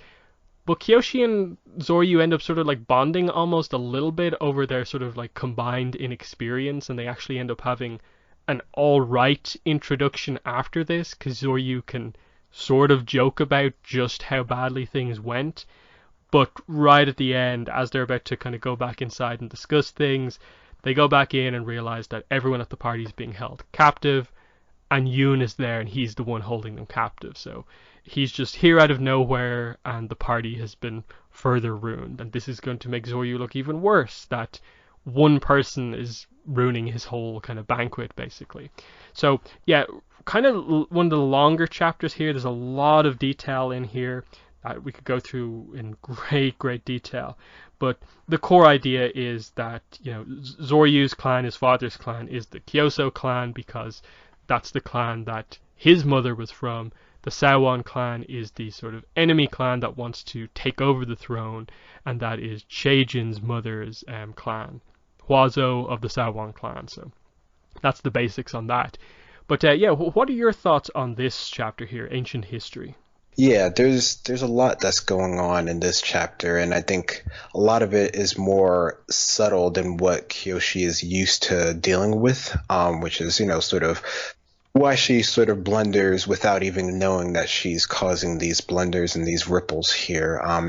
But Kyoshi and Zoryu end up sort of like bonding almost a little bit over their sort of like combined inexperience, and they actually end up having an alright introduction after this, because Zoryu can sort of joke about just how badly things went. But right at the end, as they're about to kind of go back inside and discuss things, they go back in and realize that everyone at the party is being held captive, and Yoon is there, and he's the one holding them captive. So he's just here out of nowhere, and the party has been further ruined. And this is going to make Zoryu look even worse, that one person is ruining his whole kind of banquet, basically. So, yeah, kind of one of the longer chapters here. There's a lot of detail in here that we could go through in great detail. But the core idea is that, Zoryu's clan, his father's clan, is the Kyoso clan, because that's the clan that his mother was from. The Sawon clan is the sort of enemy clan that wants to take over the throne, and that is Cheijin's mother's clan, Huazo of the Sawon clan. So that's the basics on that. But what are your thoughts on this chapter here, Ancient History? Yeah, there's a lot that's going on in this chapter, and I think a lot of it is more subtle than what Kyoshi is used to dealing with, which is, sort of why she sort of blunders without even knowing that she's causing these blunders and these ripples here. I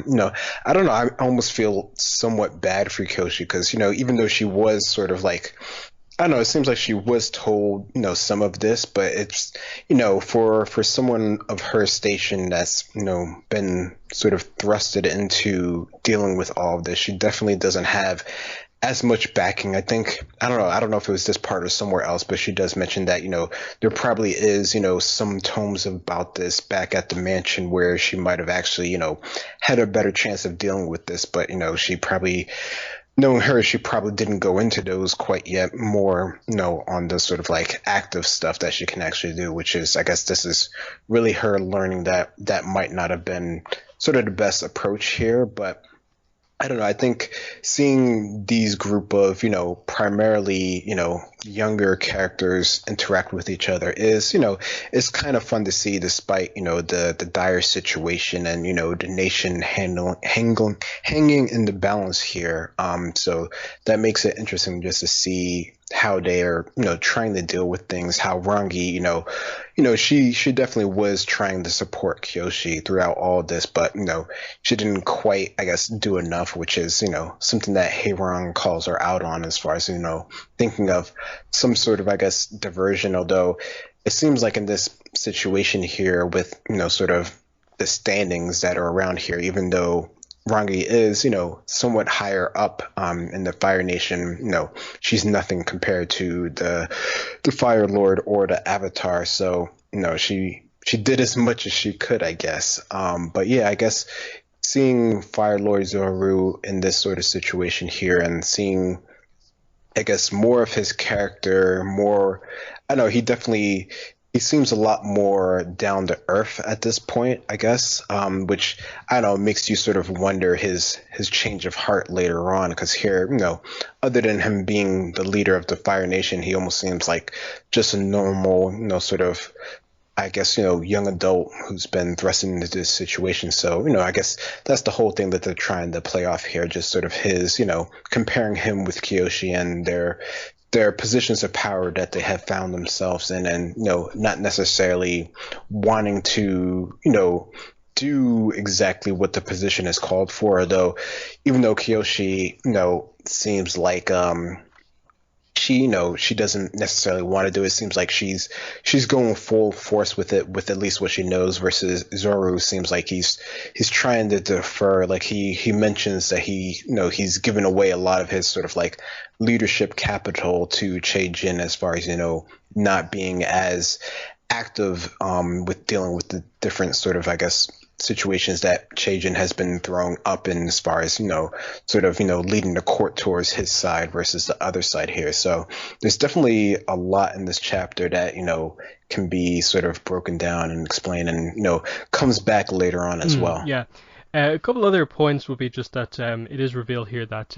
don't know, I almost feel somewhat bad for Kyoshi because, even though she was sort of like, I don't know, it seems like she was told, some of this, but it's, for someone of her station that's, been sort of thrusted into dealing with all of this, she definitely doesn't have as much backing. I think, I don't know if it was this part or somewhere else, but she does mention that, there probably is, some tomes about this back at the mansion where she might have actually, had a better chance of dealing with this, but, she probably, knowing her, she probably didn't go into those quite yet, more, on the sort of like active stuff that she can actually do, which is, I guess this is really her learning that that might not have been sort of the best approach here. But I don't know, I think seeing these group of, primarily, younger characters interact with each other is, it's kind of fun to see, despite, the dire situation and, the nation hanging in the balance here. So that makes it interesting just to see how they are, trying to deal with things, how Rangi, she definitely was trying to support Kyoshi throughout all this, but, she didn't quite, I guess, do enough, which is, something that Heiran calls her out on as far as, thinking of some sort of, I guess, diversion, although it seems like in this situation here with, sort of the standings that are around here, even though Rangi is, somewhat higher up in the Fire Nation, she's nothing compared to the Fire Lord or the Avatar. So, she did as much as she could, I guess. But yeah, I guess seeing Fire Lord Zoru in this sort of situation here and seeing, I guess, more of his character, I know he seems a lot more down to earth at this point, I guess, which, I don't know, makes you sort of wonder his change of heart later on, because here, other than him being the leader of the Fire Nation, he almost seems like just a normal, sort of, I guess, young adult who's been thrust into this situation. So, I guess that's the whole thing that they're trying to play off here, just sort of his, comparing him with Kyoshi and their positions of power that they have found themselves in, and not necessarily wanting to do exactly what the position is called for, though even though Kyoshi seems like she, she doesn't necessarily want to do it. It seems like she's going full force with it, with at least what she knows, versus Zoru seems like he's trying to defer. Like he mentions that he's given away a lot of his sort of like leadership capital to Che-Jin, as far as, not being as active with dealing with the different sort of, I guess, situations that Che-Jin has been thrown up in, as far as, sort of, leading the court towards his side versus the other side here. So there's definitely a lot in this chapter that, can be sort of broken down and explained, and, comes back later on as well. Yeah. A couple other points would be just that it is revealed here that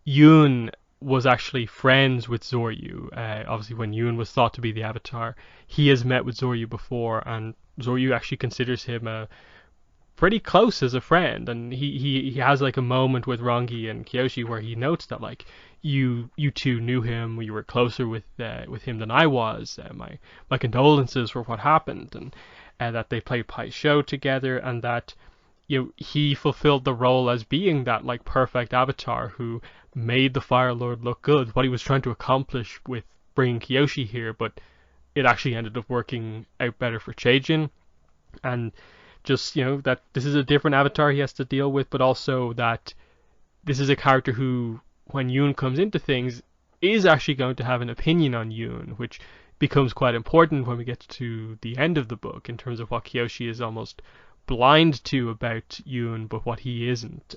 Yoon was actually friends with Zoryu. Obviously, when Yoon was thought to be the Avatar, he has met with Zoryu before, and Zoryu actually considers him pretty close as a friend. And he has like a moment with Rongi and Kyoshi where he notes that like you two knew him, you were closer with him than I was. My condolences for what happened, and that they played Pai Sho together, and that he fulfilled the role as being that like perfect Avatar who made the Fire Lord look good, what he was trying to accomplish with bringing Kyoshi here, but it actually ended up working out better for Che-Jin. And just, that this is a different Avatar he has to deal with, but also that this is a character who, when Yoon comes into things, is actually going to have an opinion on Yoon, which becomes quite important when we get to the end of the book, in terms of what Kyoshi is almost blind to about Yoon, but what he isn't.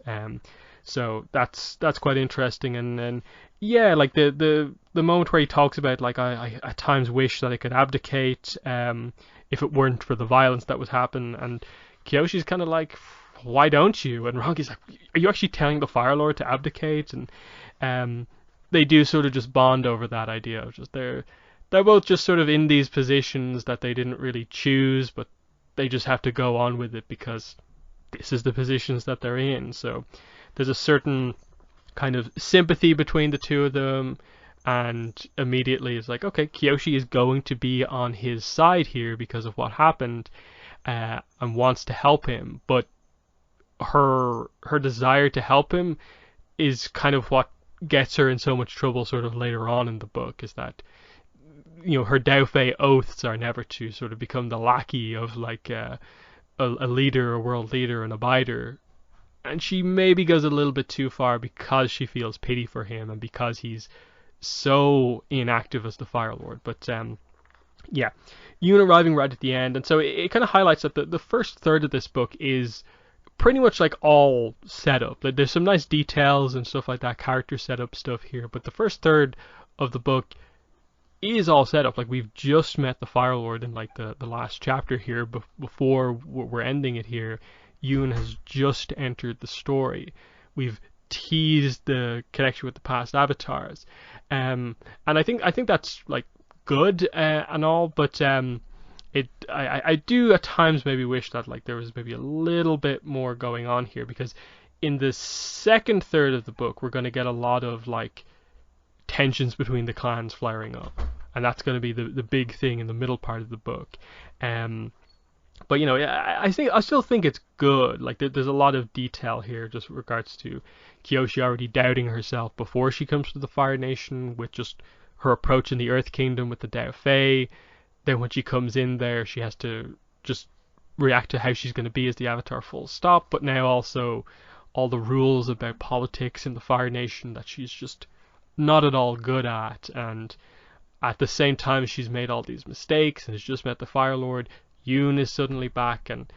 So that's quite interesting, and yeah, like the moment where he talks about like I at times wish that I could abdicate if it weren't for the violence that would happen, and Kyoshi's kind of like, why don't you? And Rongi's like, are you actually telling the Fire Lord to abdicate? And they do sort of just bond over that idea of just they're both just sort of in these positions that they didn't really choose, but they just have to go on with it because this is the positions that they're in. So there's a certain kind of sympathy between the two of them, and immediately it's like, okay, Kyoshi is going to be on his side here because of what happened, and wants to help him, but her desire to help him is kind of what gets her in so much trouble sort of later on in the book, is that her Dao Fei oaths are never to sort of become the lackey of like a leader, a world leader, an abider. And she maybe goes a little bit too far because she feels pity for him and because he's so inactive as the Fire Lord. But yeah, Yoon arriving right at the end, and so it kind of highlights that the first third of this book is pretty much like all set up. Like, there's some nice details and stuff like that, character setup stuff here, but the first third of the book is all set up. Like, we've just met the Fire Lord in like the last chapter here, before we're ending it here. Yoon has just entered the story. We've teased the connection with the past avatars, and I think that's like good and all, but I do at times maybe wish that like there was maybe a little bit more going on here, because in the second third of the book we're going to get a lot of like tensions between the clans flaring up, and that's going to be the big thing in the middle part of the book. But I still think it's good. Like, there's a lot of detail here, just with regards to Kyoshi already doubting herself before she comes to the Fire Nation, with just her approach in the Earth Kingdom with the Dao Fei. Then when she comes in there, she has to just react to how she's going to be as the Avatar full stop. But now also all the rules about politics in the Fire Nation that she's just not at all good at. And at the same time, she's made all these mistakes and has just met the Fire Lord. Yoon is suddenly back, and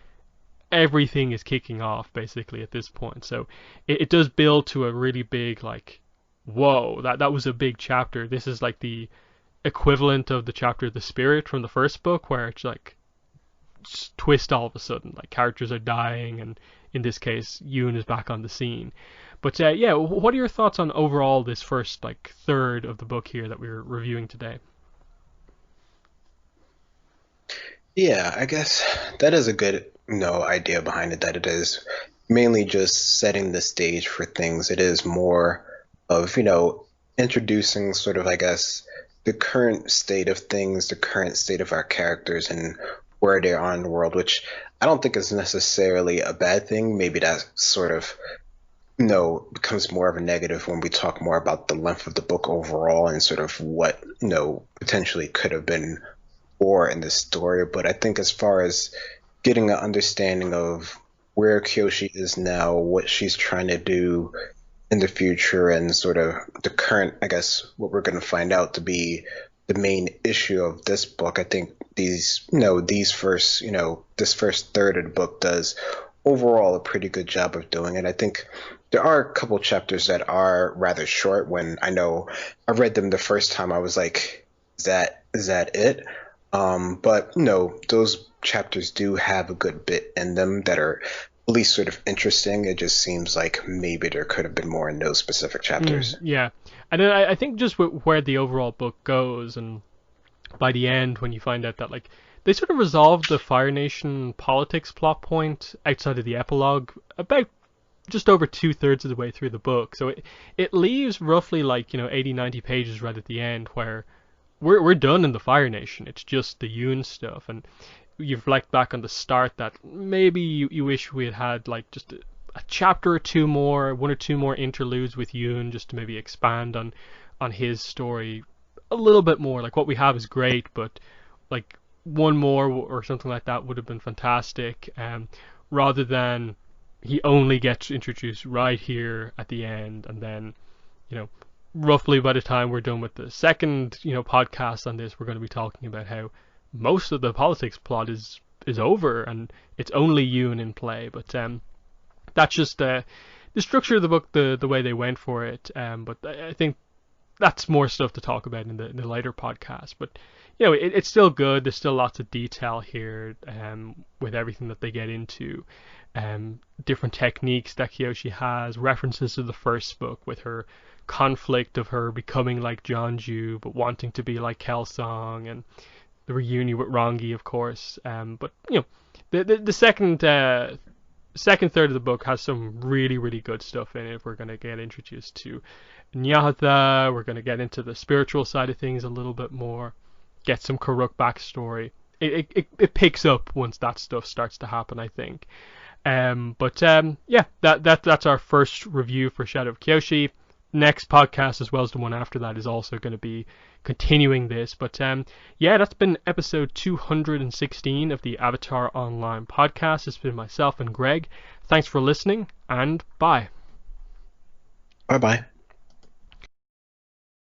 everything is kicking off basically at this point. So it does build to a really big, like, whoa, that was a big chapter. This is like the equivalent of the chapter The Spirit from the first book, where it's like just twist all of a sudden, like characters are dying, and in this case Yoon is back on the scene. But yeah, what are your thoughts on overall this first like third of the book here that we're reviewing today? Yeah, I guess that is a good, idea behind it, that it is mainly just setting the stage for things. It is more of, introducing sort of, I guess, the current state of things, the current state of our characters and where they are in the world, which I don't think is necessarily a bad thing. Maybe that sort of becomes more of a negative when we talk more about the length of the book overall and sort of what, potentially could have been more in this story. But I think as far as getting an understanding of where Kyoshi is now, what she's trying to do in the future, and sort of the current, I guess, what we're going to find out to be the main issue of this book. I think this first third of the book does overall a pretty good job of doing it. I think there are a couple chapters that are rather short. When I know I read them the first time, I was like, is that it? But no, those chapters do have a good bit in them that are at least sort of interesting. It just seems like maybe there could have been more in those specific chapters. Yeah, and then I think just where the overall book goes, and by the end when you find out that like they sort of resolved the Fire Nation politics plot point outside of the epilogue about just over 2/3 of the way through the book. So it leaves roughly like 80, 90 pages right at the end where we're done in the Fire Nation. It's just the Yoon stuff, and you reflect back on the start that maybe you wish we had like just a chapter or two more, one or two more interludes with Yoon, just to maybe expand on his story a little bit more. Like what we have is great, but like one more or something like that would have been fantastic. Rather than he only gets introduced right here at the end, and then you know roughly by the time we're done with the second podcast on this, we're going to be talking about how most of the politics plot is over and it's only Yoon in play. But that's just the structure of the book, the way they went for it. But I think that's more stuff to talk about in the later podcast. But it's still good. There's still lots of detail here, with everything that they get into, different techniques that Kyoshi has, references to the first book with her conflict of her becoming like Jeonju but wanting to be like Kelsang, and the reunion with Rongi, of course. But the second third of the book has some really, really good stuff in it. We're going to get introduced to Nyahata. We're going to get into the spiritual side of things a little bit more. Get some Karuk backstory. It picks up once that stuff starts to happen, I think. But yeah, that's our first review for Shadow of Kyoshi. Next podcast, as well as the one after that, is also going to be continuing this. But yeah, that's been episode 216 of the Avatar Online podcast. It's been myself and Greg. Thanks for listening, and bye. Bye bye.